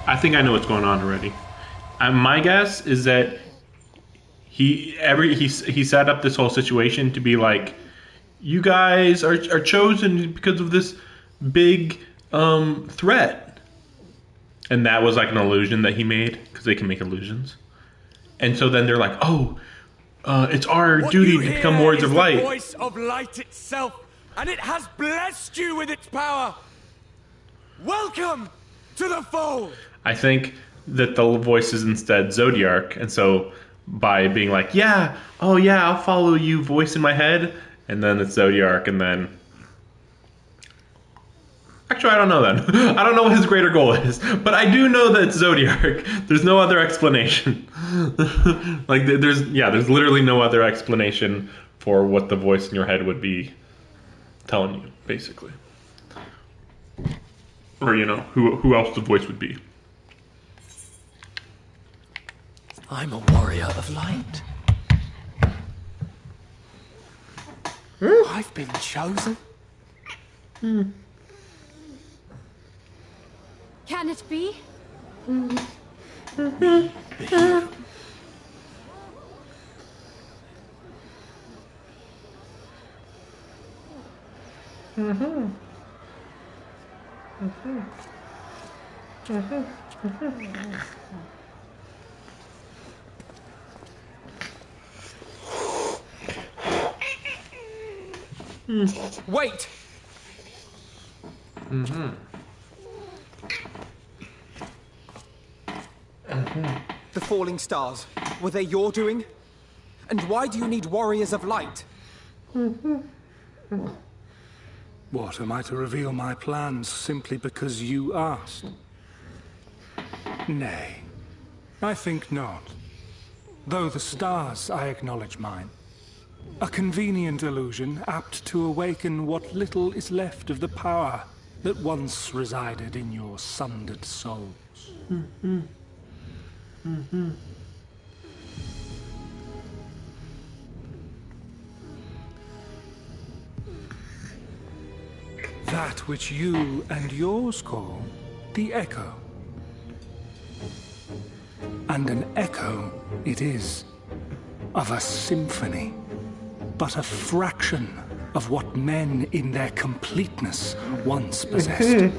I think I know what's going on already. My guess is that he set up this whole situation to be like, you guys are chosen because of this big threat, and that was like an illusion that he made because they can make illusions, and so then they're like, oh, it's our duty to become warriors of light. The voice of light itself, and it has blessed you with its power. Welcome to the fold. I think that the voice is instead Zodiark, and so by being like, yeah, oh yeah, I'll follow you, voice in my head, and then it's Zodiark, and then Actually, I don't know then. I don't know what his greater goal is, but I do know that it's Zodiac. There's no other explanation. Like, there's literally no other explanation for what the voice in your head would be telling you, basically. Or, you know, who else the voice would be. I'm a warrior of light. I've been chosen. Can it be? Wait! The falling stars, were they your doing? And why do you need warriors of light? What, am I to reveal my plans simply because you asked? Nay, I think not. Though the stars, I acknowledge mine. A convenient illusion, apt to awaken what little is left of the power that once resided in your sundered souls. That which you and yours call the echo. And an echo it is, of a symphony, but a fraction of what men in their completeness once possessed.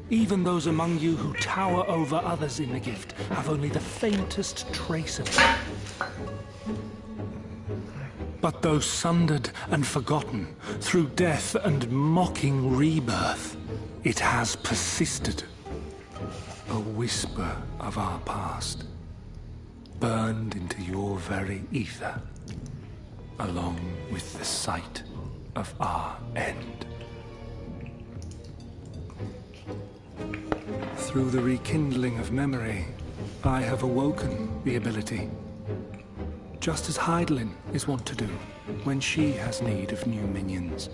Even those among you who tower over others in the gift have only the faintest trace of it. But though sundered and forgotten through death and mocking rebirth, it has persisted. A whisper of our past, burned into your very ether, along with the sight of our end. Through the rekindling of memory, I have awoken the ability, just as Heidelin is wont to do when she has need of new minions.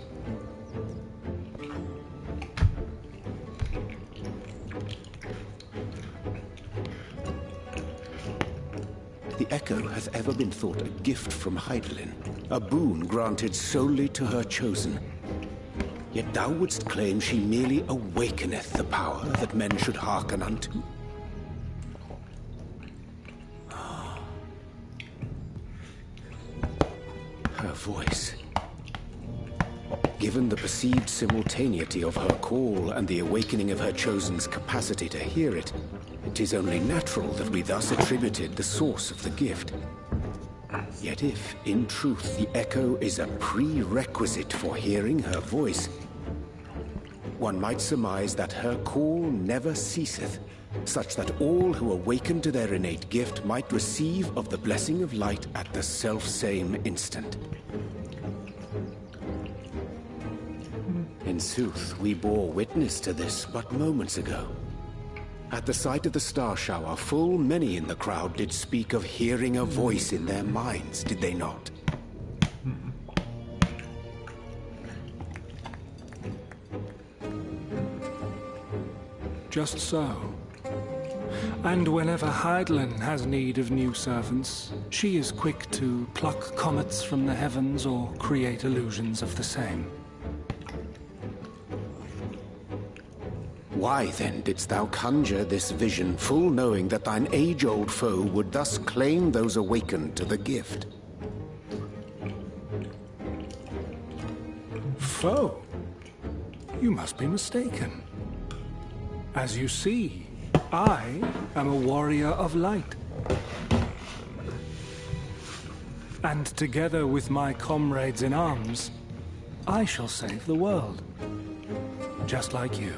The Echo has ever been thought a gift from Heidelin, a boon granted solely to her chosen. Yet thou wouldst claim she merely awakeneth the power that men should hearken unto. Her voice. Given the perceived simultaneity of her call and the awakening of her chosen's capacity to hear it, it is only natural that we thus attributed the source of the gift. Yet if, in truth, the echo is a prerequisite for hearing her voice, one might surmise that her call never ceaseth, such that all who awaken to their innate gift might receive of the blessing of light at the self-same instant. In sooth, we bore witness to this but moments ago. At the sight of the star shower, full many in the crowd did speak of hearing a voice in their minds, did they not? Just so. And whenever Heidelin has need of new servants, she is quick to pluck comets from the heavens or create illusions of the same. Why then didst thou conjure this vision, full knowing that thine age-old foe would thus claim those awakened to the gift? Foe? You must be mistaken. As you see, I am a warrior of light. And together with my comrades in arms, I shall save the world. Just like you.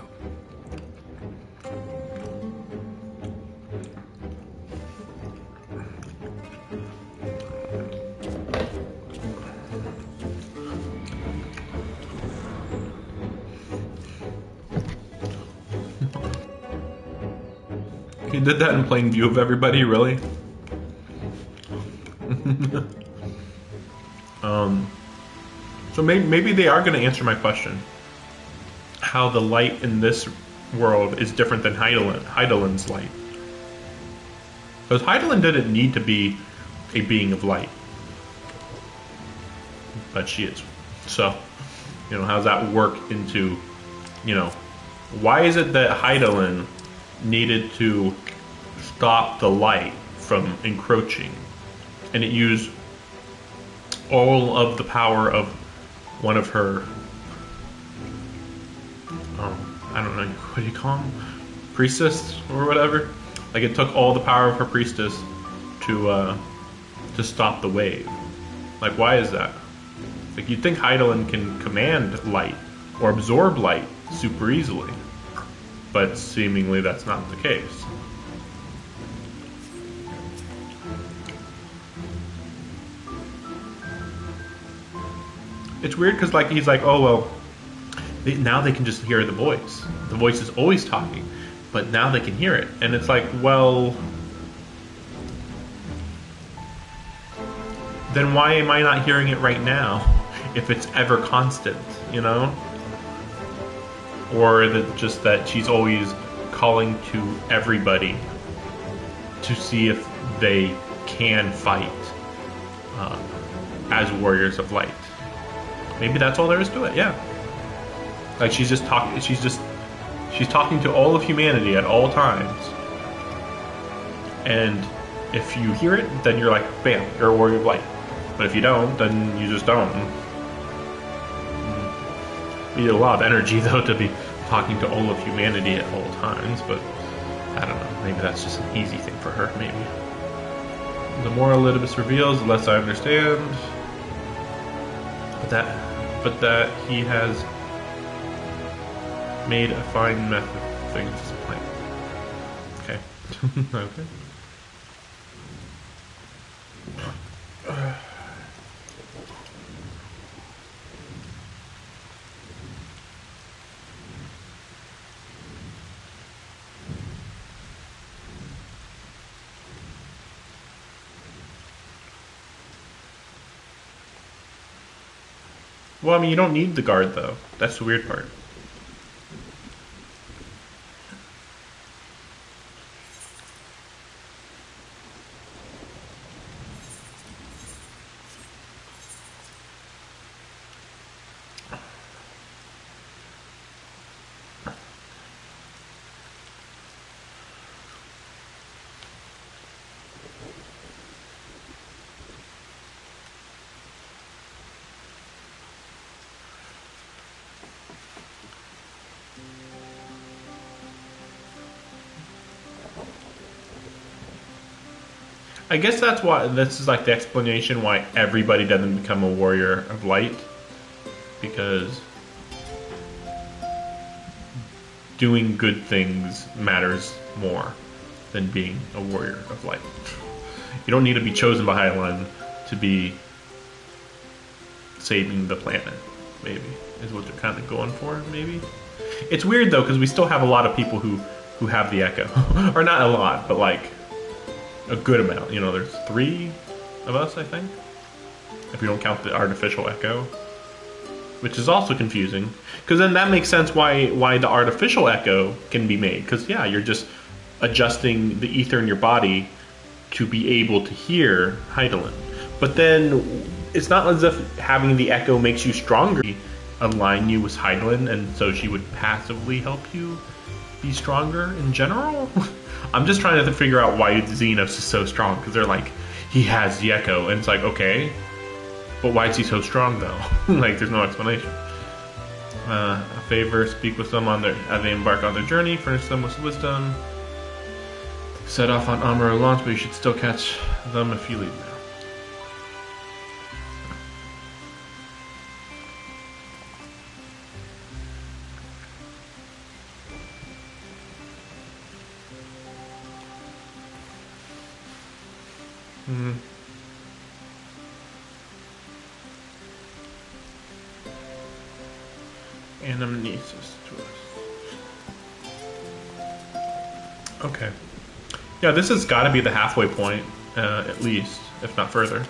He did that in plain view of everybody, really? So maybe they are going to answer my question. How the light in this world is different than Heidelin's light. Because Heidelin didn't need to be a being of light. But she is. So, you know, how does that work into, you know, why is it that Heidelin needed to stop the light from encroaching? And it used all of the power of one of her, I don't know, what do you call them? Priestess or whatever? Like it took all the power of her priestess to stop the wave. Like why is that? Like you'd think Heidelin can command light or absorb light super easily. But seemingly that's not the case. It's weird because like he's like, oh well, now they can just hear the voice. The voice is always talking, but now they can hear it. And it's like, well, then why am I not hearing it right now if it's ever constant, you know? Or is it just that she's always calling to everybody to see if they can fight as warriors of light? Maybe that's all there is to it, yeah. Like she's talking to all of humanity at all times. And if you hear it, then you're like, bam, you're a warrior of light. But if you don't, then you just don't. You need a lot of energy though to be talking to all of humanity at all times, but I don't know, maybe that's just an easy thing for her, maybe. The more Elidibus reveals, the less I understand. But that he has made a fine method of things as a plan. Okay. Okay. Well, I mean, you don't need the guard, though. That's the weird part. I guess that's why this is like the explanation why everybody doesn't become a warrior of light, because doing good things matters more than being a warrior of light. You don't need to be chosen by Highline to be saving the planet, maybe, is what they're kind of going for, maybe. It's weird though, because we still have a lot of people who have the Echo. Or not a lot, but like a good amount. You know, there's 3 of us, I think, if you don't count the artificial Echo, which is also confusing, because then that makes sense why the artificial Echo can be made, because yeah, you're just adjusting the ether in your body to be able to hear Heidelin. But then it's not as if having the Echo makes you stronger. Align you with Heidelin, and so she would passively help you be stronger in general. I'm just trying to figure out why Xenos is so strong, because they're like, he has the Echo, and it's like, okay, but why is he so strong though? Like, there's no explanation. A favor, speak with them as they embark on their journey, furnish them with wisdom, set off on Amuro launch, but you should still catch them if you leave now. Anamnesis to us. Okay. Yeah, this has got to be the halfway point, at least, if not further.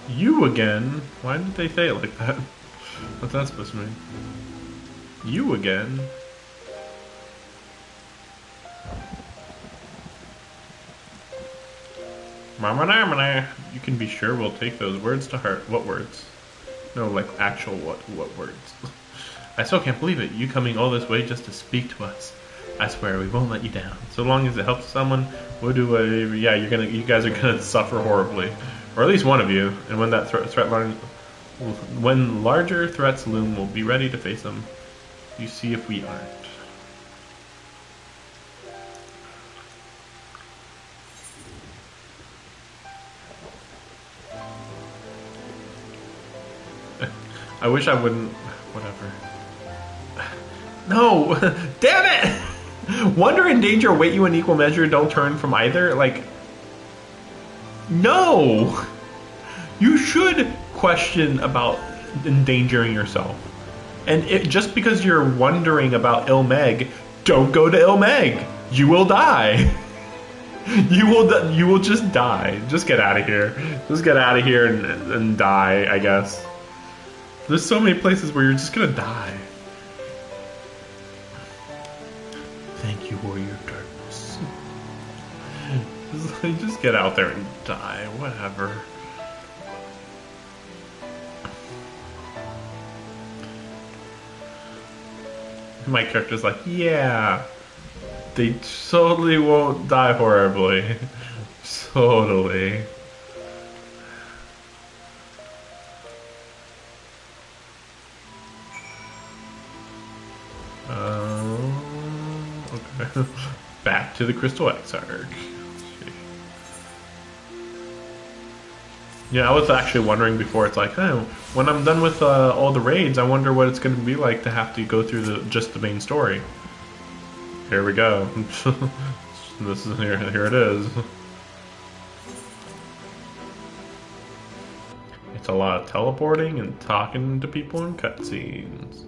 You again? Why did they say it like that? What's that supposed to mean? You again? You can be sure we'll take those words to heart. What words? No, like actual what words? I still can't believe it. You coming all this way just to speak to us. I swear we won't let you down. So long as it helps someone, we'll do whatever. Yeah, you guys are gonna suffer horribly, or at least one of you. And when that when larger threats loom, we'll be ready to face them. You see if we aren't. I wish I wouldn't. Whatever. No! Damn it! Wonder and danger weight you in equal measure, don't turn from either? Like. No! You should question about endangering yourself. And just because you're wondering about Ilmeg, don't go to Ilmeg! You will die! You will just die. Just get out of here. Just get out of here and die, I guess. There's so many places where you're just gonna die. Thank you, Warrior Darkness. Just get out there and die, whatever. My character's like, yeah, they totally won't die horribly. Totally. Okay. Back to the Crystal Exarch. Yeah, I was actually wondering before. It's like, oh, when I'm done with all the raids, I wonder what it's going to be like to have to go through just the main story. Here we go. This is here it is. It's a lot of teleporting and talking to people in cutscenes.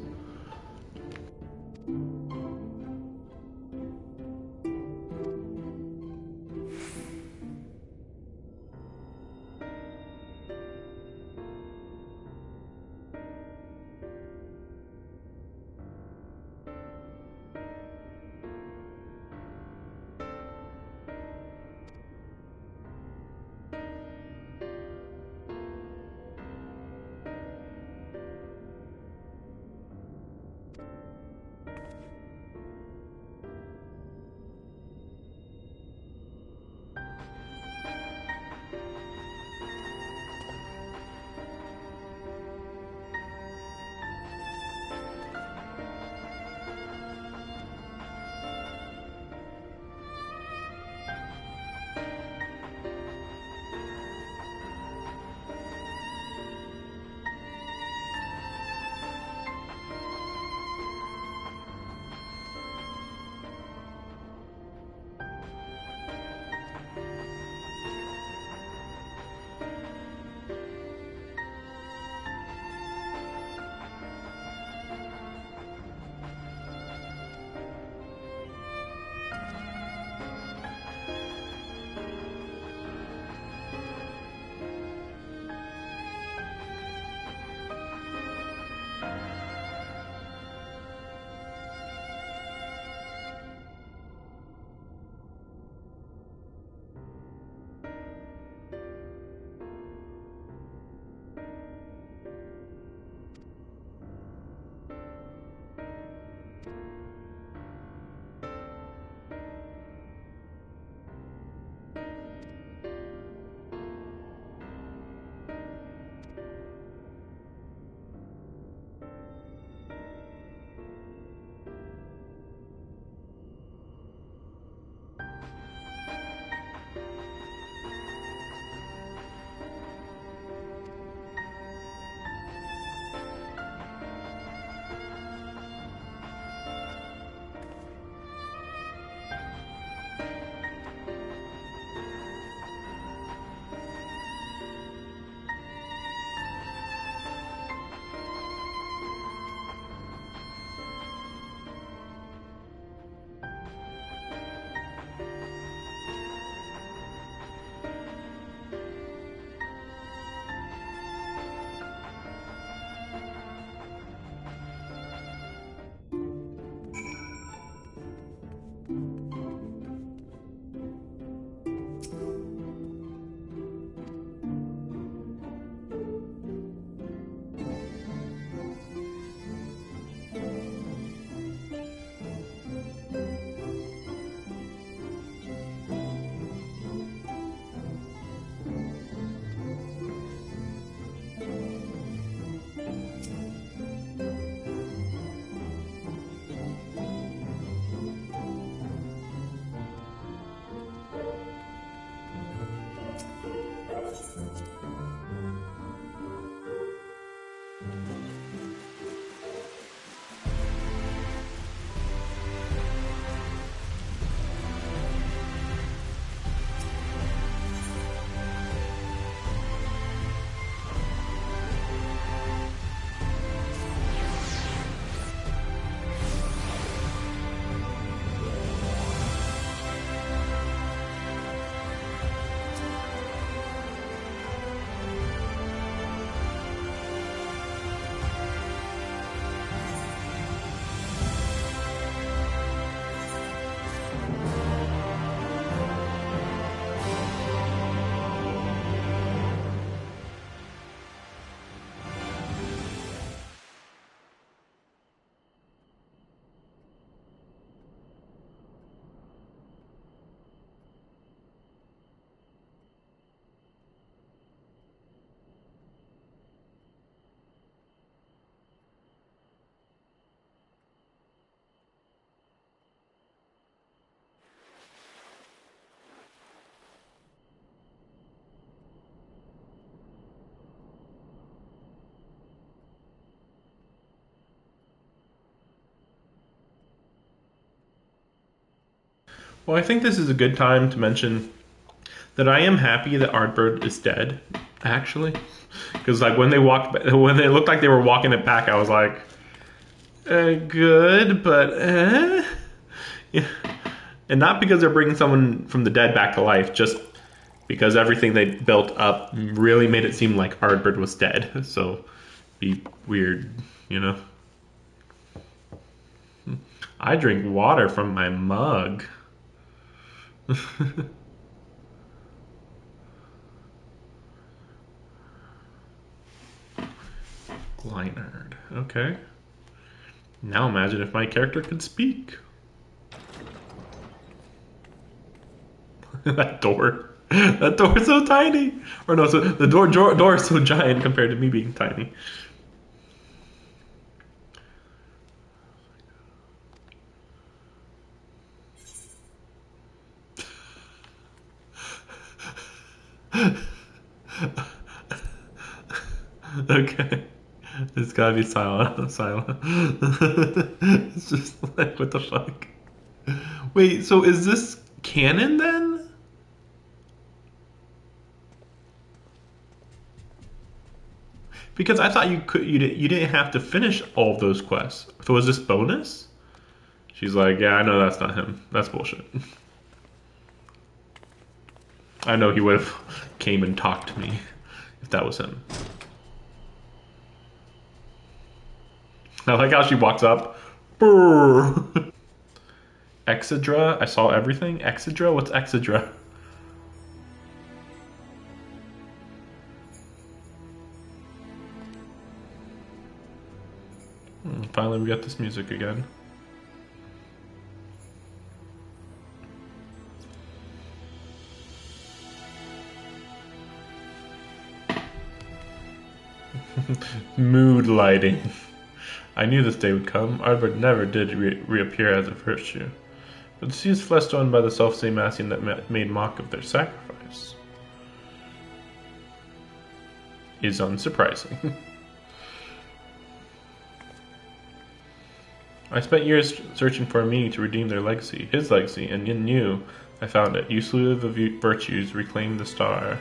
Well, I think this is a good time to mention that I am happy that Ardbird is dead, actually. Because like when they looked like they were walking it back, I was like, good, but yeah. And not because they're bringing someone from the dead back to life, just because everything they built up really made it seem like Ardbird was dead. So, be weird, you know? I drink water from my mug. Glynard. Okay. Now imagine if my character could speak. That door. That door is so tiny. Or no, so the door is so giant compared to me being tiny. Okay. It's gotta be silent. Silent. It's just like, what the fuck? Wait, so is this canon then? Because I thought you didn't have to finish all of those quests. So was this bonus? She's like, yeah, I know that's not him. That's bullshit. I know he would have came and talked to me if that was him. I like how she walks up. Brrr. Exedra? I saw everything? Exedra? What's Exedra? Finally we got this music again. Mood lighting. I knew this day would come. Ardbird never did reappear as a virtue. But to see his flesh torn by the self-same Massian that made mock of their sacrifice is unsurprising. I spent years searching for a meaning to redeem their legacy, his legacy, and in you, I found it. You slew the virtues, reclaimed the star.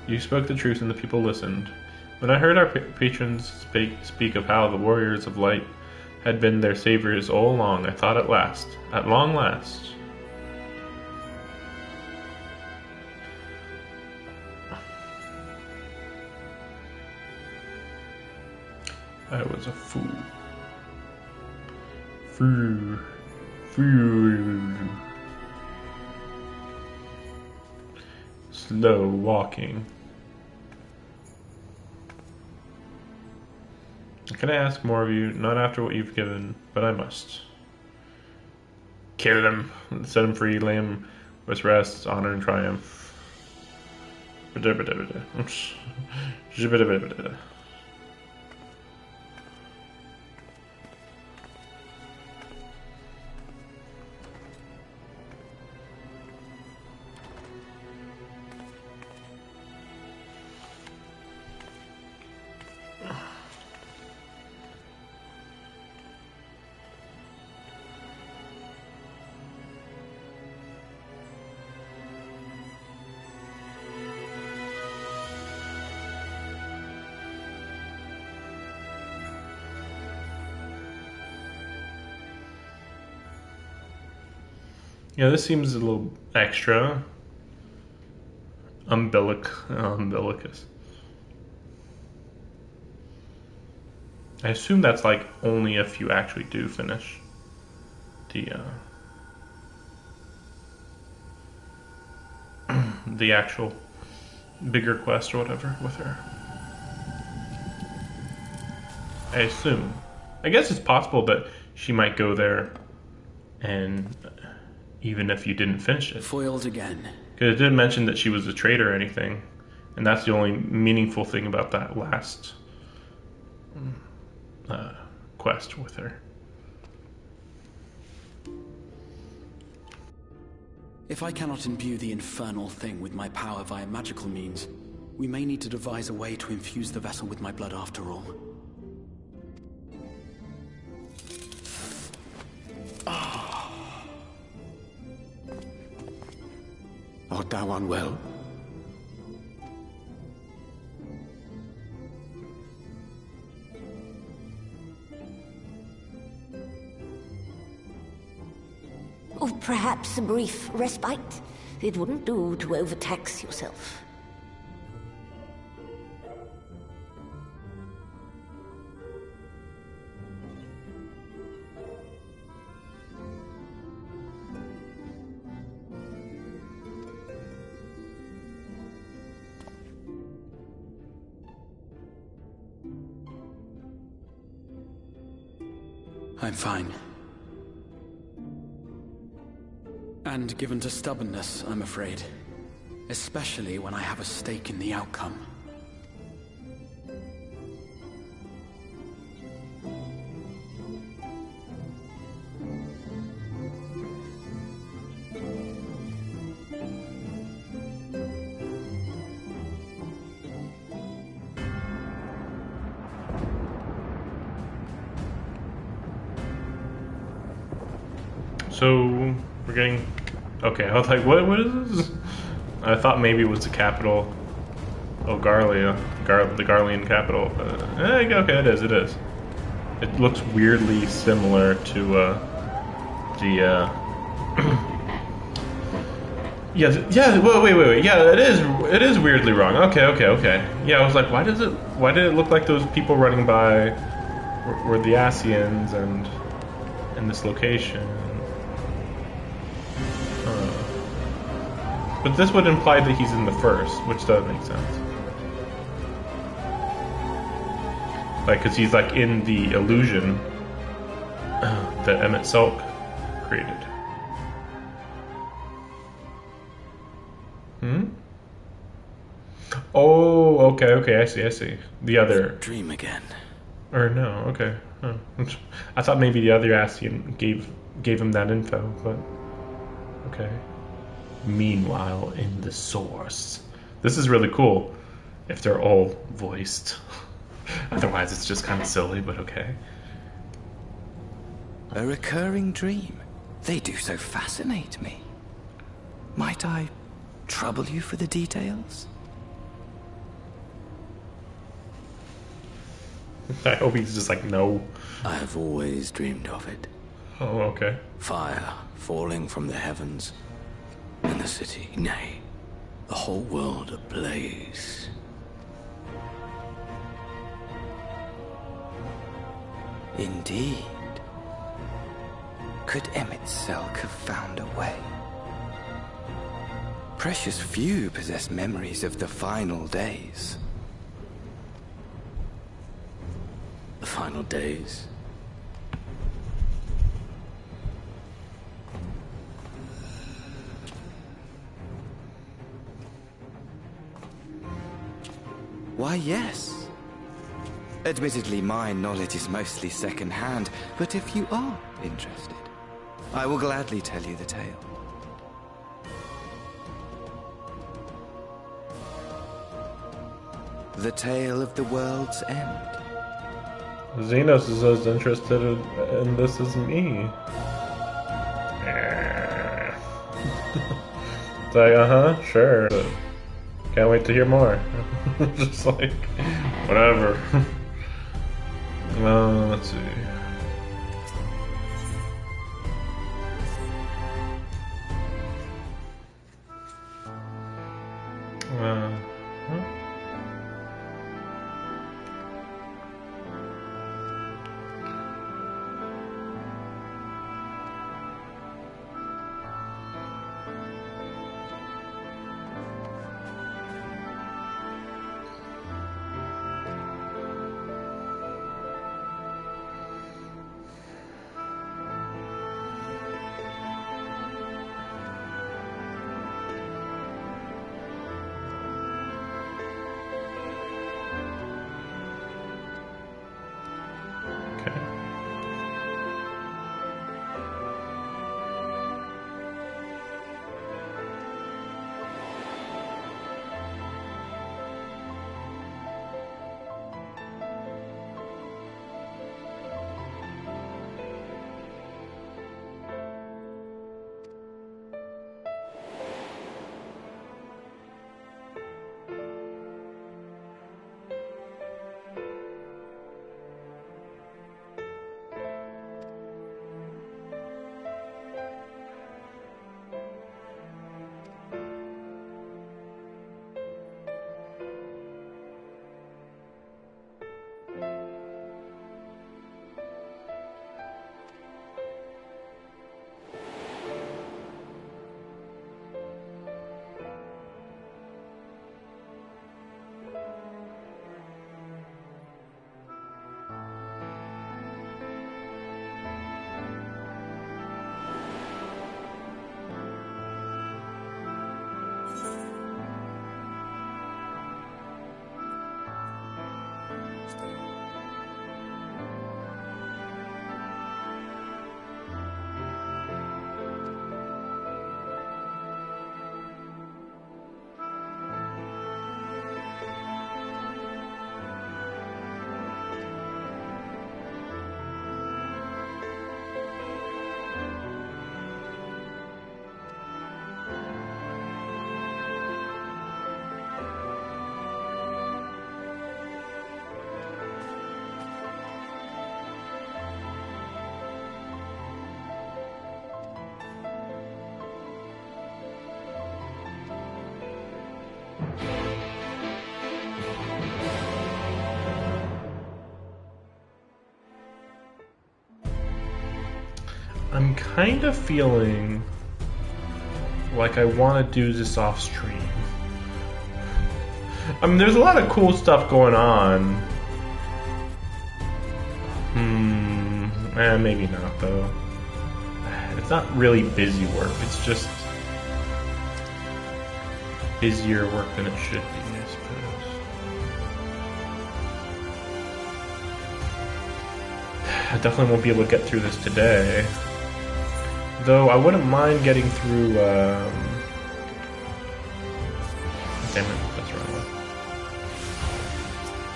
You spoke the truth and the people listened. When I heard our patrons speak of how the warriors of light had been their saviors all along, I thought at long last, I was a fool. Fool. Slow walking. Can I ask more of you? Not after what you've given, but I must. Kill him, set him free, lay him with rest, honor, and triumph. Yeah, this seems a little extra. Umbilicus. I assume that's like only if you actually do finish the actual bigger quest or whatever with her. I assume. I guess it's possible that she might go there and even if you didn't finish it. Foiled again. Because it didn't mention that she was a traitor or anything. And that's the only meaningful thing about that last quest with her. If I cannot imbue the infernal thing with my power via magical means, we may need to devise a way to infuse the vessel with my blood after all. Art thou unwell? Or perhaps a brief respite? It wouldn't do to overtax yourself. I'm fine. And given to stubbornness, I'm afraid. Especially when I have a stake in the outcome. So we're getting. Okay, I was like, what is this? I thought maybe it was the capital. Oh, Garlia, the Garlean capital. Okay, it is. It looks weirdly similar to the. Yeah. Wait. Yeah, it is weirdly wrong. Okay. Yeah, I was like, why did it look like those people running by were the Asians and in this location? But this would imply that he's in the first, which does make sense. Like, because he's like in the illusion that Emmett Selk created. Oh, okay, I see. The other dream again. Or no, okay. Oh. I thought maybe the other Asian gave him that info, but okay. Meanwhile, in the source. This is really cool if they're all voiced. Otherwise, it's just kind of silly, but okay. A recurring dream. They do so fascinate me. Might I trouble you for the details? I hope he's just like, no. I have always dreamed of it. Oh, okay. Fire falling from the heavens, and the city, nay, the whole world ablaze. Indeed. Could Emmett Selk have found a way? Precious few possess memories of the final days. The final days? Why, yes. Admittedly, my knowledge is mostly second-hand, but if you are interested, I will gladly tell you the tale. The tale of the world's end. Xenos is as interested in this as me. It's like, sure. But can't wait to hear more. Just like, whatever. Let's see. I'm kind of feeling like I want to do this off stream. I mean, there's a lot of cool stuff going on. Maybe not though. It's not really busy work, it's just busier work than it should be, I suppose. I definitely won't be able to get through this today. Though I wouldn't mind getting through, damn it, that's the wrong one.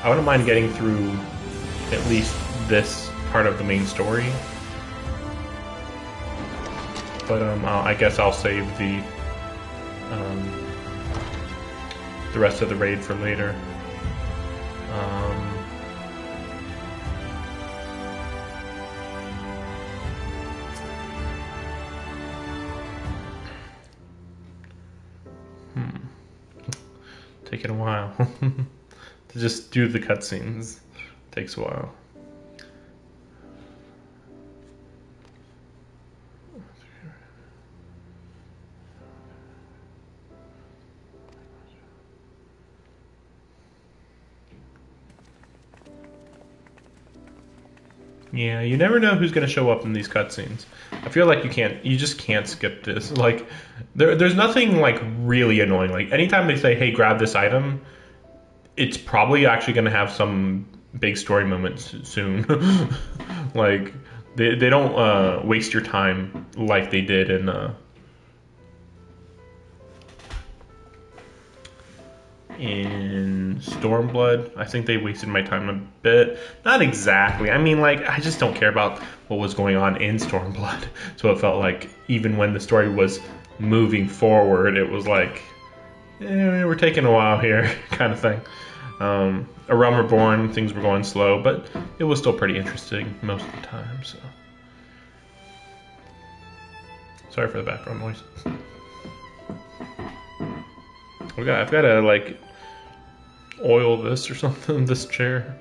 I wouldn't mind getting through at least this part of the main story. But I guess I'll save the rest of the raid for later. Taking a while to just do the cutscenes. Takes a while. Yeah, you never know who's going to show up in these cutscenes. I feel like you just can't skip this. Like, there's nothing like really annoying. Like, anytime they say, "Hey, grab this item," it's probably actually going to have some big story moments soon. Like, they don't waste your time like they did in Stormblood. I think they wasted my time a bit. Not exactly. I mean, like, I just don't care about what was going on in Stormblood. So it felt like even when the story was moving forward, it was like, we're taking a while here, kind of thing. A Realm Reborn, things were going slow, but it was still pretty interesting most of the time. So sorry for the background noise. I've got to like oil this or something, this chair.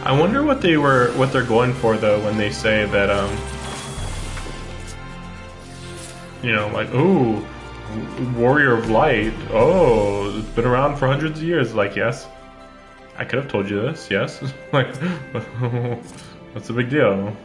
I wonder what they're going for though when they say that you know, like, ooh, Warrior of Light. Oh, it's been around for hundreds of years. Like, yes, I could have told you this. Yes, like, what's the big deal?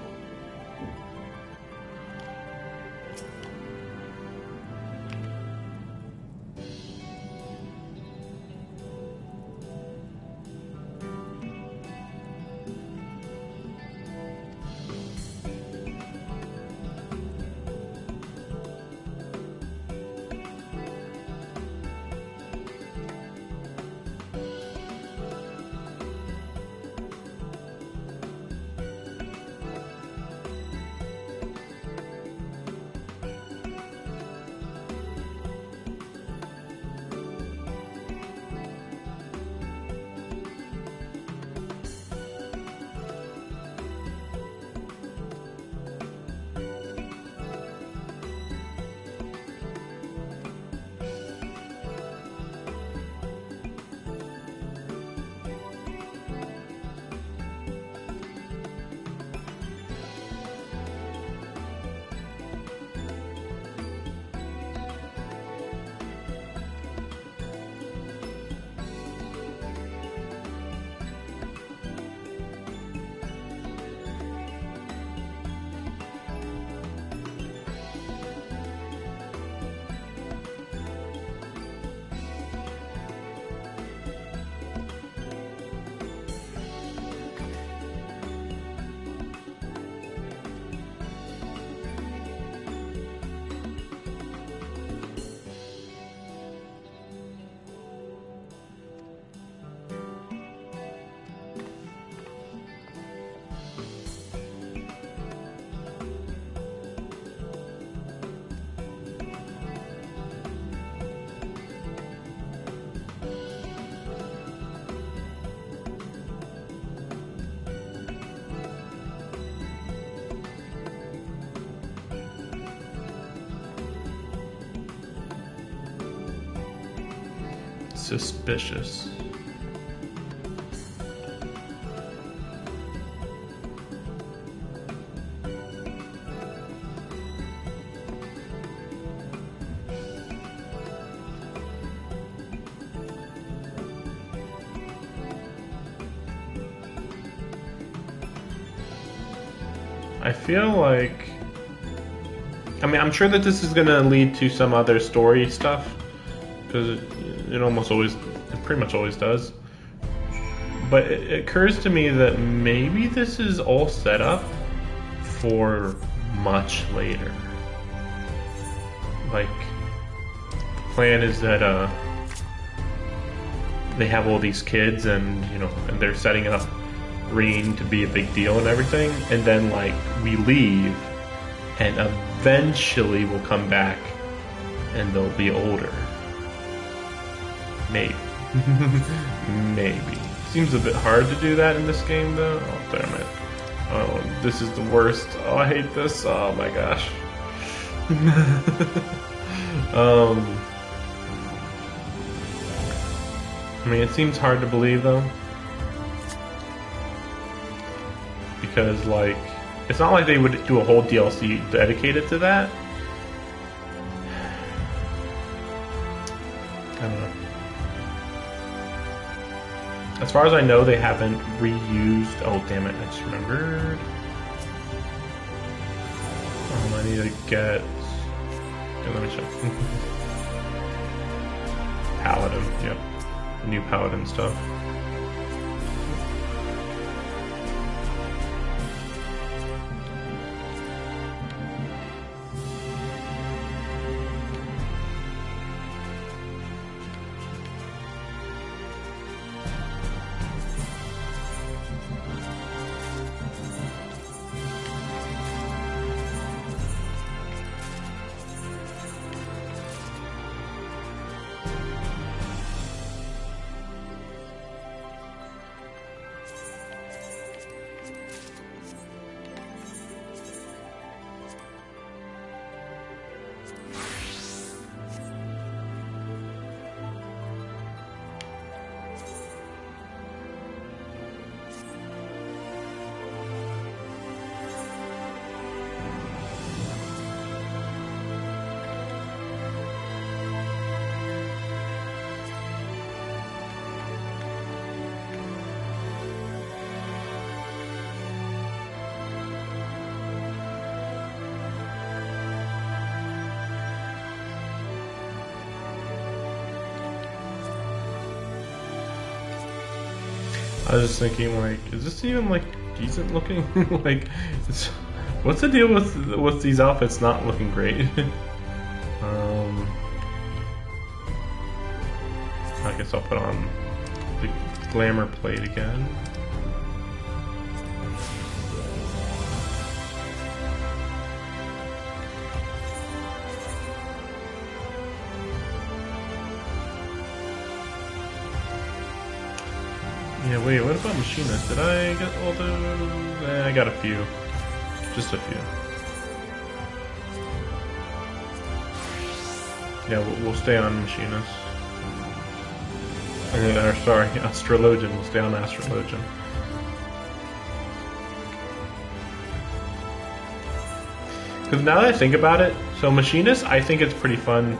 Suspicious. I feel like, I mean, I'm sure that this is gonna lead to some other story stuff, because it almost always, it pretty much always does. But it occurs to me that maybe this is all set up for much later. Like, the plan is that they have all these kids, and you know, and they're setting up Reen to be a big deal and everything, and then like we leave, and eventually we'll come back, and they'll be older. Maybe. Maybe. Seems a bit hard to do that in this game though. Oh, damn it. Oh, this is the worst. Oh, I hate this. Oh my gosh. I mean, it seems hard to believe though. Because, like, it's not like they would do a whole DLC dedicated to that. I don't know. As far as I know, they haven't reused... Oh, damn it, I just remembered. I need to get... Okay, let me check. Paladin, yep. New Paladin stuff. I was just thinking, like, is this even like decent looking? Like, what's the deal with these outfits not looking great? I guess I'll put on the glamour plate again. Yeah, wait, what about Machinist? Did I get all those? I got a few. Just a few. Yeah, we'll stay on Machinist. Or sorry, Astrologian. We'll stay on Astrologian. Because now that I think about it, so Machinist, I think it's pretty fun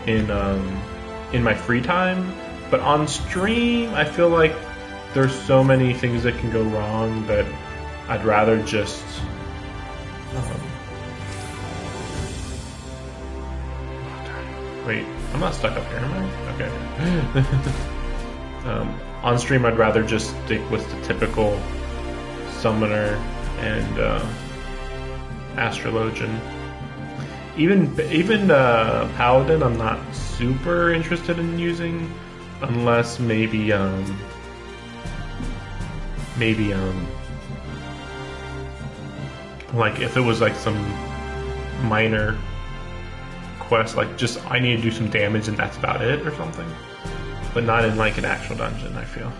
in my free time, but on stream, I feel like there's so many things that can go wrong that I'd rather just wait, I'm not stuck up here, am I? Okay. On stream, I'd rather just stick with the typical Summoner and Astrologian. Even Paladin, I'm not super interested in using, unless maybe like if it was like some minor quest, like just I need to do some damage and that's about it or something, but not in like an actual dungeon, I feel.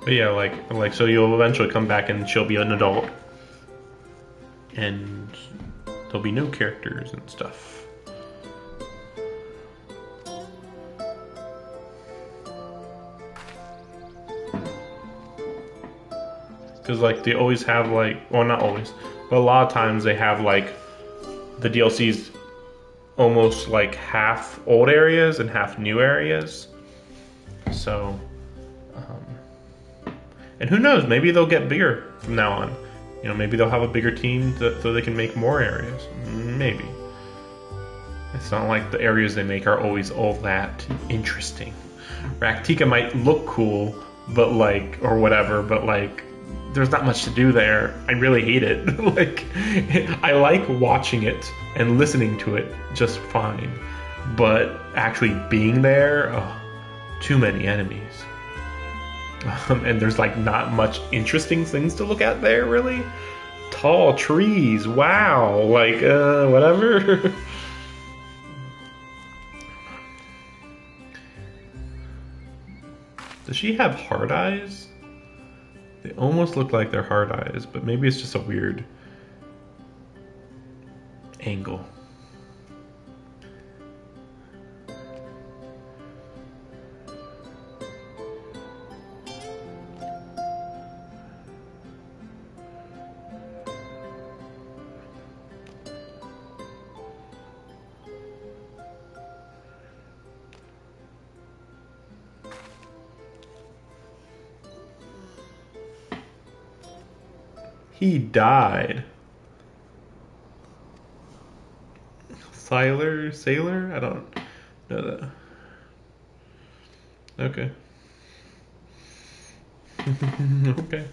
But yeah, like so you'll eventually come back and she'll be an adult, and there'll be new characters and stuff. Because like they always have like, well, not always, but a lot of times they have like the DLCs almost like half old areas and half new areas. So. And who knows, maybe they'll get bigger from now on. You know, maybe they'll have a bigger team so they can make more areas. Maybe. It's not like the areas they make are always all that interesting. Raktika might look cool, but like, or whatever, but like, there's not much to do there. I really hate it. Like, I like watching it and listening to it just fine. But actually being there, too many enemies. And there's like not much interesting things to look at there, really. Tall trees, wow, like whatever. Does she have hard eyes? They almost look like they're hard eyes, but maybe it's just a weird angle. He died. Sailor? I don't know that. Okay. Okay.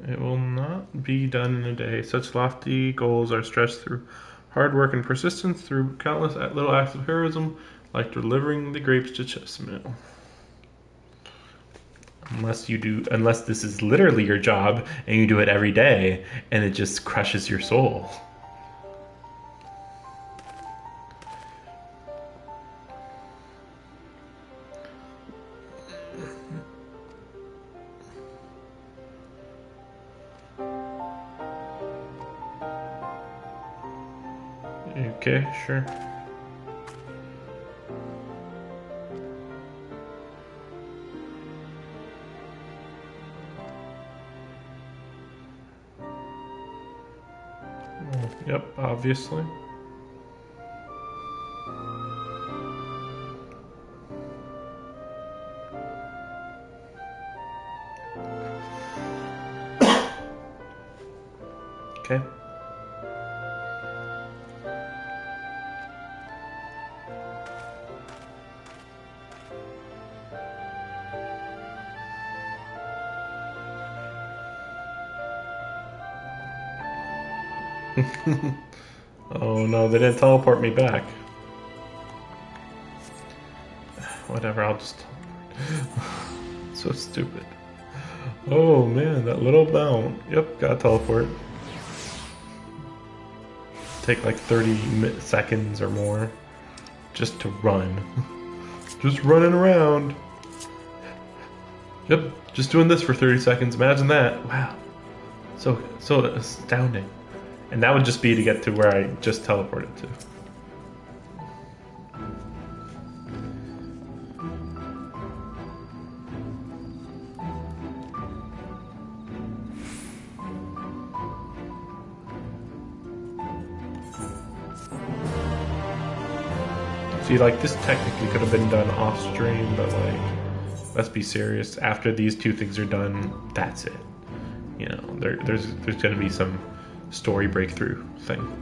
It will not be done in a day. Such lofty goals are stretched through hard work and persistence, through countless little acts of heroism, like delivering the grapes to Chestmill. Unless this is literally your job and you do it every day and it just crushes your soul. Okay, sure. Yep, obviously. Okay. Oh no, they didn't teleport me back. Whatever, I'll just so stupid. Oh man, that little bound. Yep, got teleport. Take like 30 seconds or more just to run. Just running around. Yep, just doing this for 30 seconds. Imagine that. Wow. So astounding. And that would just be to get to where I just teleported to. See, like, this technically could have been done off stream, but like, let's be serious. After these two things are done, that's it. You know, there's going to be some story breakthrough thing.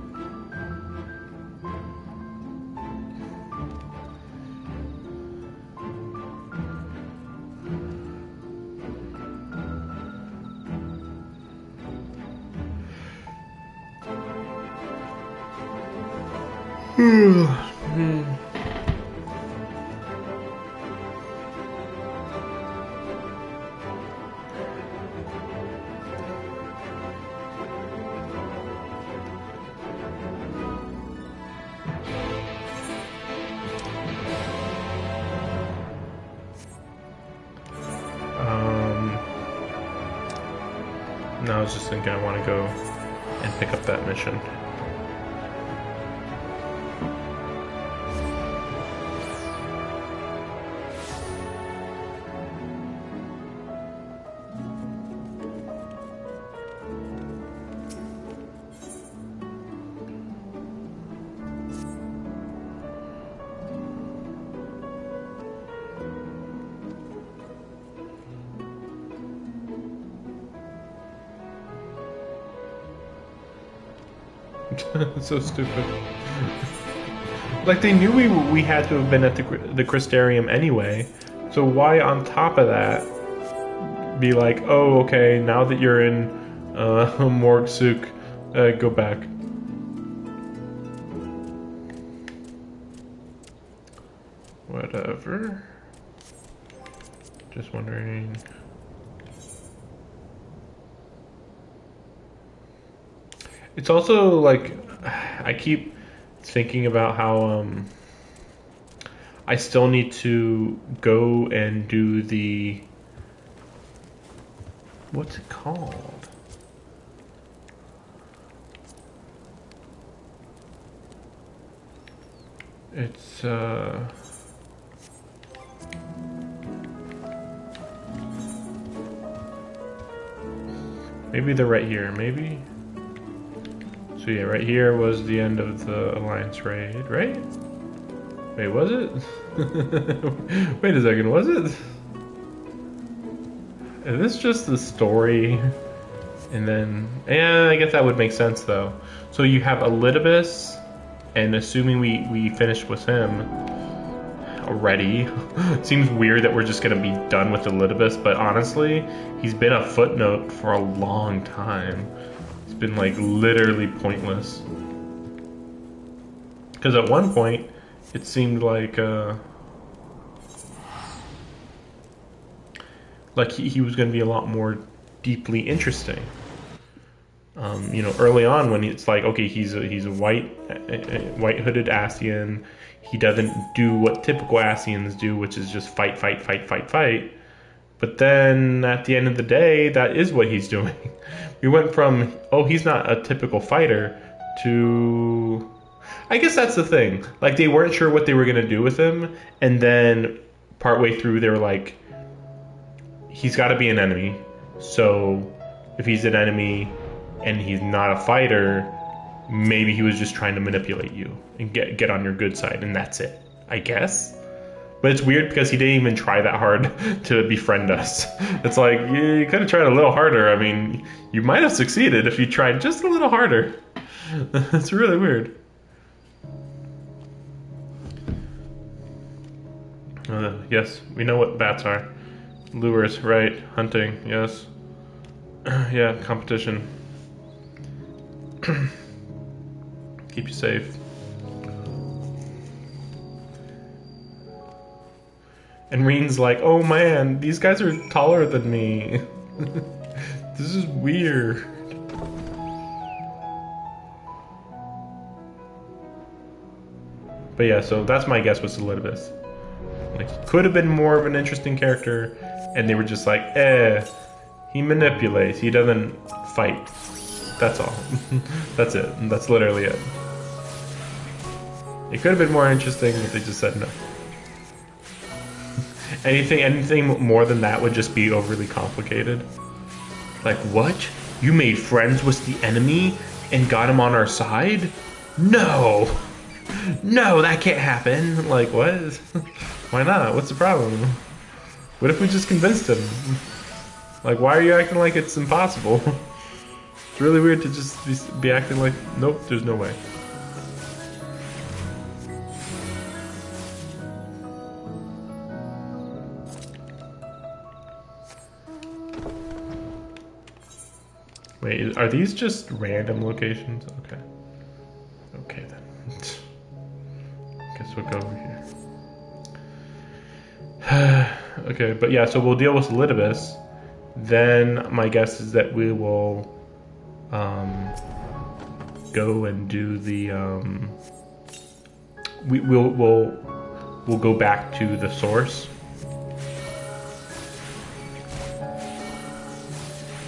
No, I was just thinking I want to go and pick up that mission. So stupid. Like, they knew we had to have been at the Crystarium anyway, so why on top of that be like, oh, okay, now that you're in Morgsuk, go back. Whatever. Just wondering. It's also like, I keep thinking about how I still need to go and do the, what's it called? It's maybe they're right here, maybe? So yeah, right here was the end of the Alliance raid, right? Wait, was it? Wait a second, was it? Is this just the story? And then, I guess that would make sense though. So you have Elidibus, and assuming we finished with him already, seems weird that we're just gonna be done with Elidibus, but honestly, he's been a footnote for a long time. It's been like literally pointless. Because at one point, it seemed like he was going to be a lot more deeply interesting. You know, early on when it's like, okay, he's a white hooded Ascian. He doesn't do what typical Ascians do, which is just fight. But then at the end of the day, that is what he's doing. We went from, oh, he's not a typical fighter, to... I guess that's the thing. Like, they weren't sure what they were going to do with him, and then partway through they were like, he's got to be an enemy. So if he's an enemy and he's not a fighter, maybe he was just trying to manipulate you and get on your good side, and that's it, I guess. But it's weird because he didn't even try that hard to befriend us. It's like, you could have tried a little harder. I mean, you might have succeeded if you tried just a little harder. It's really weird. Yes, we know what bats are. Lures, right. Hunting, yes. Yeah, competition. Keep you safe. And Reen's like, oh man, these guys are taller than me. This is weird. But yeah, so that's my guess with Elidibus. Like, could have been more of an interesting character, and they were just like, he manipulates, he doesn't fight. That's all. That's it. And that's literally it. It could have been more interesting, but they just said no. Anything more than that would just be overly complicated. Like, what? You made friends with the enemy and got him on our side? No! No, that can't happen. Like, what? Why not? What's the problem? What if we just convinced him? Like, why are you acting like it's impossible? It's really weird to just be acting like, nope, there's no way. Wait, are these just random locations? Okay. Okay then. Guess we'll go over here. Okay, but yeah, so we'll deal with Elidibus. Then my guess is that we will go and do the we'll go back to the source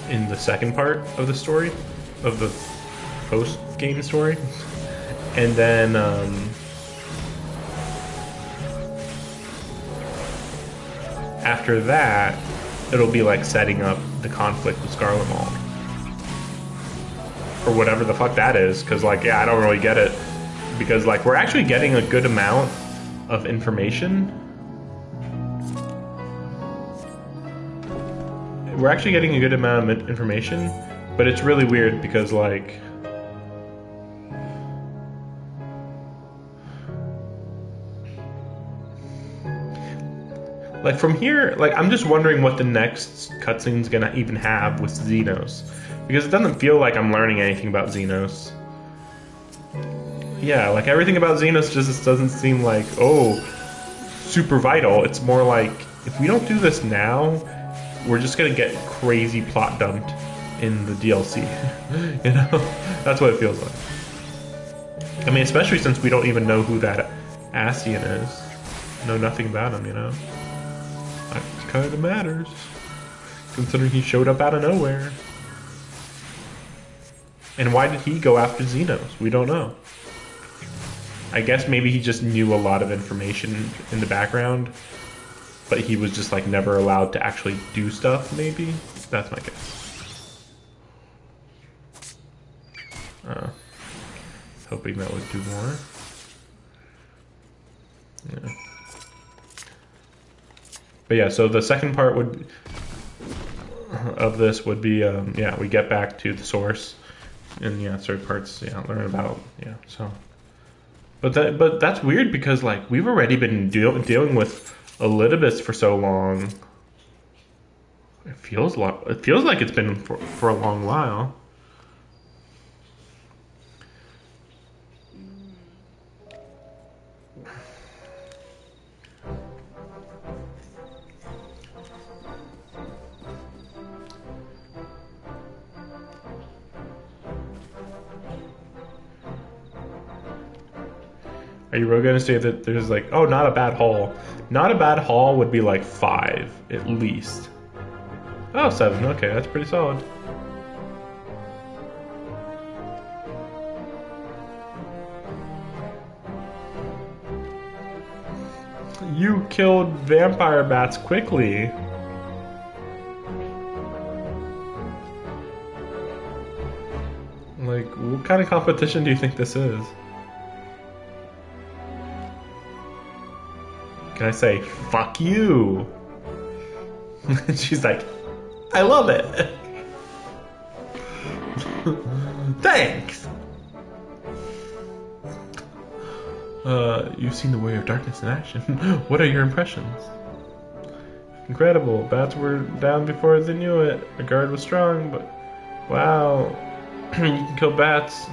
in the second part of the story, of the post-game story. And then after that, it'll be like setting up the conflict with Scarlet Maul. Or whatever the fuck that is, because like, yeah, I don't really get it. Because like, we're actually getting a good amount of information. We're actually getting a good amount of information, but it's really weird because like, from here, like, I'm just wondering what the next cutscene's gonna even have with Xenos. Because it doesn't feel like I'm learning anything about Xenos. Yeah, like, everything about Xenos just doesn't seem like, oh, super vital. It's more like, if we don't do this now, we're just gonna get crazy plot dumped in the DLC. You know? That's what it feels like. I mean, especially since we don't even know who that Ascian is. Know nothing about him, you know? That kind of matters, considering he showed up out of nowhere. And why did he go after Xenos? We don't know. I guess maybe he just knew a lot of information in the background, but he was just like never allowed to actually do stuff, maybe? That's my guess. hoping that would do more. Yeah. But yeah, so the second part of this would be, yeah, we get back to the source, and yeah, third parts, yeah, learn about, yeah, so. But that's weird because like we've already been dealing with Elidibus for so long. It feels like it's been for a long while. Are you really gonna say that there's like, oh, not a bad haul? Not a bad haul would be like 5 at least. Oh, 7. Okay, that's pretty solid. You killed vampire bats quickly. Like, what kind of competition do you think this is? Can I say, fuck you? She's like, I love it. Thanks. You've seen the Way of Darkness in action. What are your impressions? Incredible. Bats were down before they knew it. The guard was strong, but wow. You can kill bats.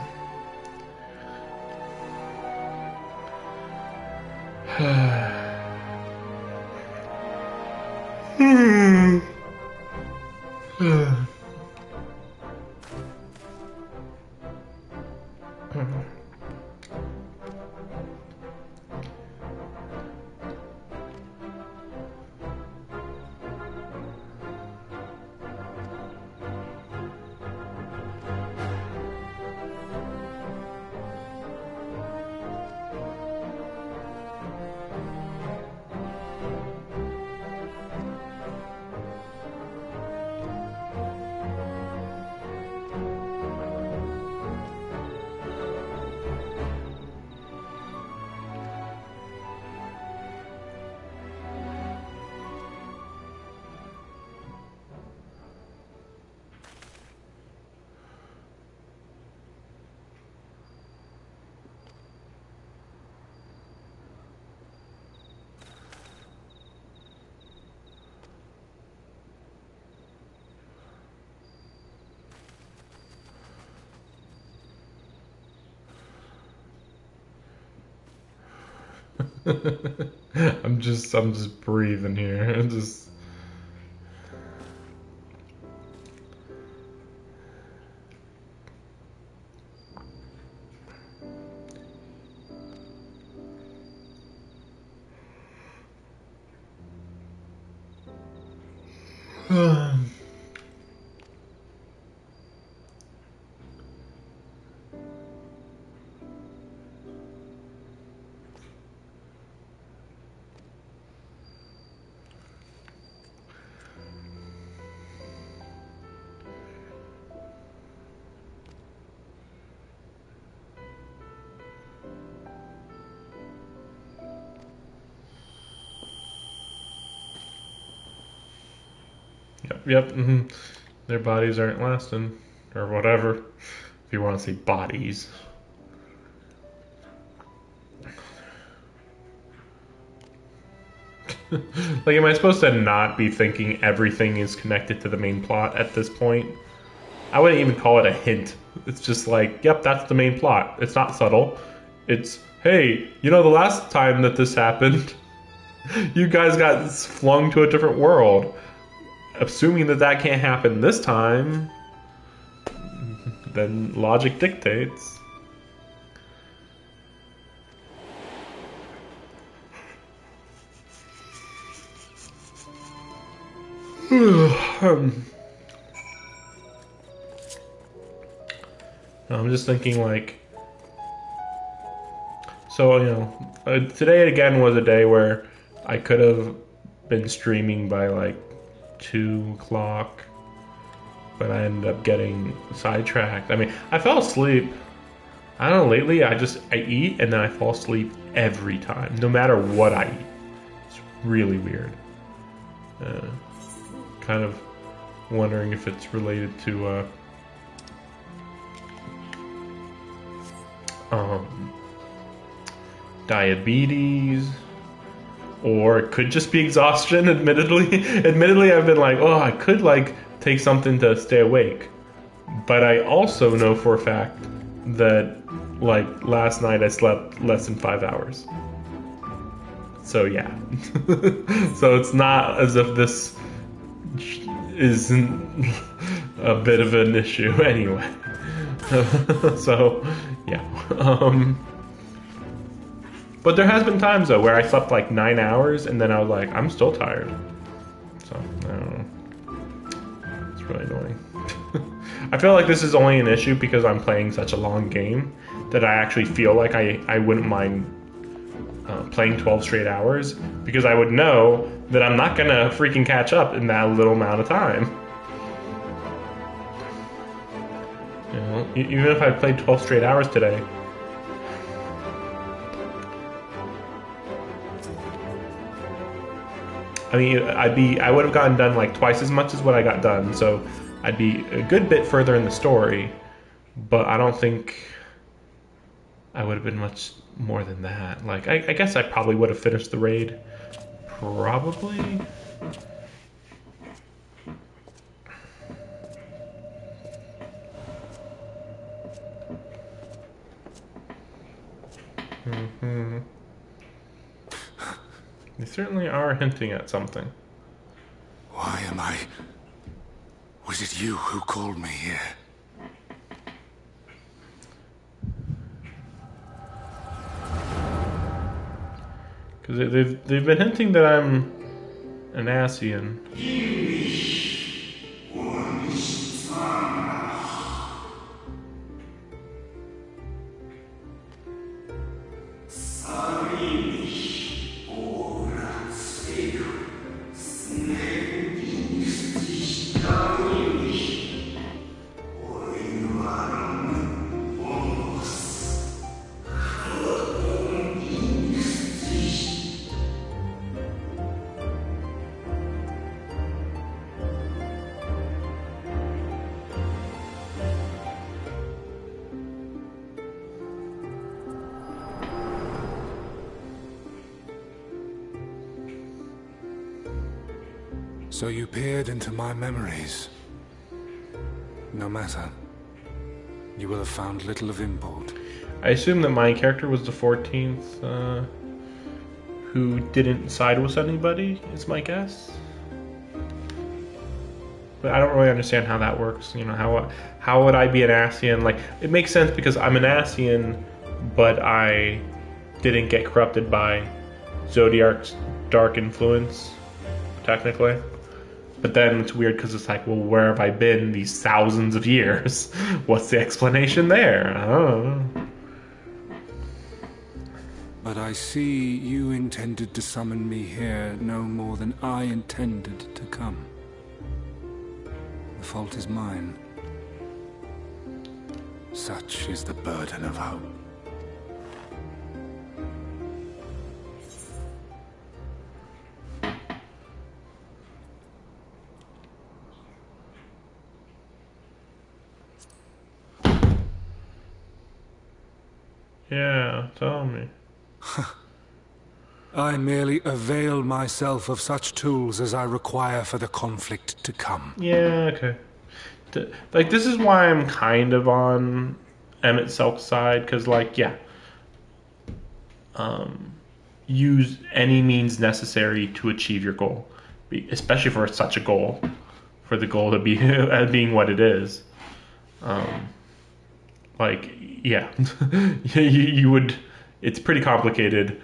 I'm just breathing here. I'm just. Yep. Mm-hmm. Their bodies aren't lasting, or whatever. If you want to say bodies. Like, am I supposed to not be thinking everything is connected to the main plot at this point? I wouldn't even call it a hint. It's just like, yep, that's the main plot. It's not subtle. It's, hey, you know, the last time that this happened, you guys got flung to a different world. Assuming that that can't happen this time, then logic dictates. I'm just thinking, like, so, you know, today again was a day where I could have been streaming by like 2 o'clock, but I ended up getting sidetracked. I mean, I fell asleep I don't know, lately I eat and then I fall asleep every time, no matter what I eat. It's really weird. Kind of wondering if it's related to diabetes, or it could just be exhaustion. Admittedly, I've been like, oh, I could like take something to stay awake, but I also know for a fact that like last night I slept less than 5 hours. So yeah, so it's not as if this isn't a bit of an issue anyway. So yeah. But there has been times though where I slept like 9 hours and then I was like, I'm still tired. So I don't know. It's really annoying. I feel like this is only an issue because I'm playing such a long game that I actually feel like I wouldn't mind playing 12 straight hours, because I would know that I'm not gonna freaking catch up in that little amount of time. You know, even if I played 12 straight hours today. I mean, I would have gotten done like twice as much as what I got done, so I'd be a good bit further in the story, but I don't think I would have been much more than that. Like, I guess I probably would have finished the raid. Probably. Mm-hmm. They certainly are hinting at something. Why am I... Was it you who called me here? Because they've been hinting that I'm an Asian. So you peered into my memories. No matter. You will have found little of import. I assume that my character was the 14th who didn't side with anybody, is my guess. But I don't really understand how that works. You know, how would I be an Asian? Like, it makes sense because I'm an Asian, but I didn't get corrupted by Zodiark's dark influence, technically. But then it's weird because it's like, well, where have I been these thousands of years? What's the explanation there? I don't know. But I see you intended to summon me here no more than I intended to come. The fault is mine. Such is the burden of hope. Yeah, tell me. I merely avail myself of such tools as I require for the conflict to come. Yeah, okay. Like, this is why I'm kind of on Emmett Selk's side, because, like, yeah. Use any means necessary to achieve your goal. Especially for such a goal. For the goal to be being what it is. Like, yeah. you would... It's pretty complicated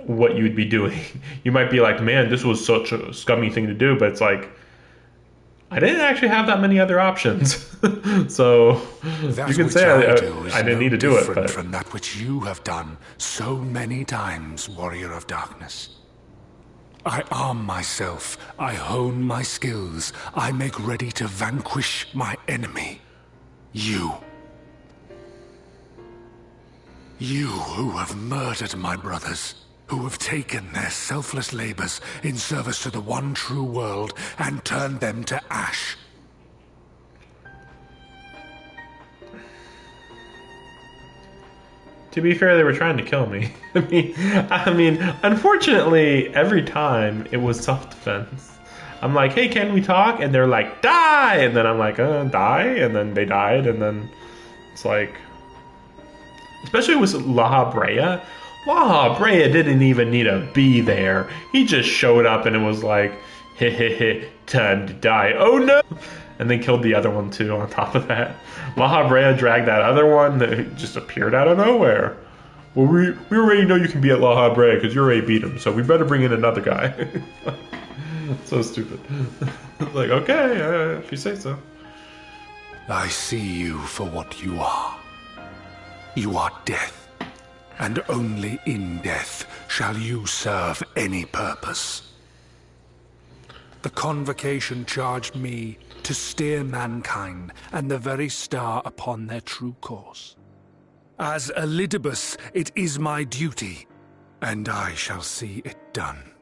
what you would be doing. You might be like, man, this was such a scummy thing to do, but it's like, I didn't actually have that many other options. So that you can say I didn't need to do it. But from that which you have done so many times, Warrior of Darkness. I arm myself, I hone my skills, I make ready to vanquish my enemy. You. You who have murdered my brothers, who have taken their selfless labors in service to the one true world and turned them to ash. To be fair, they were trying to kill me. I mean, unfortunately, every time it was self-defense. I'm like, hey, can we talk? And they're like, die! And then I'm like, die? And then they died, and then it's like... Especially with La Brea. La Brea didn't even need to be there. He just showed up and it was like, heh, time to die. Oh no! And then killed the other one too on top of that. La Brea dragged that other one that just appeared out of nowhere. Well, we already know you can be at La Brea because you already beat him, so we better bring in another guy. So stupid. Like, okay, if you say so. I see you for what you are. You are death, and only in death shall you serve any purpose. The Convocation charged me to steer mankind and the very star upon their true course. As Elidibus, it is my duty, and I shall see it done.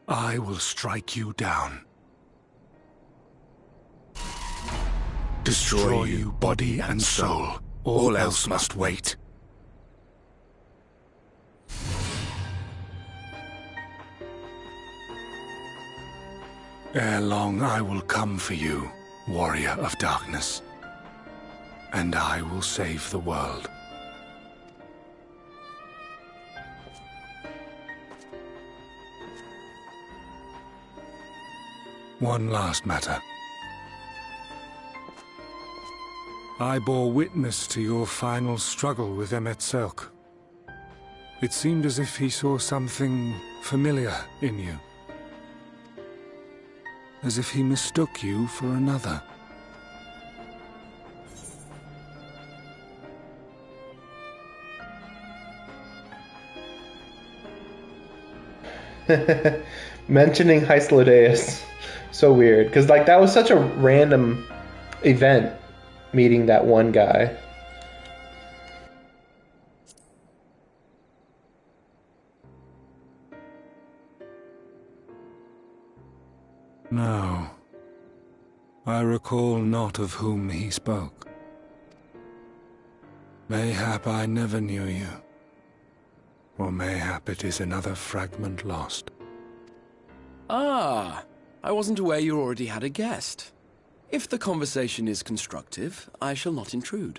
I will strike you down. Destroy you, body and soul. All else must wait. Ere long I will come for you, warrior of darkness. And I will save the world. One last matter. I bore witness to your final struggle with Emet-Selch. It seemed as if he saw something familiar in you. As if he mistook you for another. Mentioning Hyslodais. So weird, because like that was such a random event, meeting that one guy. No, I recall not of whom he spoke. Mayhap I never knew you, or mayhap it is another fragment lost. Ah, I wasn't aware you already had a guest. If the conversation is constructive, I shall not intrude.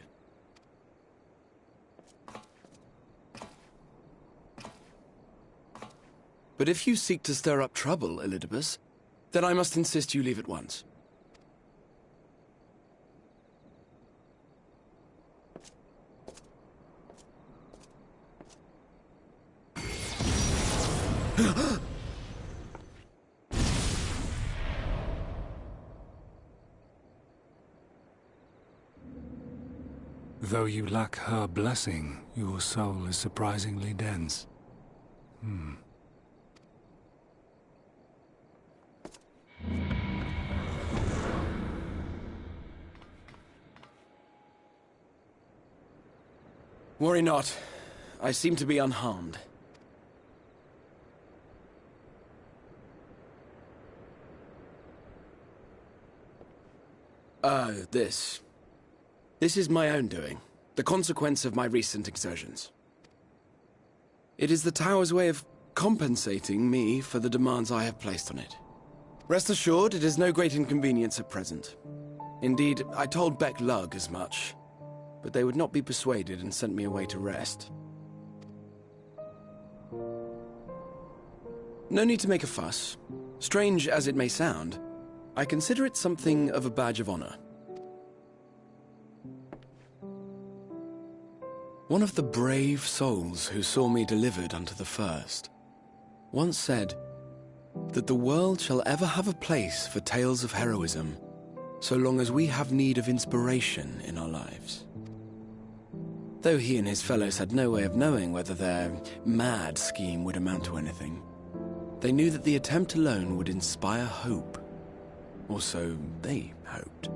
But if you seek to stir up trouble, Elidibus, then I must insist you leave at once. Though you lack her blessing, your soul is surprisingly dense. Worry not. I seem to be unharmed. This is my own doing, the consequence of my recent exertions. It is the Tower's way of compensating me for the demands I have placed on it. Rest assured, it is no great inconvenience at present. Indeed, I told Beck Lug as much, but they would not be persuaded and sent me away to rest. No need to make a fuss. Strange as it may sound, I consider it something of a badge of honor. One of the brave souls who saw me delivered unto the first once said that the world shall ever have a place for tales of heroism so long as we have need of inspiration in our lives. Though he and his fellows had no way of knowing whether their mad scheme would amount to anything, they knew that the attempt alone would inspire hope. Or so they hoped.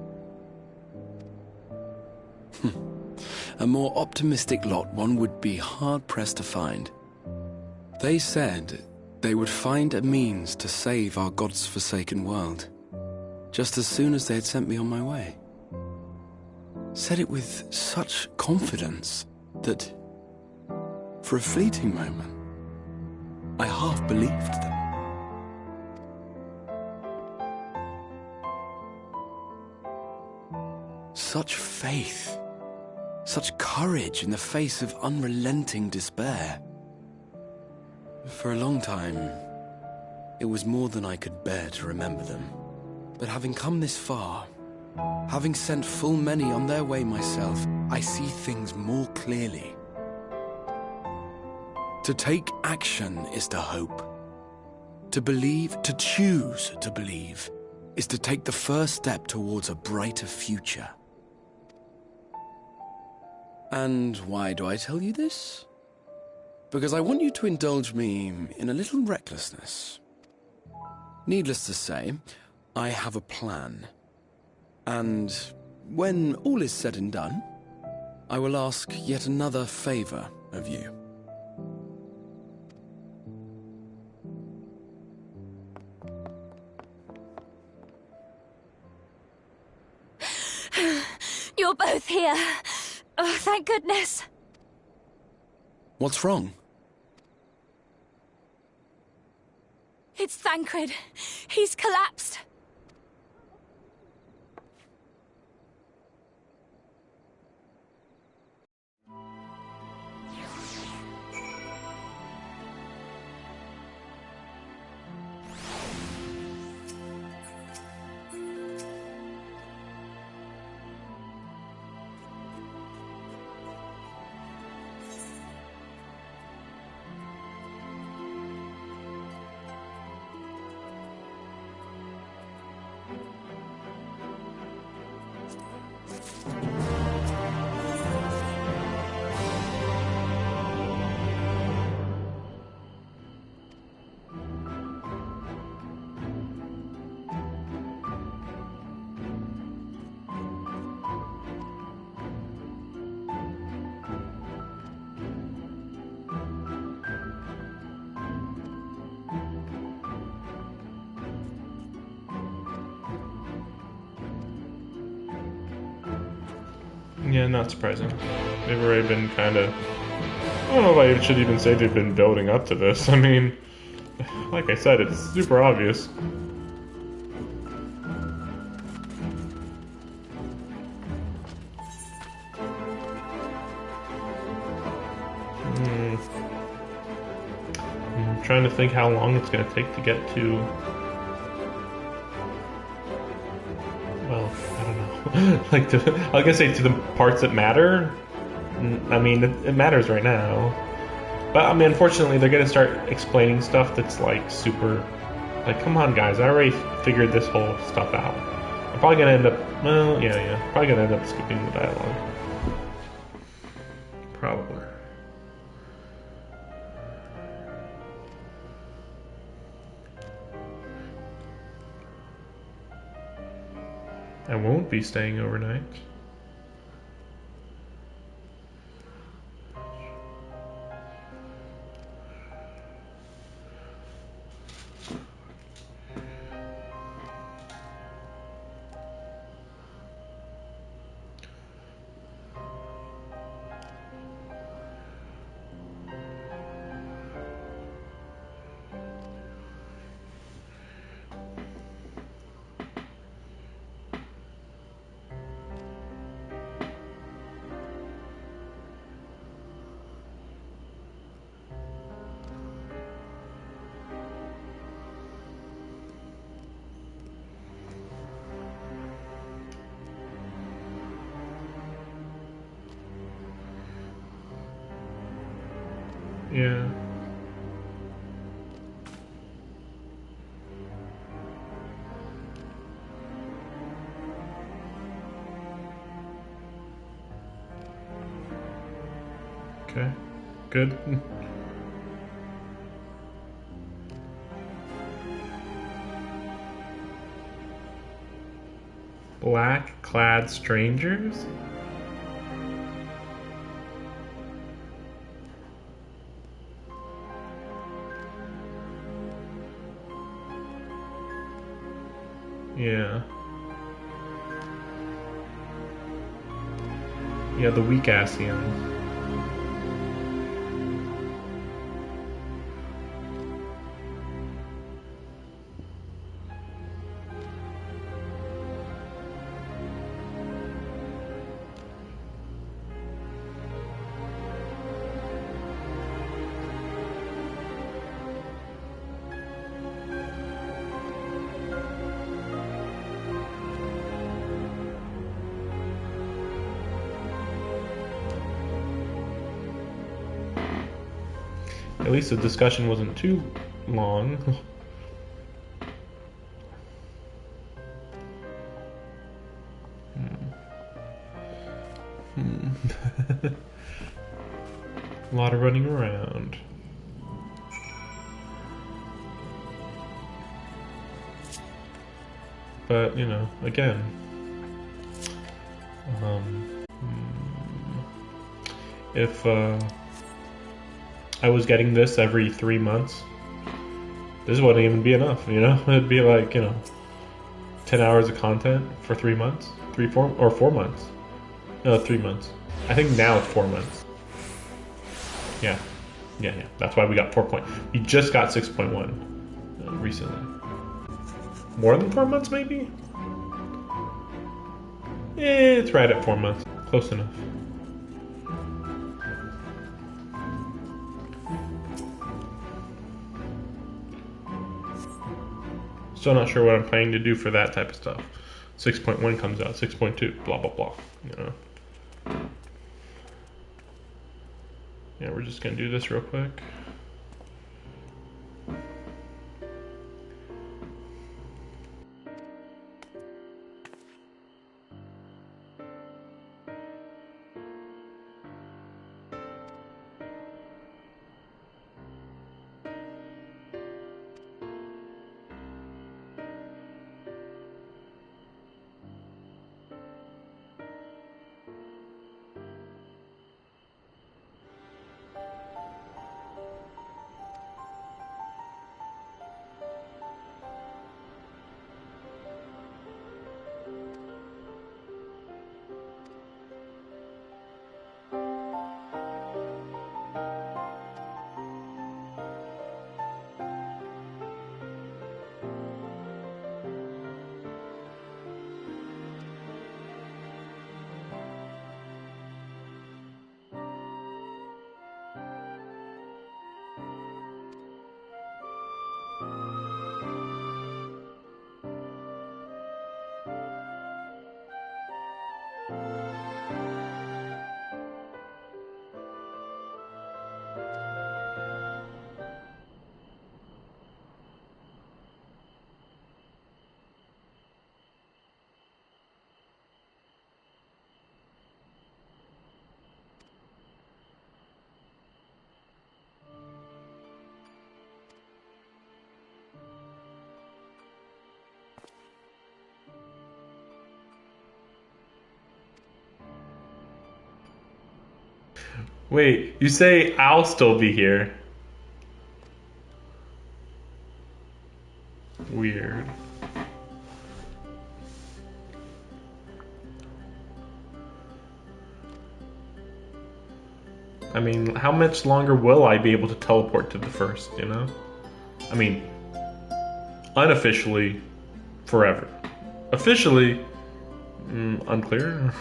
A more optimistic lot one would be hard-pressed to find. They said they would find a means to save our God's forsaken world, just as soon as they had sent me on my way. Said it with such confidence that, for a fleeting moment, I half believed them. Such faith, such courage in the face of unrelenting despair. For a long time, it was more than I could bear to remember them. But having come this far, having sent full many on their way myself, I see things more clearly. To take action is to hope. To believe, to choose to believe, is to take the first step towards a brighter future. And why do I tell you this? Because I want you to indulge me in a little recklessness. Needless to say, I have a plan. And when all is said and done, I will ask yet another favor of you. You're both here. Oh, thank goodness. What's wrong? It's Thancred. He's collapsed. Yeah, not surprising. They've already been kind of... I don't know if I should even say they've been building up to this. I mean, like I said, it's super obvious. I'm trying to think how long it's going to take to get to... Well, I don't know. Like, I was gonna say to the parts that matter. I mean, it matters right now. But, I mean, unfortunately, they're gonna start explaining stuff that's, like, super... Like, come on, guys, I already figured this whole stuff out. I'm probably gonna end up... Well, yeah. Probably gonna end up skipping the dialogue. Probably. I won't be staying overnight. Yeah. Okay. Good. Black-clad strangers? Yeah. Yeah, the weak Asians. At least the discussion wasn't too long. A lot of running around. But, you know, again, if I was getting this every 3 months, this wouldn't even be enough, you know? It'd be like, you know, 10 hours of content for 3 months? 4 months. No, 3 months. I think now it's 4 months. Yeah. That's why we got 4 point. We just got 6.1 recently. More than 4 months, maybe? It's right at 4 months. Close enough. Still not sure what I'm planning to do for that type of stuff. 6.1 comes out, 6.2, blah, blah, blah, you know. Yeah, we're just gonna do this real quick. Wait, you say I'll still be here? Weird. I mean, how much longer will I be able to teleport to the first, you know? I mean, unofficially, forever. Officially, unclear.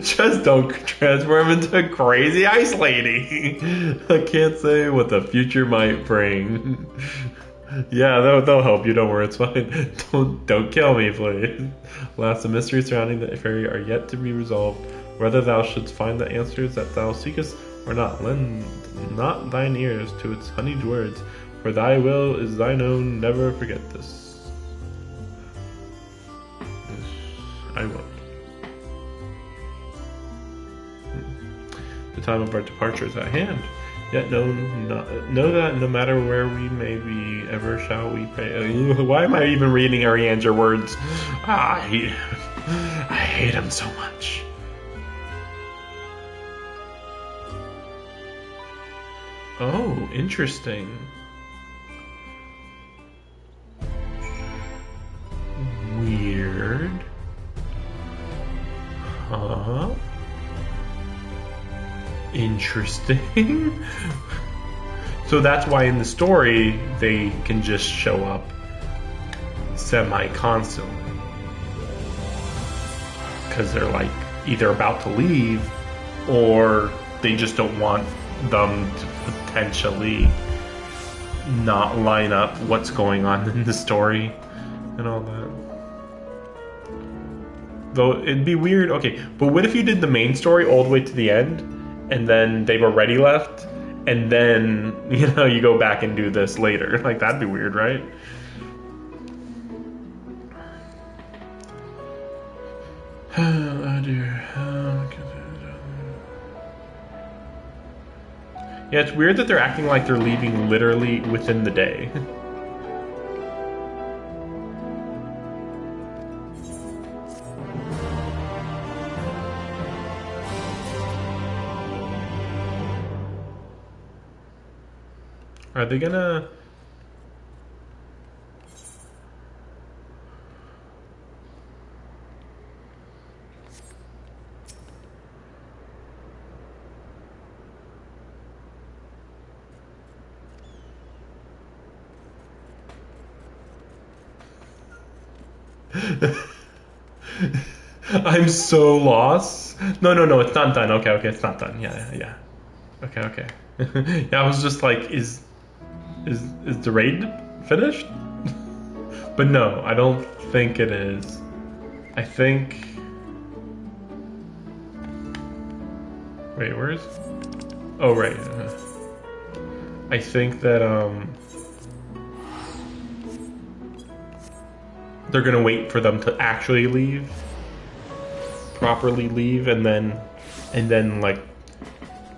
Just don't transform into a crazy ice lady. I can't say what the future might bring. Yeah, they'll help you. Don't worry, it's fine. Don't kill me, please. Alas, the mysteries surrounding the fairy are yet to be resolved. Whether thou shouldst find the answers that thou seekest or not, lend not thine ears to its honeyed words, for thy will is thine own. Never forget this. I won't. The time of our departure is at hand. Yet know that no matter where we may be, ever shall we pay. Why am I even reading Ariane's words? I hate him so much. Oh, interesting. Weird. Huh? Interesting. So that's why in the story they can just show up semi-constantly. Because they're like either about to leave or they just don't want them to potentially not line up what's going on in the story and all that. Though it'd be weird. Okay, but what if you did the main story all the way to the end and then they've already left and then, you know, you go back and do this later? Like, that'd be weird, right? Oh dear. Yeah, it's weird that they're acting like they're leaving literally within the day. Are they gonna... I'm so lost. No, it's not done. Okay, it's not done. Yeah. Okay. Yeah, I was just like, is the raid finished? But no, I don't think it is. I think... Wait, where is... Oh, right. I think that, they're gonna wait for them to actually leave. Properly leave, and then like...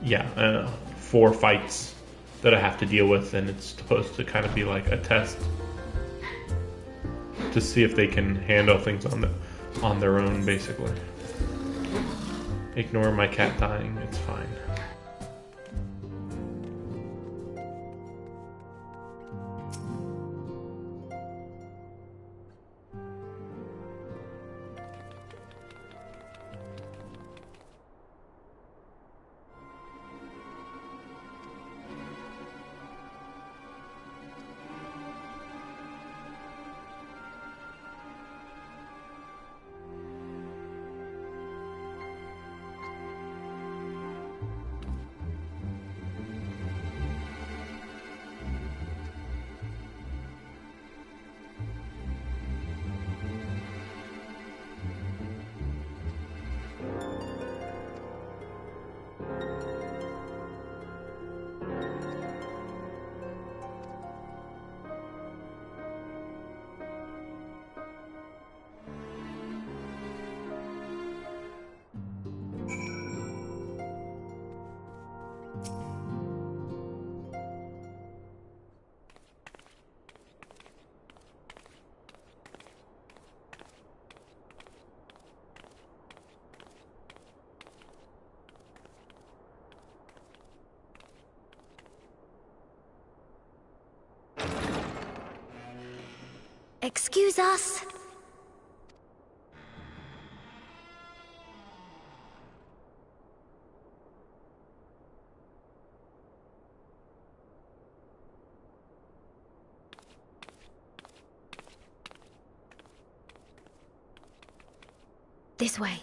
Yeah, 4 fights that I have to deal with, and it's supposed to kind of be like a test to see if they can handle things on their own, basically. Ignore my cat dying, it's fine. Excuse us. This way.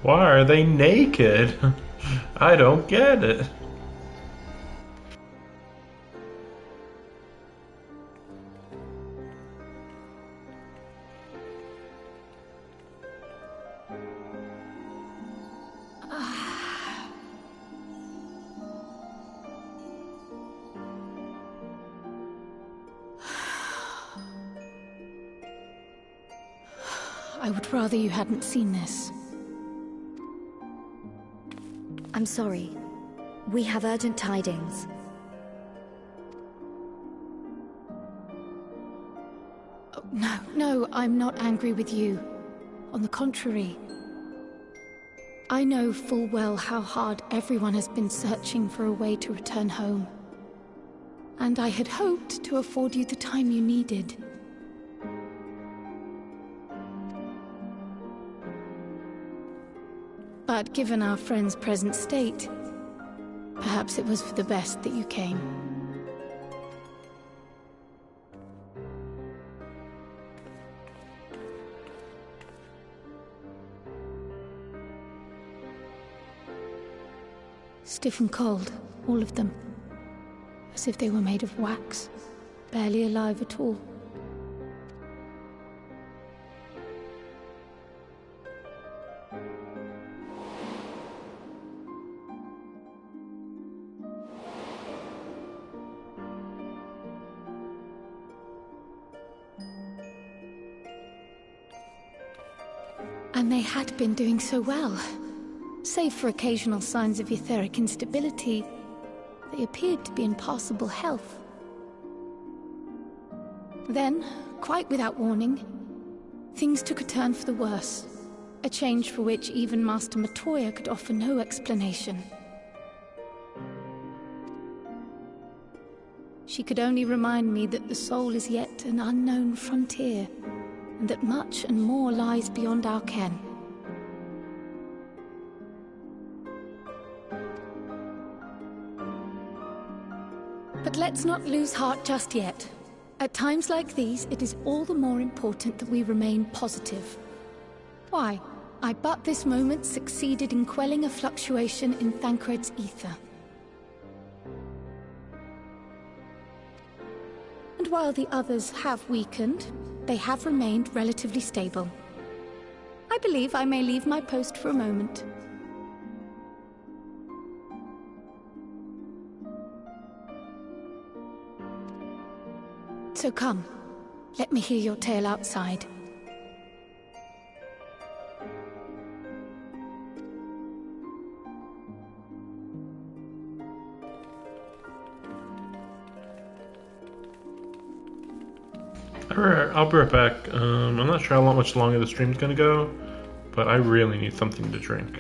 Why are they naked? I don't get it. I would rather you hadn't seen this. I'm sorry. We have urgent tidings. Oh, no, I'm not angry with you. On the contrary. I know full well how hard everyone has been searching for a way to return home. And I had hoped to afford you the time you needed. But given our friend's present state, perhaps it was for the best that you came. Stiff and cold, all of them. As if they were made of wax, barely alive at all. And they had been doing so well. Save for occasional signs of etheric instability, they appeared to be in passable health. Then, quite without warning, things took a turn for the worse. A change for which even Master Matoya could offer no explanation. She could only remind me that the soul is yet an unknown frontier, and that much and more lies beyond our ken. But let's not lose heart just yet. At times like these, it is all the more important that we remain positive. Why? I but this moment succeeded in quelling a fluctuation in Thancred's ether. And while the others have weakened, they have remained relatively stable. I believe I may leave my post for a moment. So come, let me hear your tale outside. Alright, I'll be right back. I'm not sure how much longer the stream's gonna go, but I really need something to drink.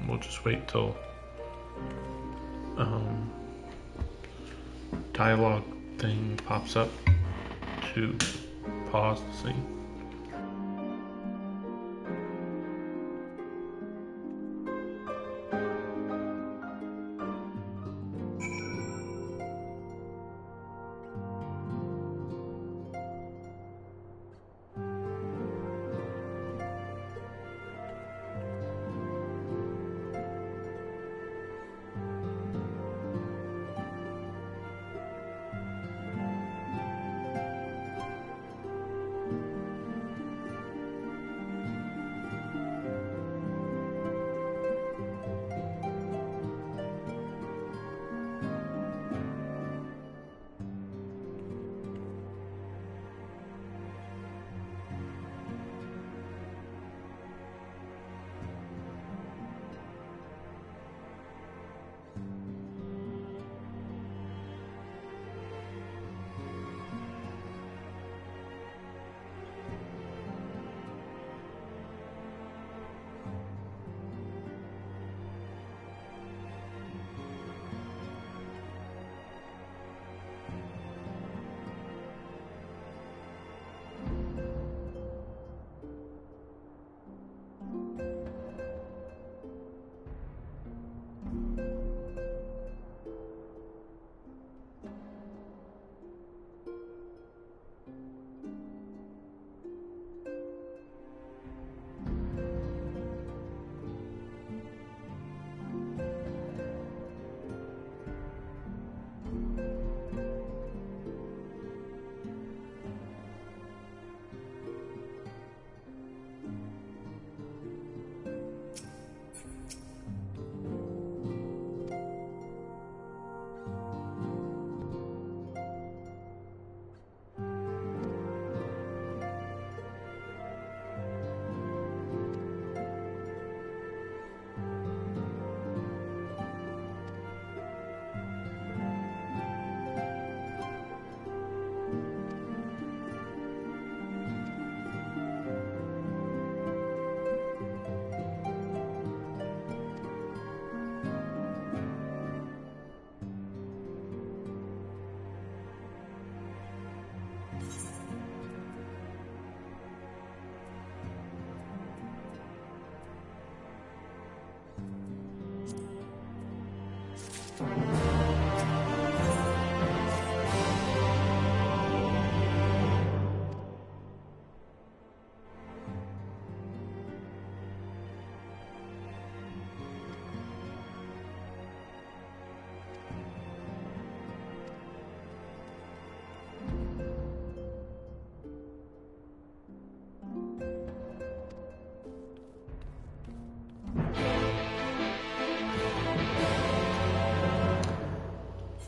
We'll just wait till dialogue thing pops up to pause the scene.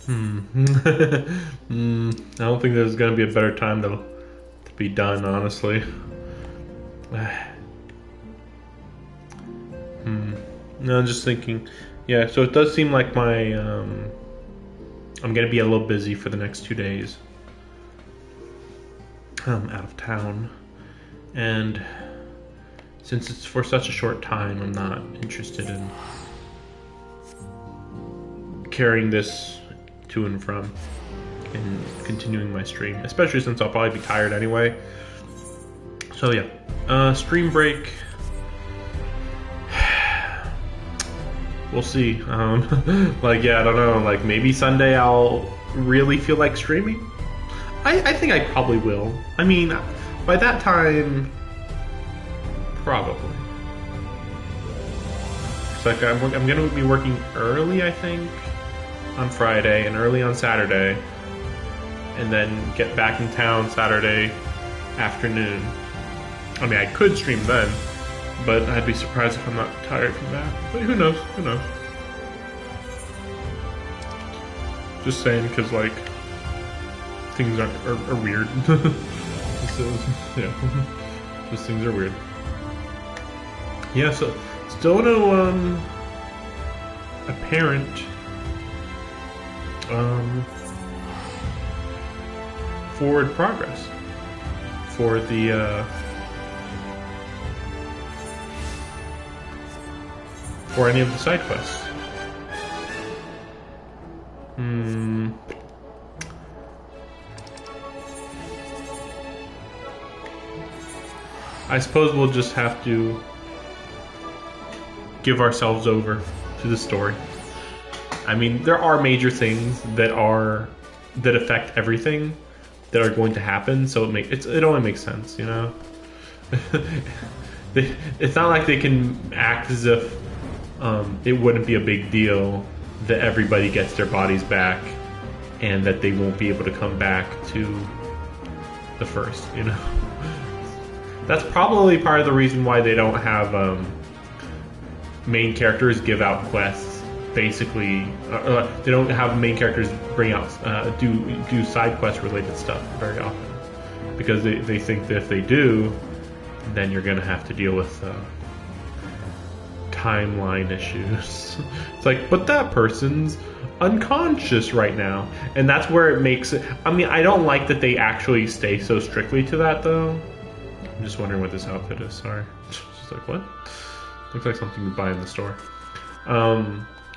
I don't think there's gonna be a better time to be done, honestly. No, I'm just thinking. Yeah, so it does seem like my I'm gonna be a little busy for the next 2 days. I'm out of town, and since it's for such a short time, I'm not interested in carrying this to and from and continuing my stream, especially since I'll probably be tired anyway. So yeah, stream break. We'll see. Like, yeah, I don't know. Like, maybe Sunday I'll really feel like streaming. I think I probably will. I mean, by that time, probably. It's like I'm gonna be working early, I think, on Friday and early on Saturday, and then get back in town Saturday afternoon. I mean, I could stream then, but I'd be surprised if I'm not tired from that. But who knows? Who knows? Just saying, because, like, things are weird. Yeah. Just things are weird. Yeah, so still no apparent forward progress for the for any of the side quests. I suppose we'll just have to give ourselves over to the story. I mean, there are major things that affect everything that are going to happen, so it only makes sense, you know. It's not like they can act as if it wouldn't be a big deal that everybody gets their bodies back and that they won't be able to come back to the first, you know. That's probably part of the reason why they don't have main characters give out quests. Basically, they don't have main characters bring out do side quest related stuff very often, because they think that if they do, then you're gonna have to deal with timeline issues. It's like, but that person's unconscious right now, and that's where it makes it. I mean, I don't like that they actually stay so strictly to that, though. I'm just wondering what this outfit is. Sorry, just like, what? Looks like something you buy in the store.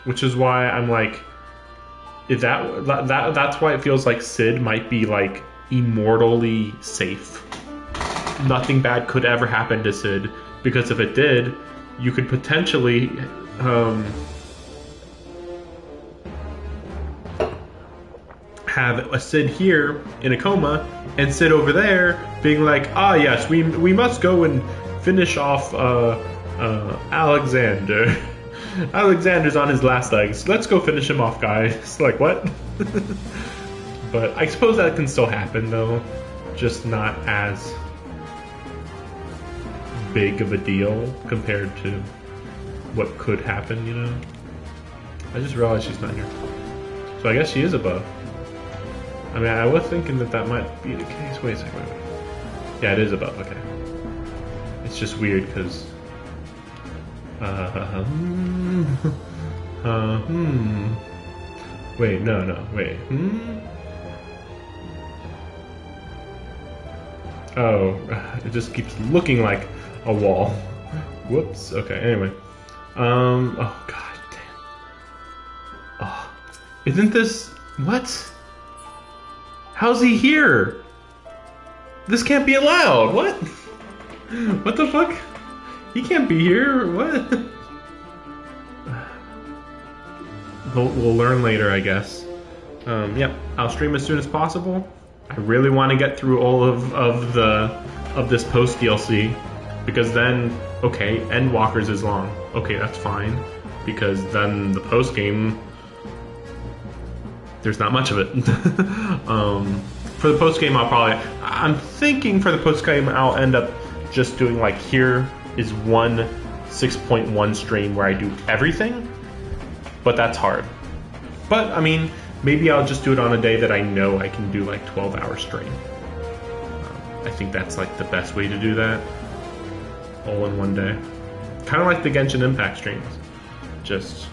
Which is why I'm like, that's why it feels like Sid might be like immortally safe. Nothing bad could ever happen to Sid, because if it did, you could potentially have a Sid here in a coma and Sid over there being like, ah, yes, we must go and finish off Alexander. Alexander's on his last legs. Let's go finish him off, guys. Like, what? But I suppose that can still happen, though. Just not as big of a deal compared to what could happen, you know? I just realized she's not here. So I guess she is above. I mean, I was thinking that might be the case. Wait a second, wait. Yeah, it is above, okay. It's just weird, because... Wait, no, wait. Oh, it just keeps looking like a wall. Whoops, okay, anyway. Oh, god damn. Oh, isn't this... What? How's he here? This can't be allowed. What? What the fuck? He can't be here. What? We'll learn later, I guess. Yep, I'll stream as soon as possible. I really want to get through all of this post DLC, because then, okay, Endwalkers is long. Okay, that's fine, because then the post game, there's not much of it. For the post game, I'm thinking for the post game I'll end up just doing like, here is one 6.1 stream where I do everything, but that's hard. But I mean, maybe I'll just do it on a day that I know I can do like 12-hour stream. I think that's like the best way to do that, all in one day. Kind of like the Genshin Impact streams, just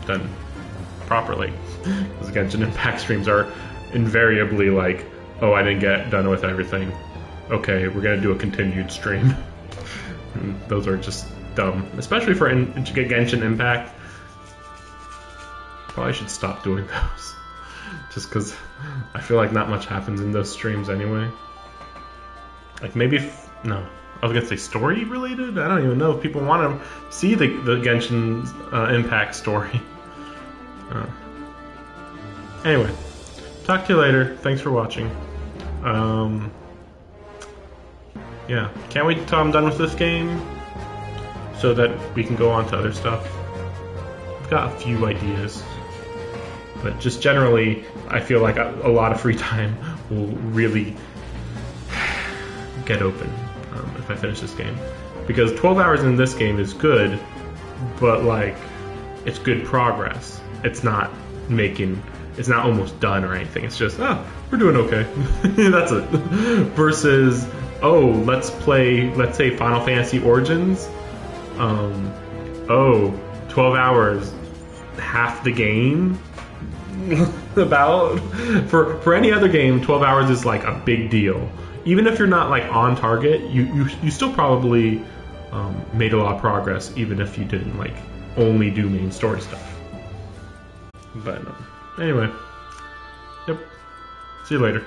done properly. Because Genshin Impact streams are invariably like, oh, I didn't get done with everything. Okay, we're gonna do a continued stream. And those are just dumb, especially for Genshin Impact. Probably should stop doing those, just because I feel like not much happens in those streams anyway. Like maybe no, I was gonna say story related. I don't even know if people want to see the Genshin Impact story. Anyway, talk to you later. Thanks for watching. Yeah, can't wait till I'm done with this game so that we can go on to other stuff. I've got a few ideas, but just generally, I feel like a lot of free time will really get open if I finish this game. Because 12 hours in this game is good, but like, it's good progress. It's not almost done or anything. It's just, we're doing okay. That's it. Versus, let's say Final Fantasy Origins. 12 hours, half the game. About for any other game, 12 hours is like a big deal. Even if you're not like on target, you still probably made a lot of progress, even if you didn't like only do main story stuff. But anyway, yep. See you later.